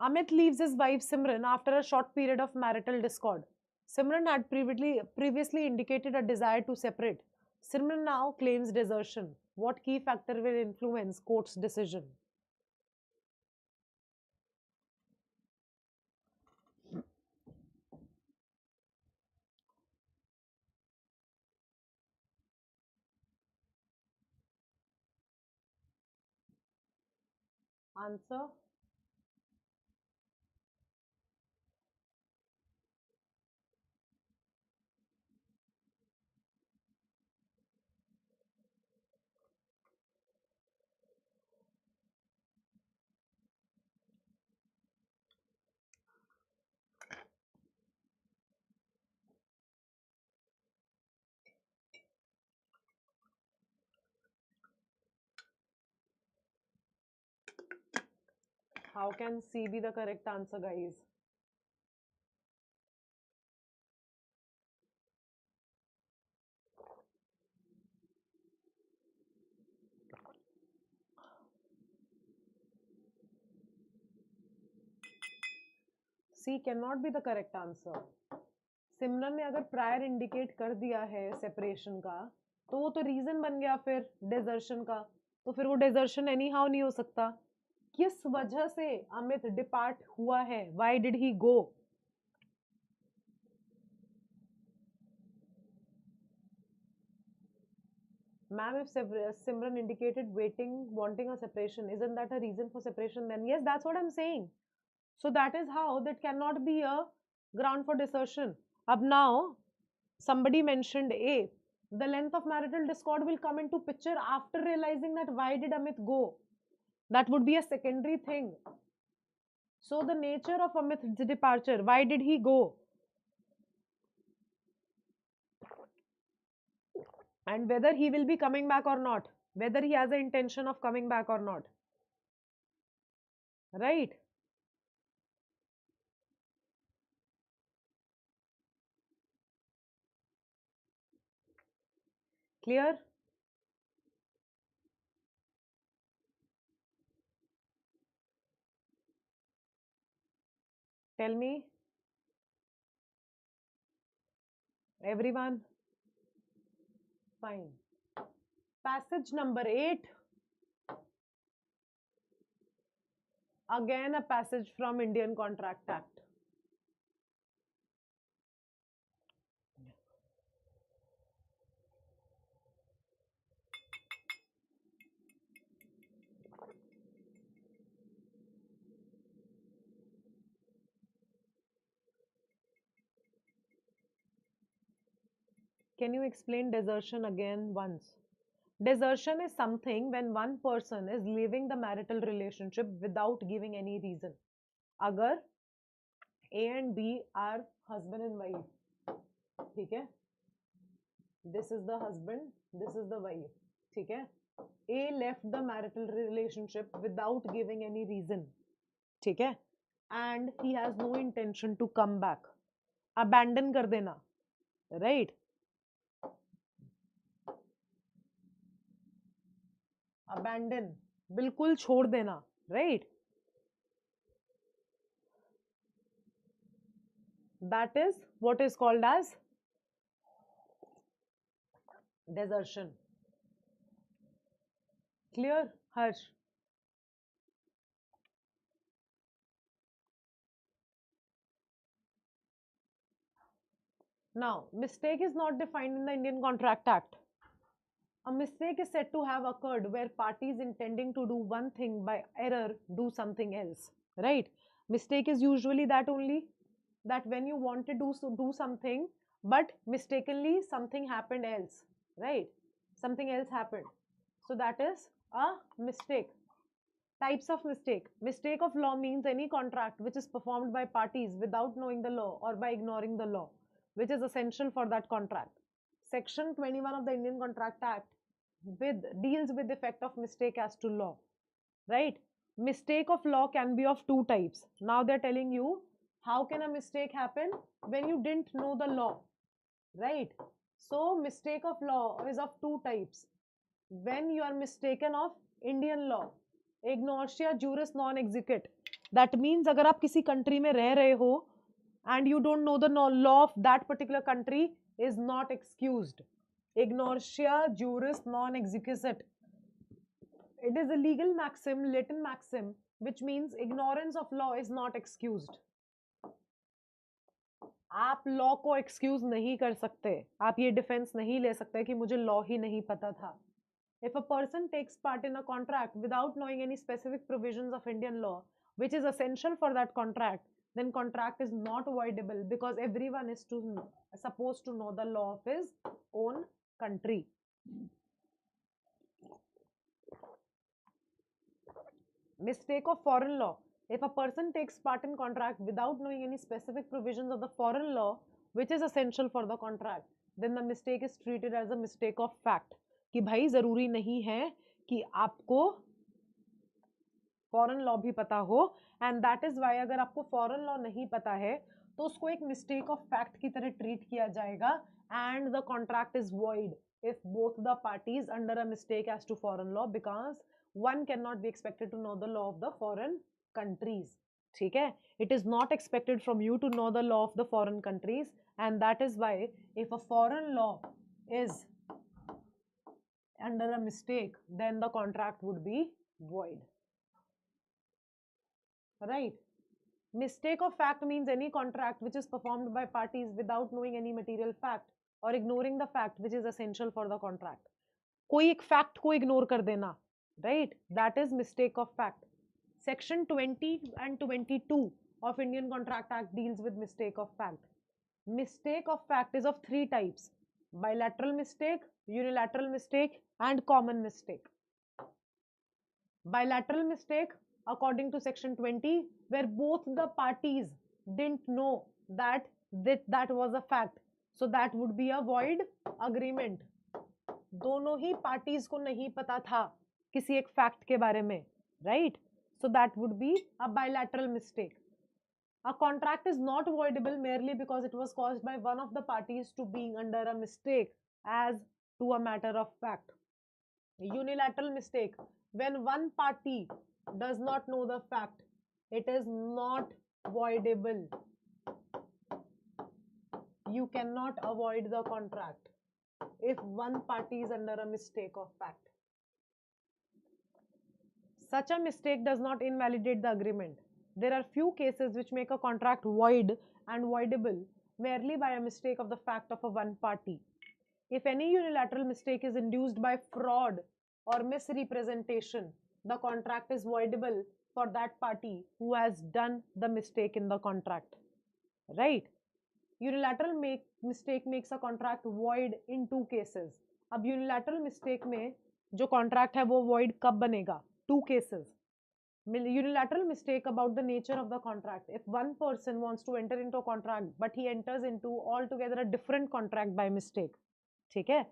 [SPEAKER 1] Amit leaves his wife Simran after a short period of marital discord. Simran had previously indicated a desire to separate. Simran now claims desertion. What key factor will influence court's decision? Answer. How can C be the correct answer, guys? C cannot be the correct answer. सिमरन ने अगर prior indicate कर दिया है separation का, तो वो तो reason बन गया फिर डिजर्शन का, तो फिर वो डिजर्शन एनी हाउ नहीं हो सकता. किस वजह से अमित डिपार्ट हुआ है? Why did he go? Ma'am, if Simran indicated waiting, wanting a separation, isn't that a reason for separation then? Yes, that's what I'm saying. So that is how that cannot be a ground for desertion. Ab now, somebody mentioned A. The length of marital discord will come into picture after realizing that why did Amit go? That would be a secondary thing. So the nature of Amit's departure, why did he go? And whether he will be coming back or not, whether he has the intention of coming back or not. Right? Clear? Tell me. Everyone? Fine. Passage number 8. Again a passage from Indian Contract Act. Can you explain desertion again once? Desertion is something when one person is leaving the marital relationship without giving any reason. अगर A and B are husband and wife, ठीक है? This is the husband, this is the wife, ठीक है? A left the marital relationship without giving any reason, ठीक है? And he has no intention to come back. Abandon कर देना, right? Abandon, बिल्कुल छोड़ देना, right? That is what is called as desertion. Clear, Harsh? Now, mistake is not defined in the Indian Contract Act. A mistake is said to have occurred where parties intending to do one thing by error do something else, right? Mistake is usually that only, that when you want to do something, but mistakenly something happened else, right? Something else happened. So that is a mistake. Types of mistake. Mistake of law means any contract which is performed by parties without knowing the law or by ignoring the law, which is essential for that contract. Section 21 of the Indian Contract Act deals with effect of mistake as to law, right? Mistake of law can be of two types. Now they're telling you how can a mistake happen when you didn't know the law, right? So mistake of law is of two types. When you are mistaken of Indian law, ignorancia juris non exequat. That means अगर आप किसी country में रह रहे हो and you don't know the law of that particular country is not excused. Ignorancia juris non exequat. It is a legal maxim, Latin maxim, which means ignorance of law is not excused. आप law को excuse नहीं कर सकते, आप ये defence नहीं ले सकते कि मुझे लॉ ही नहीं पता था. If a person takes part in a contract without knowing any specific provisions of Indian law, which is essential for that contract, then contract is not voidable because everyone is supposed to know the law of his own country. Mistake of foreign law. If a person takes part in contract without knowing any specific provisions of the foreign law, which is essential for the contract, then the mistake is treated as a mistake of fact. कि भाई जरूरी नहीं है कि आपको foreign law भी पता हो, एंड दैट इज वाई अगर आपको फॉरेन लॉ नहीं पता है तो उसको एक मिस्टेक ऑफ फैक्ट की तरह ट्रीट किया जाएगा, and the contract is void if both the parties under a mistake as to foreign law, because one cannot be expected to know the law of the foreign countries. ठीक है, it is not expected from you to know the law of the foreign countries, and that is why if a foreign law is under a mistake, then the contract would be void. Right? Mistake of fact means any contract which is performed by parties without knowing any material fact or ignoring the fact which is essential for the contract. कोई एक fact को ignore कर देना, right? That is mistake of fact. Section 20 and 22 of Indian Contract Act deals with mistake of fact. Mistake of fact is of three types: bilateral mistake, unilateral mistake, and common mistake. Bilateral mistake, according to section 20, where both the parties didn't know that was a fact, so that would be a void agreement. दोनों ही parties को नहीं पता था किसी एक fact के बारे में, right? So that would be a bilateral mistake. A contract is not voidable merely because it was caused by one of the parties to being under a mistake as to a matter of fact. Unilateral mistake, when one party does not know the fact, it is not voidable. You cannot avoid the contract if one party is under a mistake of fact. Such a mistake does not invalidate the agreement. There are few cases which make a contract void and voidable merely by a mistake of the fact of a one party. If any unilateral mistake is induced by fraud or misrepresentation, the contract is voidable for that party who has done the mistake in the contract. Right? Unilateral mistake makes a contract void in two cases. अब unilateral mistake में जो contract है वो void कब बनेगा? Two cases. Unilateral mistake about the nature of the contract. If one person wants to enter into a contract but he enters into altogether a different contract by mistake, ठीक है,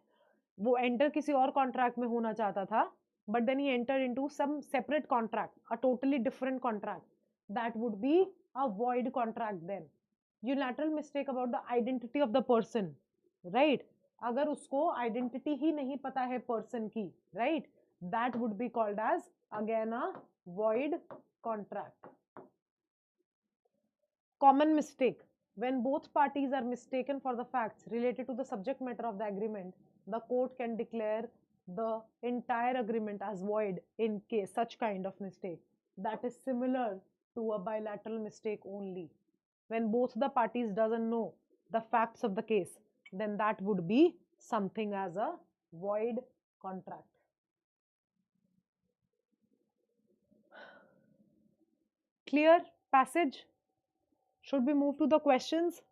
[SPEAKER 1] वो enter किसी और contract में होना चाहता था, but then he entered into some separate contract, a totally different contract, that would be a void contract then. Unilateral mistake about the identity of the person, right? अगर उसको identity ही नहीं पता है person की, right? That would be called as again a void contract. Common mistake, when both parties are mistaken for the facts related to the subject matter of the agreement, the court can declare the entire agreement as void in case such kind of mistake. That is similar to a bilateral mistake only. When both the parties doesn't know the facts of the case, then that would be something as a void contract. Clear passage? Should we move to the questions?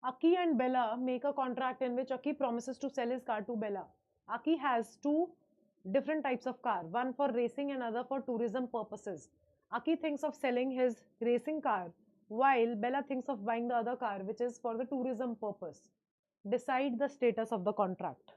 [SPEAKER 1] Aki and Bella make a contract in which Aki promises to sell his car to Bella. Aki has two different types of car, one for racing and other for tourism purposes. Aki thinks of selling his racing car while Bella thinks of buying the other car which is for the tourism purpose. Decide the status of the contract.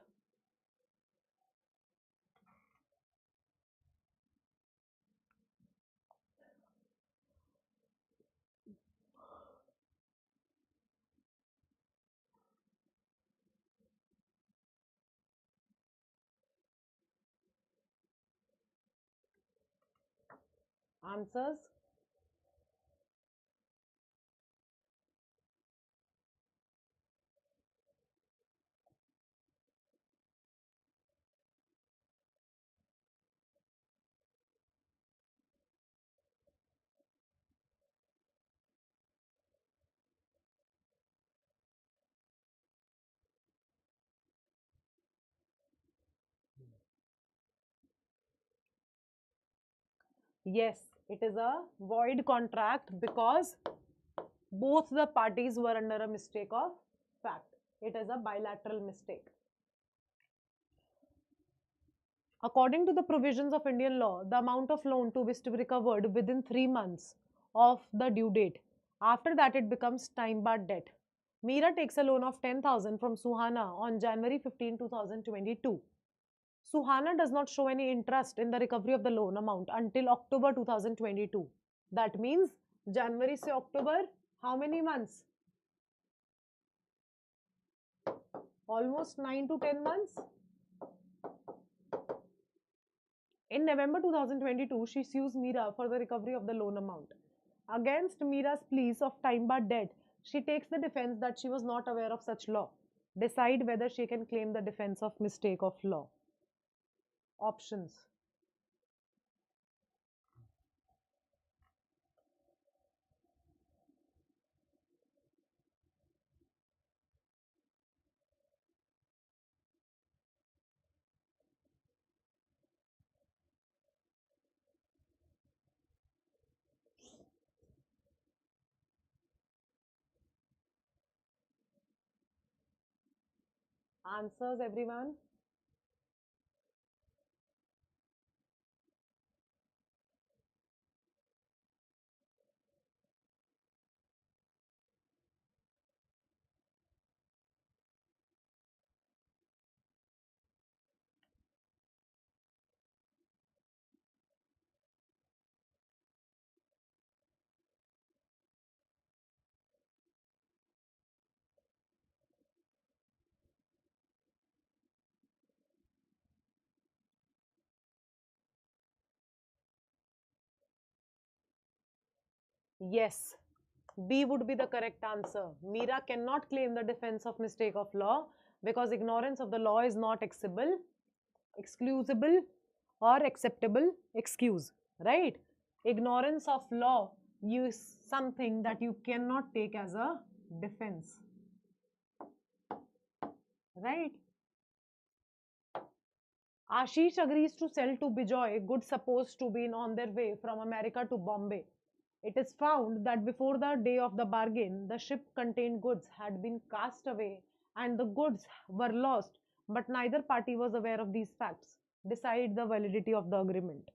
[SPEAKER 1] Answers? Yes, it is a void contract because both the parties were under a mistake of fact. It is a bilateral mistake. According to the provisions of Indian law, the amount of loan to be recovered within 3 months of the due date. After that, it becomes time-barred debt. Meera takes a loan of 10,000 from Suhana on January 15, 2022. Suhana does not show any interest in the recovery of the loan amount until October 2022. That means January to October, how many months? Almost 9 to 10 months. In November 2022, she sues Meera for the recovery of the loan amount. Against Meera's pleas of time-barred debt, she takes the defense that she was not aware of such law. Decide whether she can claim the defense of mistake of law. Options. Answers, everyone? Yes. B would be the correct answer. Meera cannot claim the defense of mistake of law because ignorance of the law is not excusable or acceptable excuse, right? Ignorance of law is something that you cannot take as a defense, right? Ashish agrees to sell to Bijoy goods supposed to be on their way from America to Bombay. It is found that before the day of the bargain, the ship contained goods had been cast away and the goods were lost, but neither party was aware of these facts. Decide the validity of the agreement.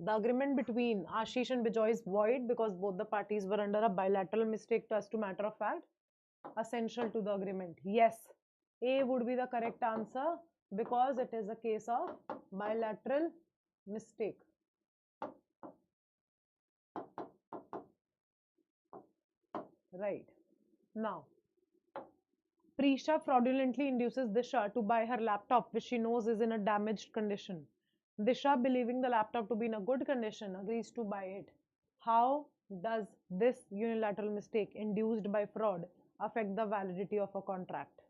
[SPEAKER 1] The agreement between Ashish and Bijoy is void because both the parties were under a bilateral mistake as to matter of fact. Essential to the agreement. Yes, A would be the correct answer because it is a case of bilateral mistake. Right. Now, Prisha fraudulently induces Disha to buy her laptop, which she knows is in a damaged condition. Disha, believing the laptop to be in a good condition, agrees to buy it. How does this unilateral mistake induced by fraud affect the validity of a contract?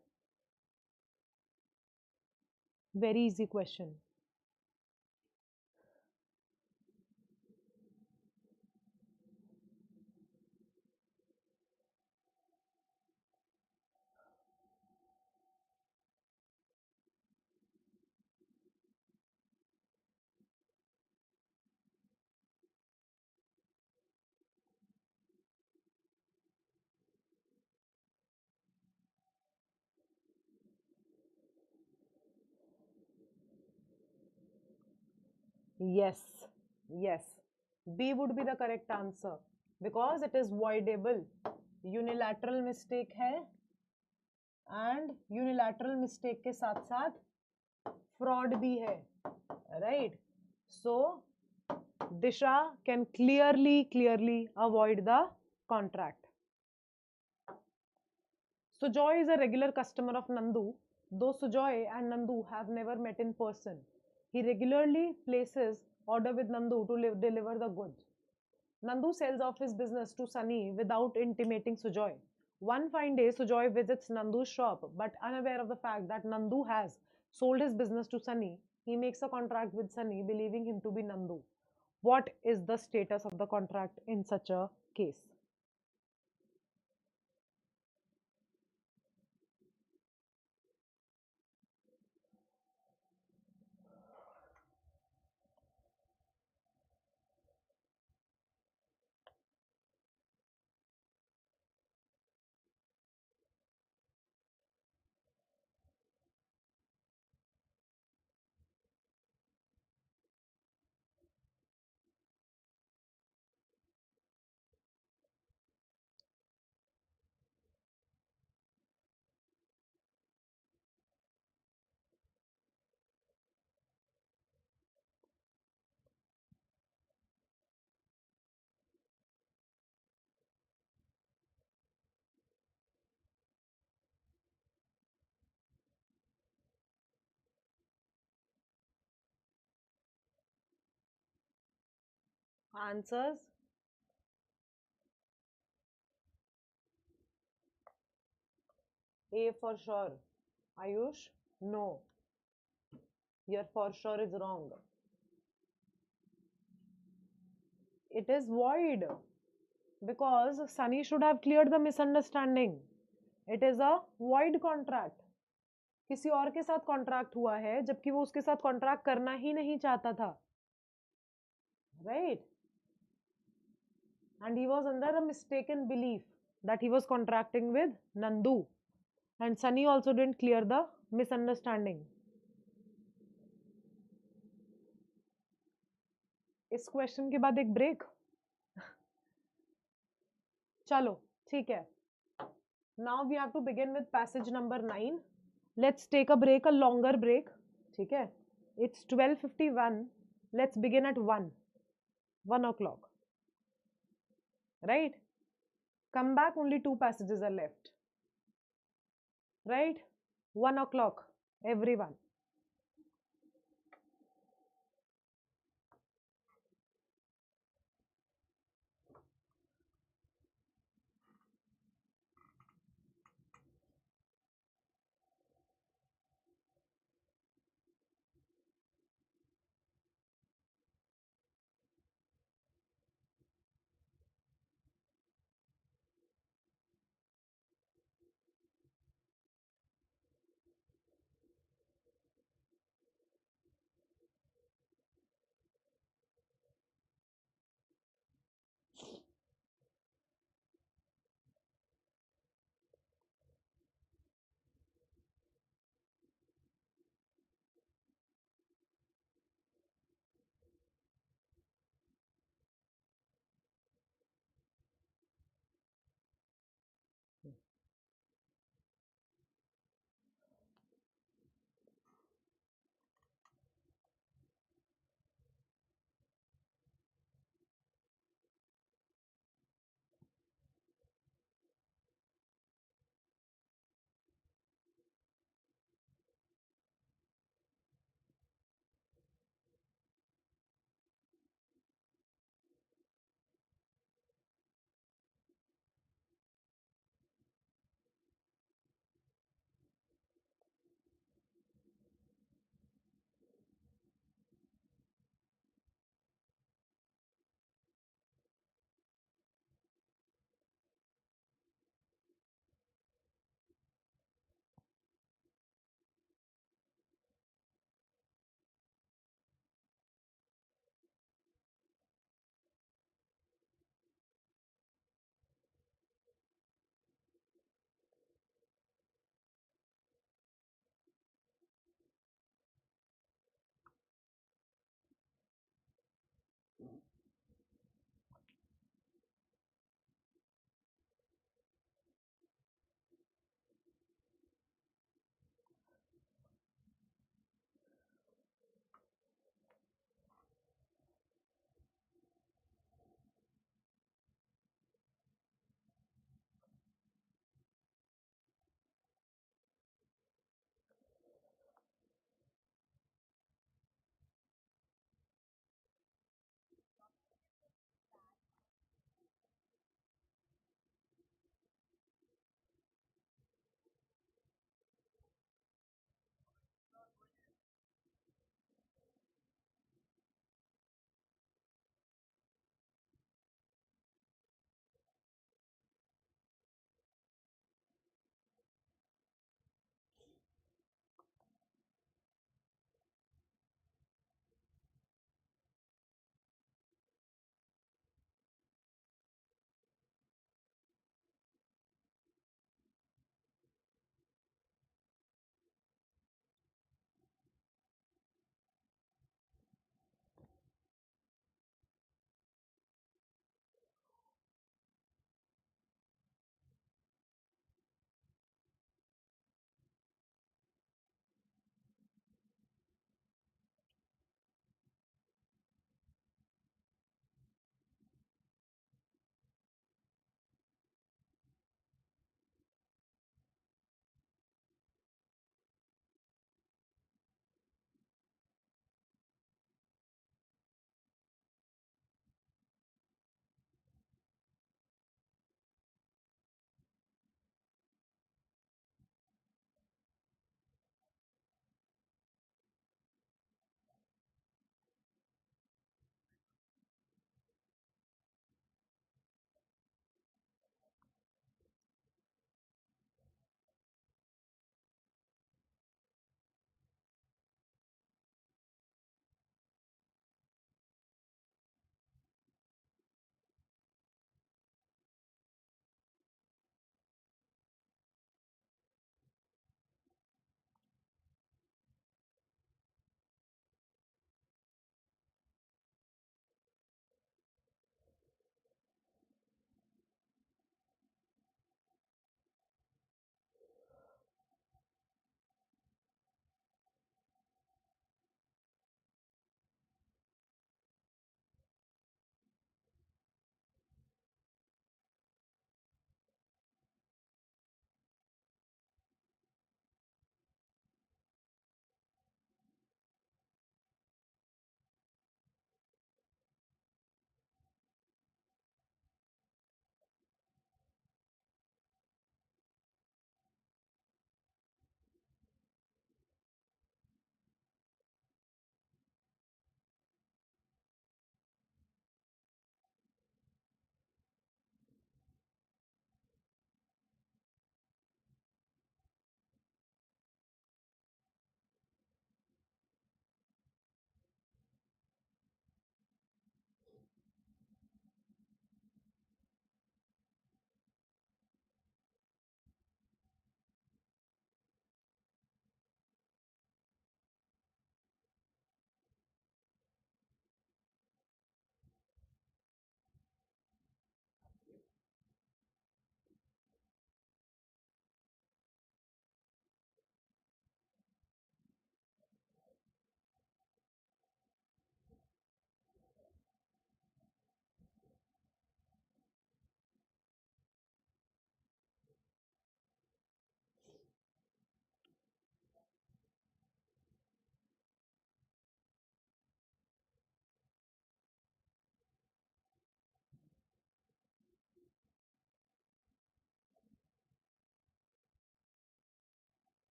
[SPEAKER 1] Very easy question. Yes, yes. B would be the correct answer because it is voidable. Unilateral mistake है and unilateral mistake के साथ साथ fraud भी है, right? So Disha can clearly avoid the contract. Sujoy is a regular customer of Nandu, though Sujoy and Nandu have never met in person. He regularly places order with Nandu to deliver the goods. Nandu sells off his business to Sunny without intimating Sujoy. One fine day, Sujoy visits Nandu's shop, but unaware of the fact that Nandu has sold his business to Sunny, he makes a contract with Sunny, believing him to be Nandu. What is the status of the contract in such a case? Answers? A for sure. Ayush? No. Your for sure is wrong. It is void because Sunny should have cleared the misunderstanding. It is a void contract. किसी और के साथ contract हुआ है जबकि वो उसके साथ कॉन्ट्रैक्ट करना ही नहीं चाहता था, right? And he was under a mistaken belief that he was contracting with Nandu, and Sunny also didn't clear the misunderstanding. इस क्वेश्चन के बाद एक ब्रेक. चलो ठीक है. Now we have to begin with passage number 9. Let's take a break, a longer break. ठीक है. It's 12:51. Let's begin at 1 o'clock. Right? Come back, only 2 passages are left. Right? 1 o'clock, everyone.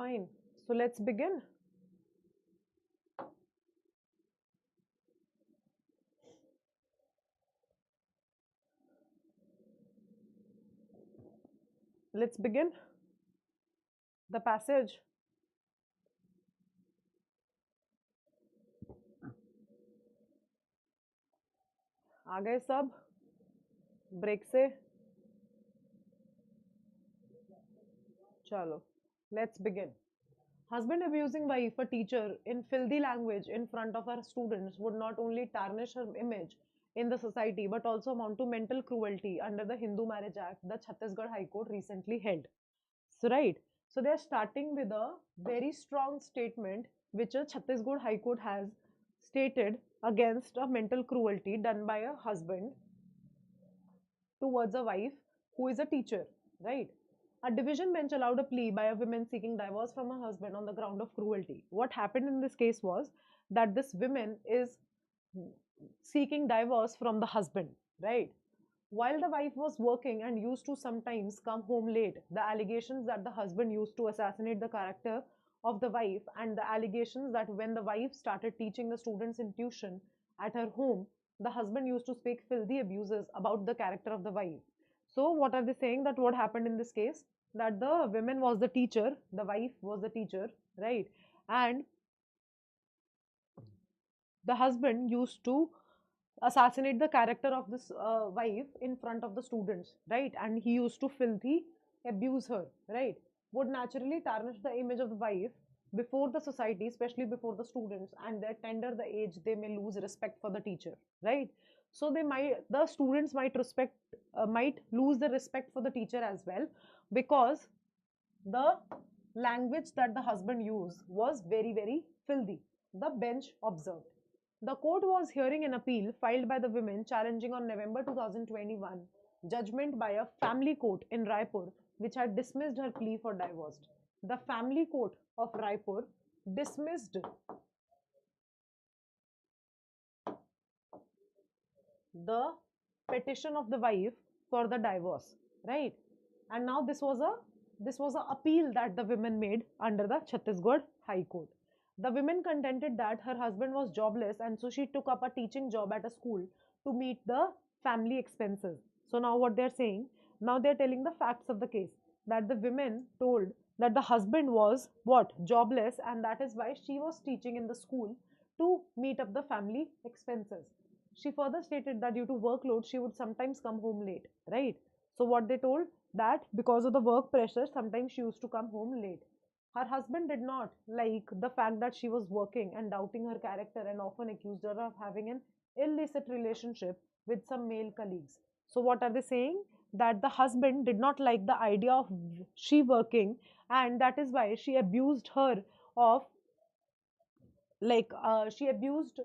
[SPEAKER 1] Fine. So let's begin. Let's begin the passage. आ गए सब break से? चलो, let's begin. Husband abusing wife, a teacher, in filthy language in front of her students would not only tarnish her image in the society but also amount to mental cruelty under the Hindu Marriage Act the Chhattisgarh High Court recently held. So, right. So, they are starting with a very strong statement which a Chhattisgarh High Court has stated against a mental cruelty done by a husband towards a wife who is a teacher, right? A division bench allowed a plea by a woman seeking divorce from her husband on the ground of cruelty. What happened in this case was that this woman is seeking divorce from the husband, right? While the wife was working and used to sometimes come home late, the allegations that the husband used to assassinate the character of the wife, and the allegations that when the wife started teaching the students in tuition at her home, the husband used to speak filthy abuses about the character of the wife. So, what are they saying? That what happened in this case? That the woman was the teacher, the wife was the teacher, right? And the husband used to assassinate the character of this wife in front of the students, right? And he used to filthy abuse her, right? Would naturally tarnish the image of the wife before the society, especially before the students, and their tender the age, they may lose respect for the teacher, right? So the students might lose the respect for the teacher as well, because the language that the husband used was very, very filthy, the bench observed. The court was hearing an appeal filed by the women challenging on November 2021 judgment by a family court in Raipur which had dismissed her plea for divorce. The family court of Raipur dismissed the petition of the wife for the divorce, right? And now this was a appeal that the women made under the Chhattisgarh High Court. The women contended that her husband was jobless, and so she took up a teaching job at a school to meet the family expenses. So now what they're saying, now they're telling the facts of the case, that the women told that the husband was what, jobless, and that is why she was teaching in the school to meet up the family expenses. She further stated that due to workload, she would sometimes come home late, right? So what they told, that because of the work pressure, sometimes she used to come home late. Her husband did not like the fact that she was working and doubting her character, and often accused her of having an illicit relationship with some male colleagues. So what are they saying? That the husband did not like the idea of she working, and that is why she abused her of, like she abused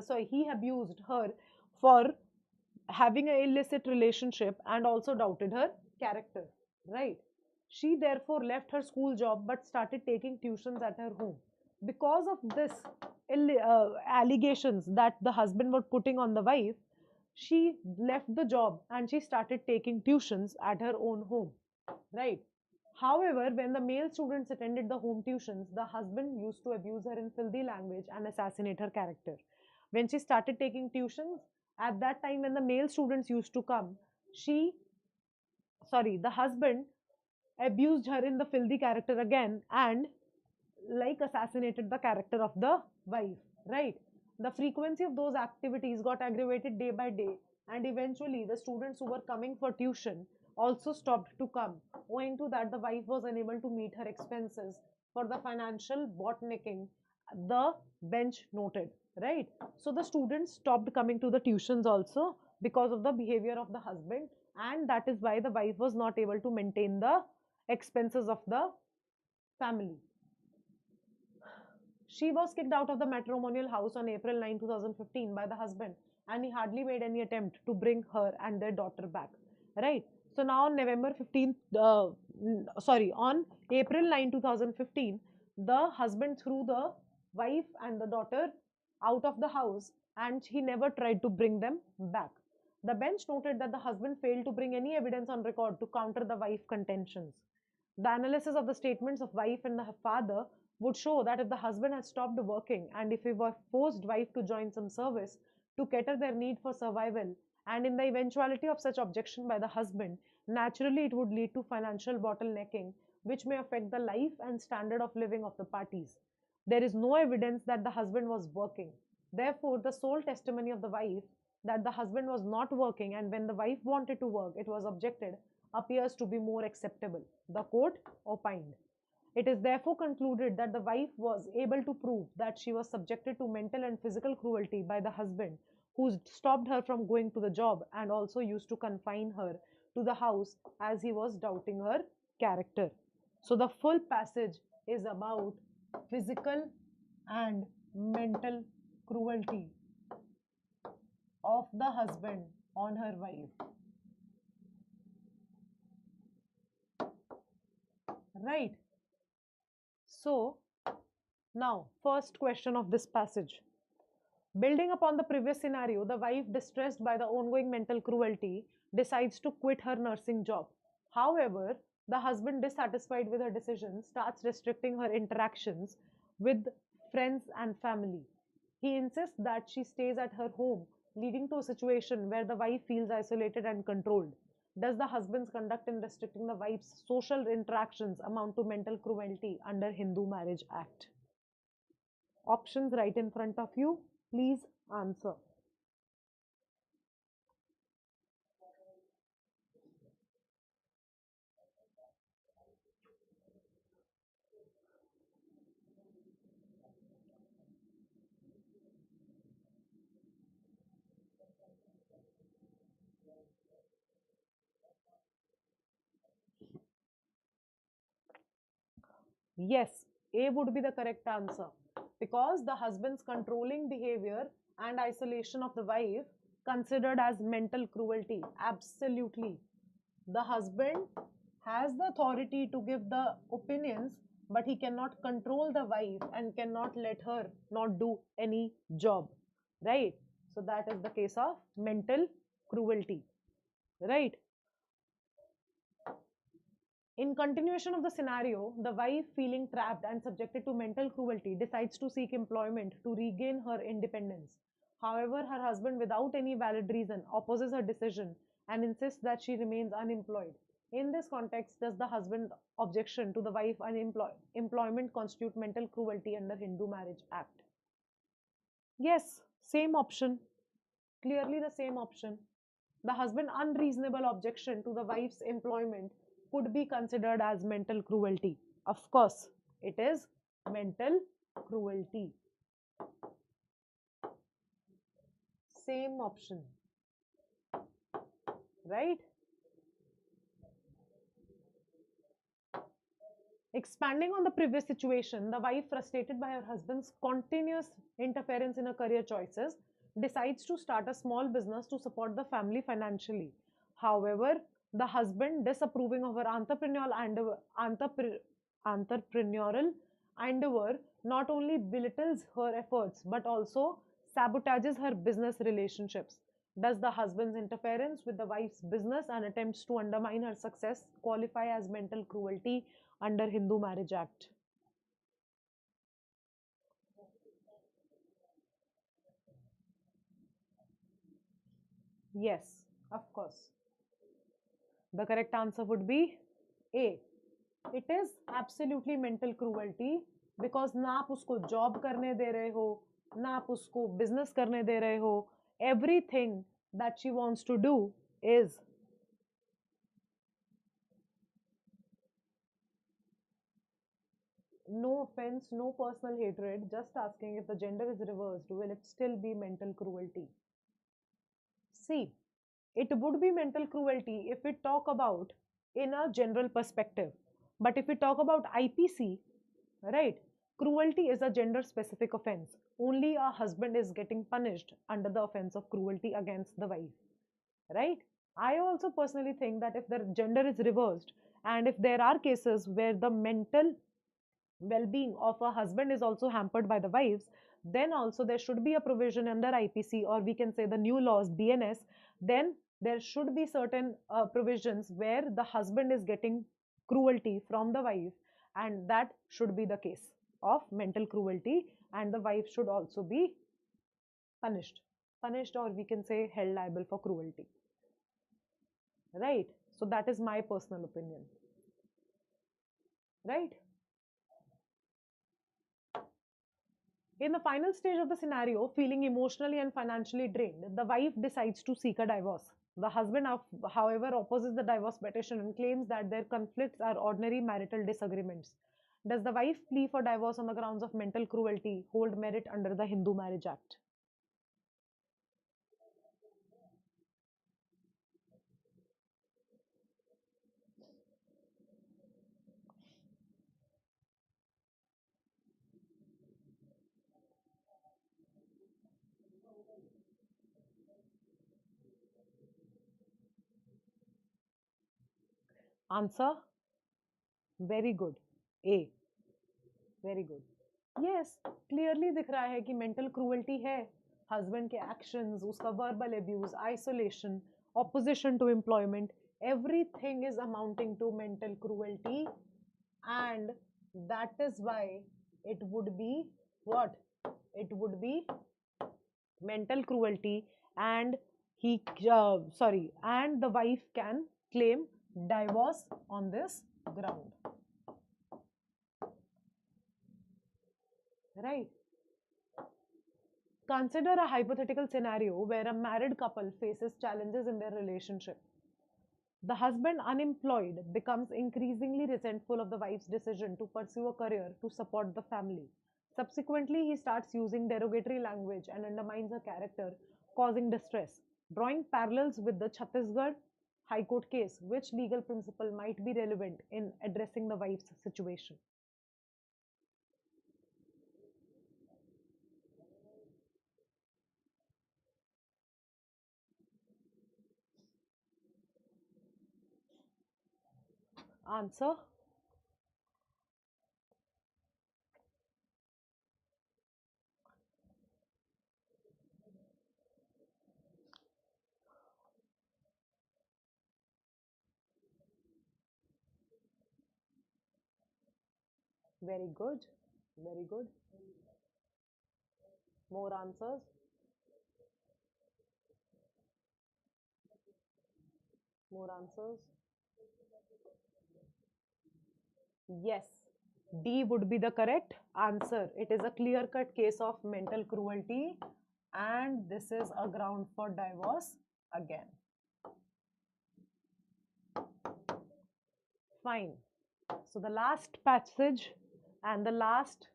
[SPEAKER 1] sorry he abused her for having an illicit relationship and also doubted her character, right? She therefore left her school job but started taking tuitions at her home. Because of this allegations that the husband was putting on the wife, she left the job and she started taking tuitions at her own home, right? However, when the male students attended the home tuitions, the husband used to abuse her in filthy language and assassinate her character. When she started taking tuitions, at that time when the male students used to come, the husband abused her in the filthy character again, and like assassinated the character of the wife, right? The frequency of those activities got aggravated day by day, and eventually the students who were coming for tuition also stopped to come, owing to that the wife was unable to meet her expenses for the financial bottlenecking, the bench noted, right? So the students stopped coming to the tuitions also because of the behavior of the husband, and that is why the wife was not able to maintain the expenses of the family. She was kicked out of the matrimonial house on April 9, 2015 by the husband, and he hardly made any attempt to bring her and their daughter back. Right? So now on November 15th, on April 9, 2015, the husband threw the wife and the daughter out of the house, and he never tried to bring them back. The bench noted that the husband failed to bring any evidence on record to counter the wife contentions. The analysis of the statements of wife and the father would show that if the husband had stopped working and if he were forced wife to join some service to cater their need for survival, and in the eventuality of such objection by the husband, naturally it would lead to financial bottlenecking, which may affect the life and standard of living of the parties. There is no evidence that the husband was working. Therefore, the sole testimony of the wife that the husband was not working and when the wife wanted to work, it was objected, appears to be more acceptable. The court opined. It is therefore concluded that the wife was able to prove that she was subjected to mental and physical cruelty by the husband, who stopped her from going to the job and also used to confine her to the house as he was doubting her character. So the full passage is about physical and mental cruelty of the husband on her wife. Right. So, now, first question of this passage. Building upon the previous scenario, the wife, distressed by the ongoing mental cruelty, decides to quit her nursing job. However, the husband, dissatisfied with her decision, starts restricting her interactions with friends and family. He insists that she stays at her home, leading to a situation where the wife feels isolated and controlled. Does the husband's conduct in restricting the wife's social interactions amount to mental cruelty under Hindu Marriage Act? Options right in front of you. Please answer. Yes, A would be the correct answer because the husband's controlling behavior and isolation of the wife considered as mental cruelty. Absolutely. The husband has the authority to give the opinions, but he cannot control the wife and cannot let her not do any job. Right? So that is the case of mental cruelty. Right? In continuation of the scenario, the wife, feeling trapped and subjected to mental cruelty, decides to seek employment to regain her independence. However, her husband, without any valid reason, opposes her decision and insists that she remains unemployed. In this context, does the husband objection to the wife employment constitute mental cruelty under Hindu Marriage Act? Yes, same option. Clearly the same option. The husband unreasonable objection to the wife's employment could be considered as mental cruelty. Of course, it is mental cruelty. Same option. Right? Expanding on the previous situation, the wife, frustrated by her husband's continuous interference in her career choices, decides to start a small business to support the family financially. However, the husband, disapproving of her entrepreneurial endeavor, not only belittles her efforts but also sabotages her business relationships. Does the husband's interference with the wife's business and attempts to undermine her success qualify as mental cruelty under Hindu Marriage Act? Yes, of course. The correct answer would be A. It is absolutely mental cruelty because ना आप उसको job करने दे रहे हो, ना आप उसको business करने दे रहे हो. Everything that she wants to do is no offense, no personal hatred, just asking if the gender is reversed, will it still be mental cruelty? See, it would be mental cruelty if we talk about in a general perspective. But if we talk about IPC, right, cruelty is a gender specific offense. Only a husband is getting punished under the offense of cruelty against the wife, right? I also personally think that if the gender is reversed and if there are cases where the mental well-being of a husband is also hampered by the wives, then also there should be a provision under IPC, or we can say the new laws BNS. Then there should be certain provisions where the husband is getting cruelty from the wife, and that should be the case of mental cruelty, and the wife should also be punished, or we can say held liable for cruelty, right? So that is my personal opinion, right? In the final stage of the scenario, feeling emotionally and financially drained, the wife decides to seek a divorce. The husband, however, opposes the divorce petition and claims that their conflicts are ordinary marital disagreements. Does the wife plea for divorce on the grounds of mental cruelty hold merit under the Hindu Marriage Act? Answer, very good. A, very good. Yes, clearly दिख रहा है कि mental cruelty है, husband के actions, उसका verbal abuse, isolation, opposition to employment, everything is amounting to mental cruelty, and that is why it would be what? It would be mental cruelty, and he sorry, and the wife can claim divorce on this ground, right? Consider a hypothetical scenario where a married couple faces challenges in their relationship. The husband, unemployed, becomes increasingly resentful of the wife's decision to pursue a career to support the family. Subsequently, he starts using derogatory language and undermines her character, causing distress. Drawing parallels with the Chhattisgarh High Court case, which legal principle might be relevant in addressing the wife's situation? Answer, very good, very good. More answers? More answers? Yes, D would be the correct answer. It is a clear-cut case of mental cruelty, and this is a ground for divorce again. Fine. So the last passage and the last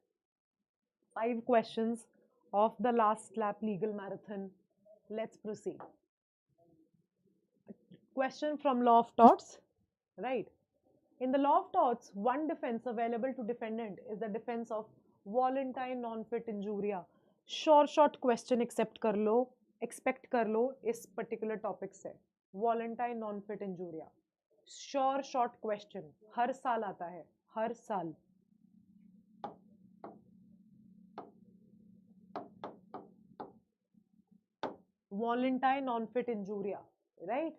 [SPEAKER 1] 5 questions of the last lap legal marathon. Let's proceed. Question from Law of Torts, right? In the law of torts, one defense available to defendant is the defense of Volenti non-fit injuria. Short question expect कर लो इस particular topic से. Volenti non-fit injuria. Short question. हर साल आता है, हर साल. Volenti non-fit injuria, right?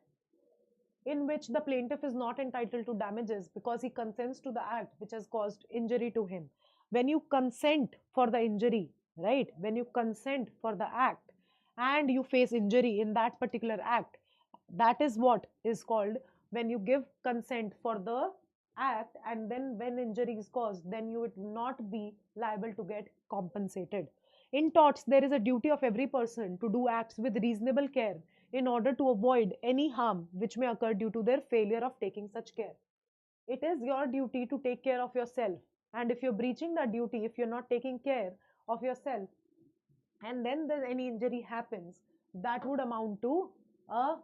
[SPEAKER 1] In which the plaintiff is not entitled to damages because he consents to the act which has caused injury to him. When you consent for the injury, right? When you consent for the act and you face injury in that particular act, that is what is called when you give consent for the act, and then when injury is caused, then you would not be liable to get compensated. In torts, there is a duty of every person to do acts with reasonable care in order to avoid any harm which may occur due to their failure of taking such care. It is your duty to take care of yourself, and if you're breaching that duty, if you're not taking care of yourself, and then any injury happens, that would amount to a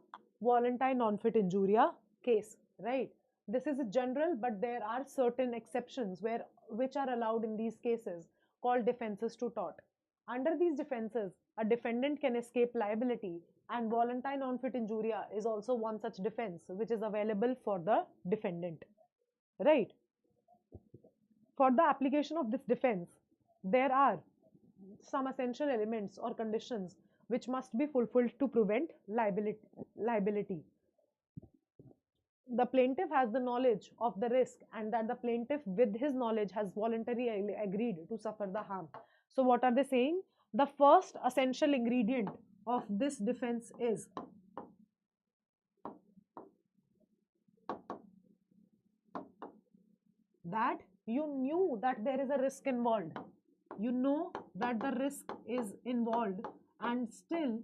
[SPEAKER 1] Volenti non-fit injuria case, right? This is a general, but there are certain exceptions which are allowed in these cases, called defenses to tort. Under these defenses, a defendant can escape liability, and Volenti non-fit injuria is also one such defense which is available for the defendant, right? For the application of this defense, there are some essential elements or conditions which must be fulfilled to prevent liability. the plaintiff has the knowledge of the risk and that the plaintiff with his knowledge has voluntarily agreed to suffer the harm. So what are they saying? The first essential ingredient of this defense is that you knew that there is a risk involved. You know that the risk is involved and still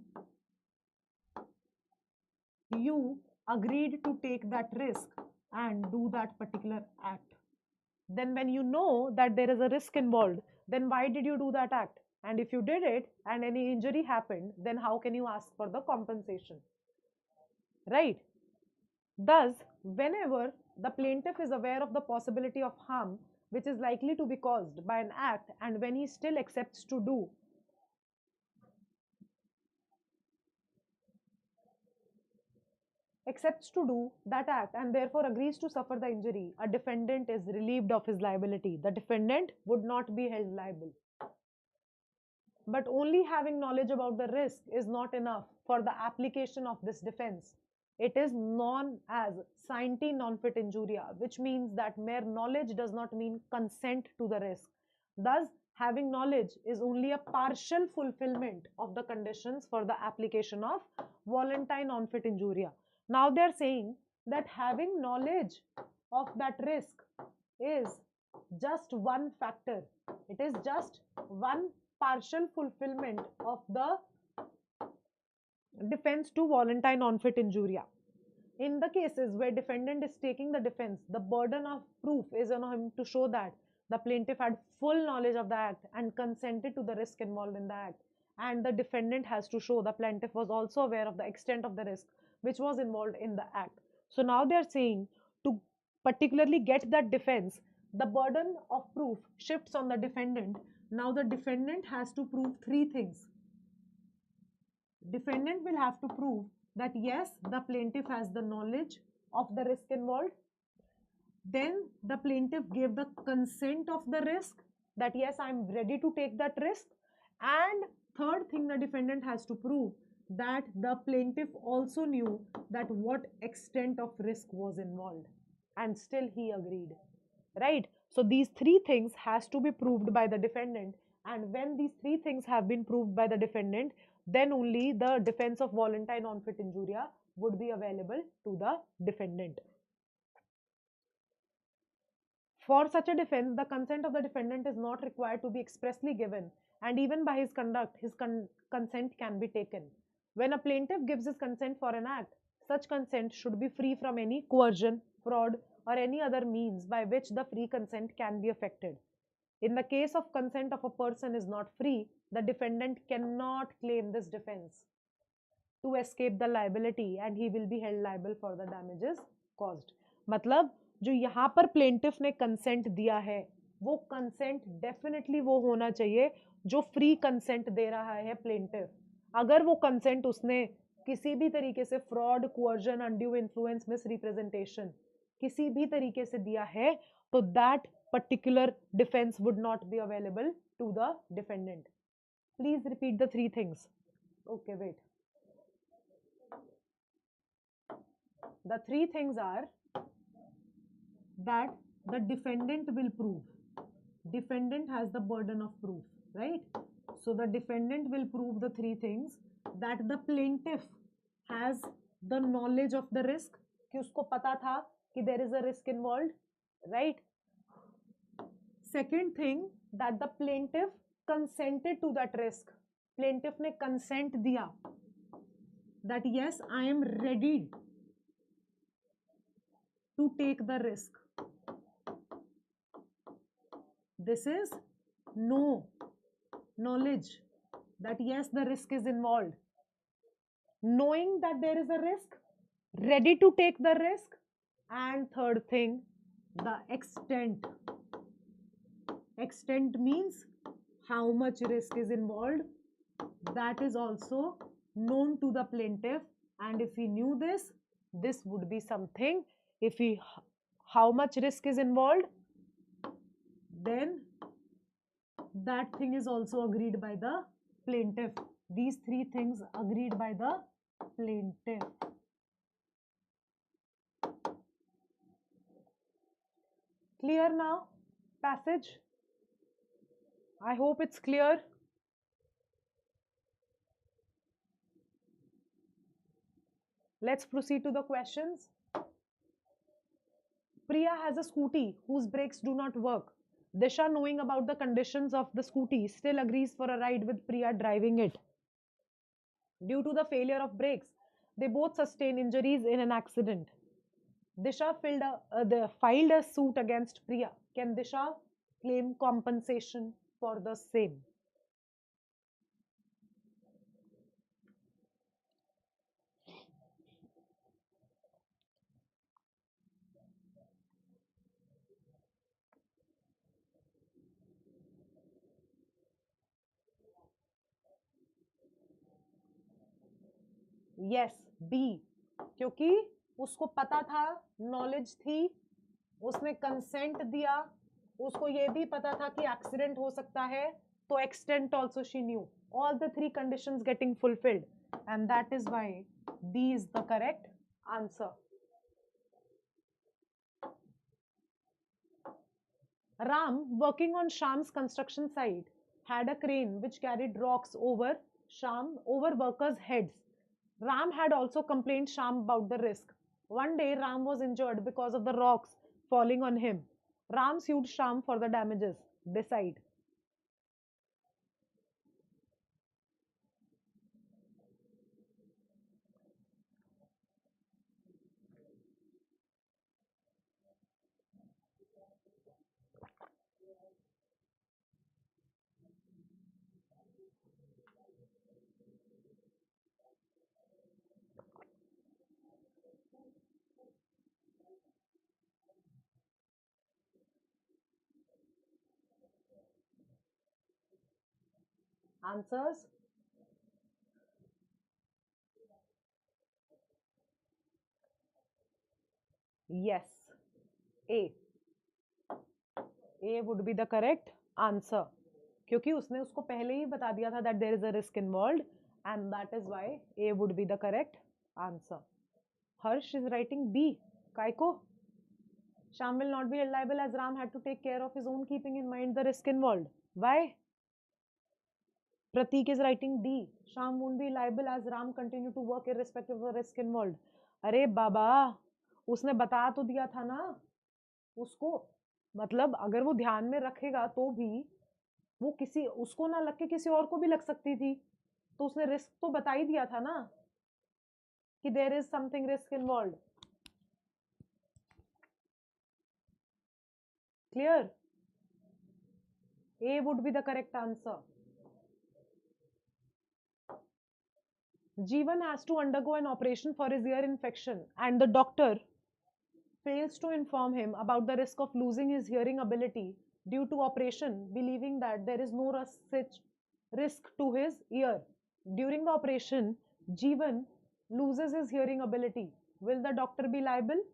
[SPEAKER 1] you agreed to take that risk and do that particular act. Then when you know that there is a risk involved, then why did you do that act? And if you did it and any injury happened, then how can you ask for the compensation? Right? Thus, whenever the plaintiff is aware of the possibility of harm which is likely to be caused by an act, and when he still accepts to do that act and therefore agrees to suffer the injury, a defendant is relieved of his liability. The defendant would not be held liable. But only having knowledge about the risk is not enough for the application of this defense. It is known as scienti non fit injuria, which means that mere knowledge does not mean consent to the risk. Thus, having knowledge is only a partial fulfillment of the conditions for the application of Volenti non fit injuria. Now they are saying that having knowledge of that risk is just one factor. It is just one partial fulfillment of the defense to Volenti non fit injuria. In the cases where defendant is taking the defense, the burden of proof is on him to show that the plaintiff had full knowledge of the act and consented to the risk involved in the act. And the defendant has to show the plaintiff was also aware of the extent of the risk which was involved in the act. So now they are saying to particularly get that defense, the burden of proof shifts on the defendant. Now the defendant has to prove three things. Defendant will have to prove that yes, the plaintiff has the knowledge of the risk involved. Then the plaintiff gave the consent of the risk, that yes, I am ready to take that risk. And third thing the defendant has to prove, that the plaintiff also knew that what extent of risk was involved and still he agreed, right? So these three things has to be proved by the defendant, and when these three things have been proved by the defendant, then only the defense of Volenti non fit injuria would be available to the defendant. For such a defense, the consent of the defendant is not required to be expressly given, and even by his conduct, his consent can be taken. When a plaintiff gives his consent for an act, such consent should be free from any coercion, fraud, or any other means by which the free consent can be affected. In the case of consent of a person is not free, the defendant cannot claim this defense to escape the liability and he will be held liable for the damages caused. मतलब जो यहाँ पर plaintiff ने consent दिया है, वो consent definitely वो होना चाहिए जो free consent दे रहा है plaintiff. अगर वो consent उसने किसी भी तरीके से fraud, coercion, undue influence, misrepresentation किसी भी तरीके से दिया है, तो that particular defense would not be available to the defendant. Please repeat the three things. Okay, wait. The three things are that the defendant will prove. Defendant has the burden of proof, right? So the defendant will prove the three things, that the plaintiff has the knowledge of the risk, कि उसको पता था कि there is a risk involved, right? Second thing, that the plaintiff consented to that risk. Plaintiff ने consent दिया that yes, I am ready to take the risk. This is knowledge that yes, the risk is involved. Knowing that there is a risk, ready to take the risk, and third thing, the extent. Extent means how much risk is involved. That is also known to the plaintiff, and if he knew this, this would be something. If he how much risk is involved, then that thing is also agreed by the plaintiff. These three things agreed by the plaintiff. Clear now? Passage? I hope it's clear. Let's proceed to the questions. Priya has a scooty whose brakes do not work. Disha, knowing about the conditions of the scooty, still agrees for a ride with Priya driving it. Due to the failure of brakes, they both sustain injuries in an accident. Disha filed a suit against Priya. Can Disha claim compensation for the same? Yes, B. क्योंकि उसको पता था, knowledge थी, उसने consent दिया, उसको ये भी पता था कि एक्सीडेंट हो सकता है, तो extent also she knew. All the three conditions getting fulfilled, and that is why B is the correct answer. Ram, working on Sham's construction site, had a crane which carried rocks over workers' heads. Ram had also complained Sham about the risk. One day, Ram was injured because of the rocks falling on him. Ram sued Sham for the damages. Decide. Answers? Yes. A. A would be the correct answer. क्योंकि उसने उसको पहले ही बता दिया था that there is a risk involved, and that is why A would be the correct answer. Harsh is writing B. Kaiko? Sham will not be held liable as Ram had to take care of his own, keeping in mind the risk involved. Why? Pratik is writing D. Sham won't be liable as Ram continue to work irrespective of the risk involved. अरे बाबा, उसने बता तो दिया था ना उसको, मतलब अगर वो ध्यान में रखेगा तो भी वो किसी उसको ना लग के किसी और को भी लग सकती थी, तो उसने रिस्क तो बता ही दिया था ना कि there is something risk involve. Clear? A would be the correct answer. Jeevan has to undergo an operation for his ear infection, and the doctor fails to inform him about the risk of losing his hearing ability due to operation, believing that there is no such risk to his ear. During the operation, Jeevan loses his hearing ability. Will the doctor be liable?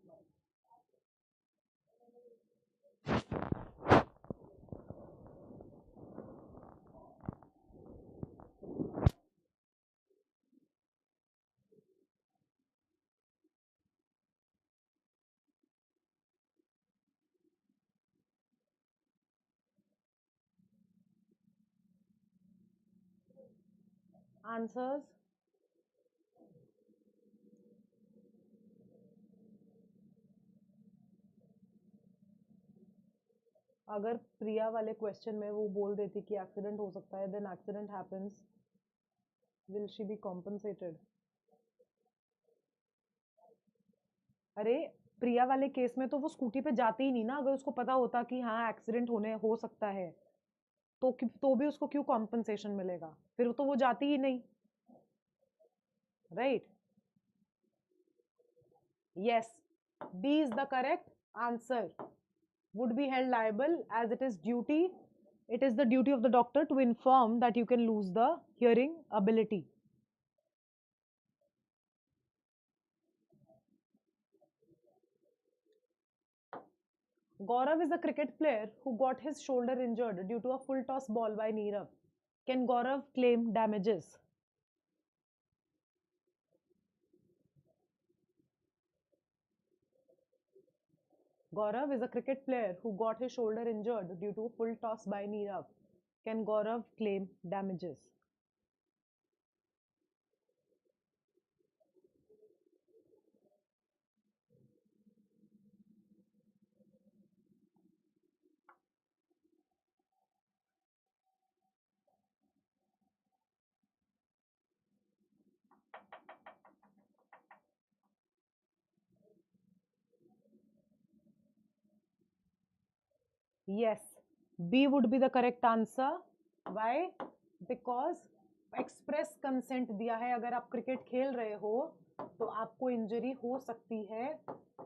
[SPEAKER 1] Answers? अगर प्रिया वाले question में वो बोल देती कि accident हो सकता है, then accident happens, will she be compensated? अरे प्रिया वाले केस में तो वो स्कूटी पे जाती ही नहीं ना, अगर उसको पता होता कि हाँ एक्सीडेंट होने हो सकता है, तो भी उसको क्यों कॉम्पनसेशन मिलेगा? फिर तो वो जाती ही नहीं, right? Yes, B is the correct answer. Would be held liable as it is the duty of the doctor to inform that you can lose the hearing ability. Gaurav is a cricket player who got his shoulder injured due to a full toss ball by Neerav. Can Gaurav claim damages? Gaurav is a cricket player who got his shoulder injured due to a full toss by Nirav. Can Gaurav claim damages? Yes, B would be the correct answer. Why? Because express consent दिया है, अगर आप cricket खेल रहे हो तो आपको injury हो सकती है,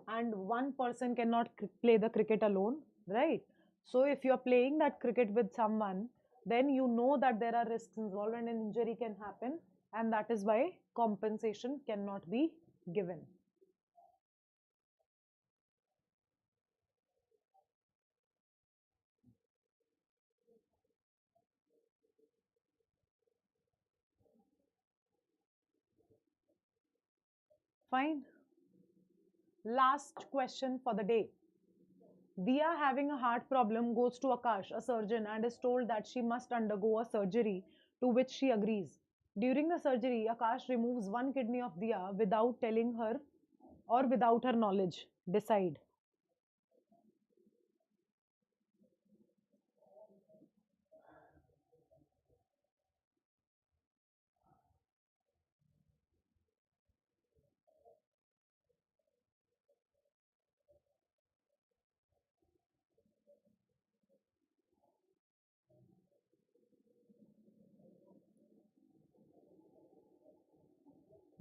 [SPEAKER 1] and one person can not play the cricket alone, right? So if you are playing that cricket with someone, then you know that there are risks involved and an injury can happen, and that is why compensation cannot be given. Fine. Last question for the day. Dia, having a heart problem, goes to Akash, a surgeon, and is told that she must undergo a surgery, to which she agrees. During the surgery, Akash removes one kidney of Dia without telling her or without her knowledge. Decide.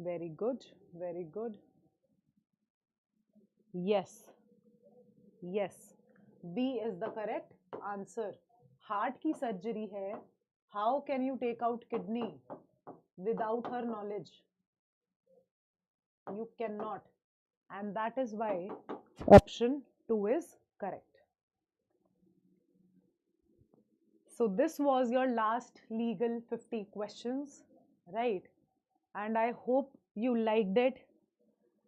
[SPEAKER 1] Very good. Very good. Yes. Yes. B is the correct answer. Heart की surgery है. How can you take out kidney without her knowledge? You cannot. And that is why option 2 is correct. So this was your last legal 50 questions, right? And I hope you liked it.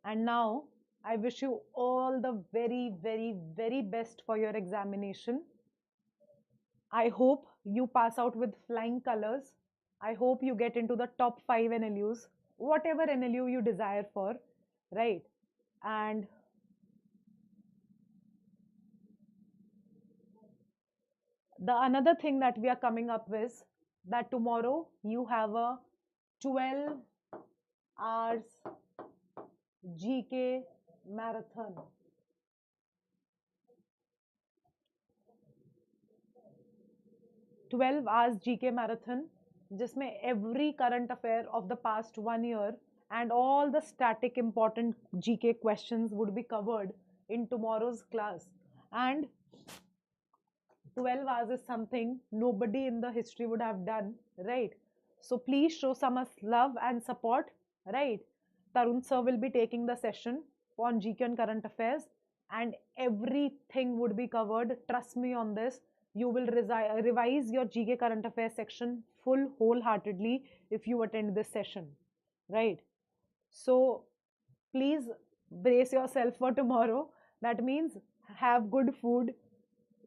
[SPEAKER 1] And now I wish you all the very, very, very best for your examination. I hope you pass out with flying colors. I hope you get into the top 5 NLUs, whatever NLU you desire for, right? And the another thing that we are coming up with, that tomorrow you have a 12 hours GK marathon. 12 hours GK marathon, जिसमें every current affair of the past 1 year and all the static important GK questions would be covered in tomorrow's class. And 12 hours is something nobody in the history would have done, right? So please show some love and support, right? Tarun sir will be taking the session on GK and current affairs, and everything would be covered. Trust me on this. You will revise your GK current affairs section full wholeheartedly if you attend this session, right? So please brace yourself for tomorrow. That means have good food,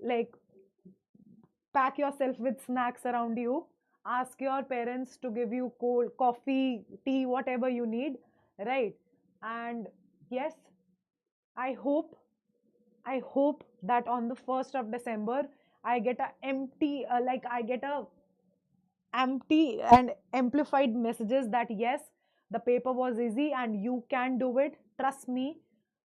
[SPEAKER 1] like pack yourself with snacks around you, ask your parents to give you cold coffee, tea, whatever you need, right? And yes, i hope I hope that on the 1st of December I get a empty like I get a empty and amplified messages that yes, the paper was easy and you can do it. Trust me,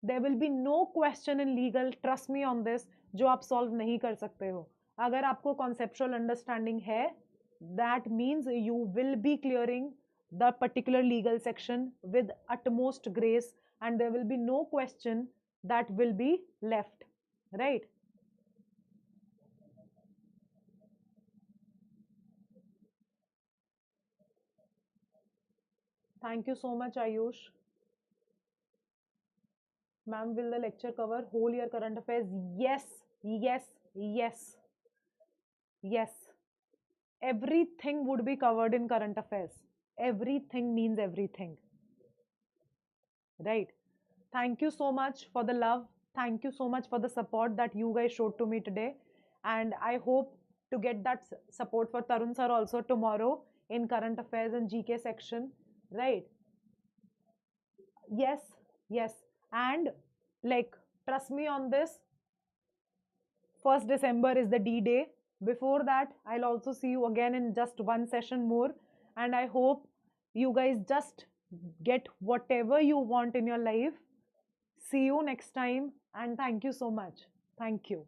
[SPEAKER 1] there will be no question in legal, trust me on this, जो आप solve नहीं कर सकते हो. अगर आपको conceptual understanding है, that means you will be clearing the particular legal section with utmost grace, and there will be no question that will be left, right? Thank you so much, Ayush. Ma'am, will the lecture cover whole year current affairs? Yes, yes, yes, yes. Everything would be covered in current affairs. Everything means everything, right? Thank you so much for the love. thank you so much for the support that you guys showed to me today. And I hope to get that support for Tarun sir also tomorrow in current affairs and GK section, right? Yes, yes. And like, trust me on this, 1st December is the D day. Before that, I'll also see you again in just one session more. And I hope you guys just get whatever you want in your life. See you next time. And thank you so much. Thank you.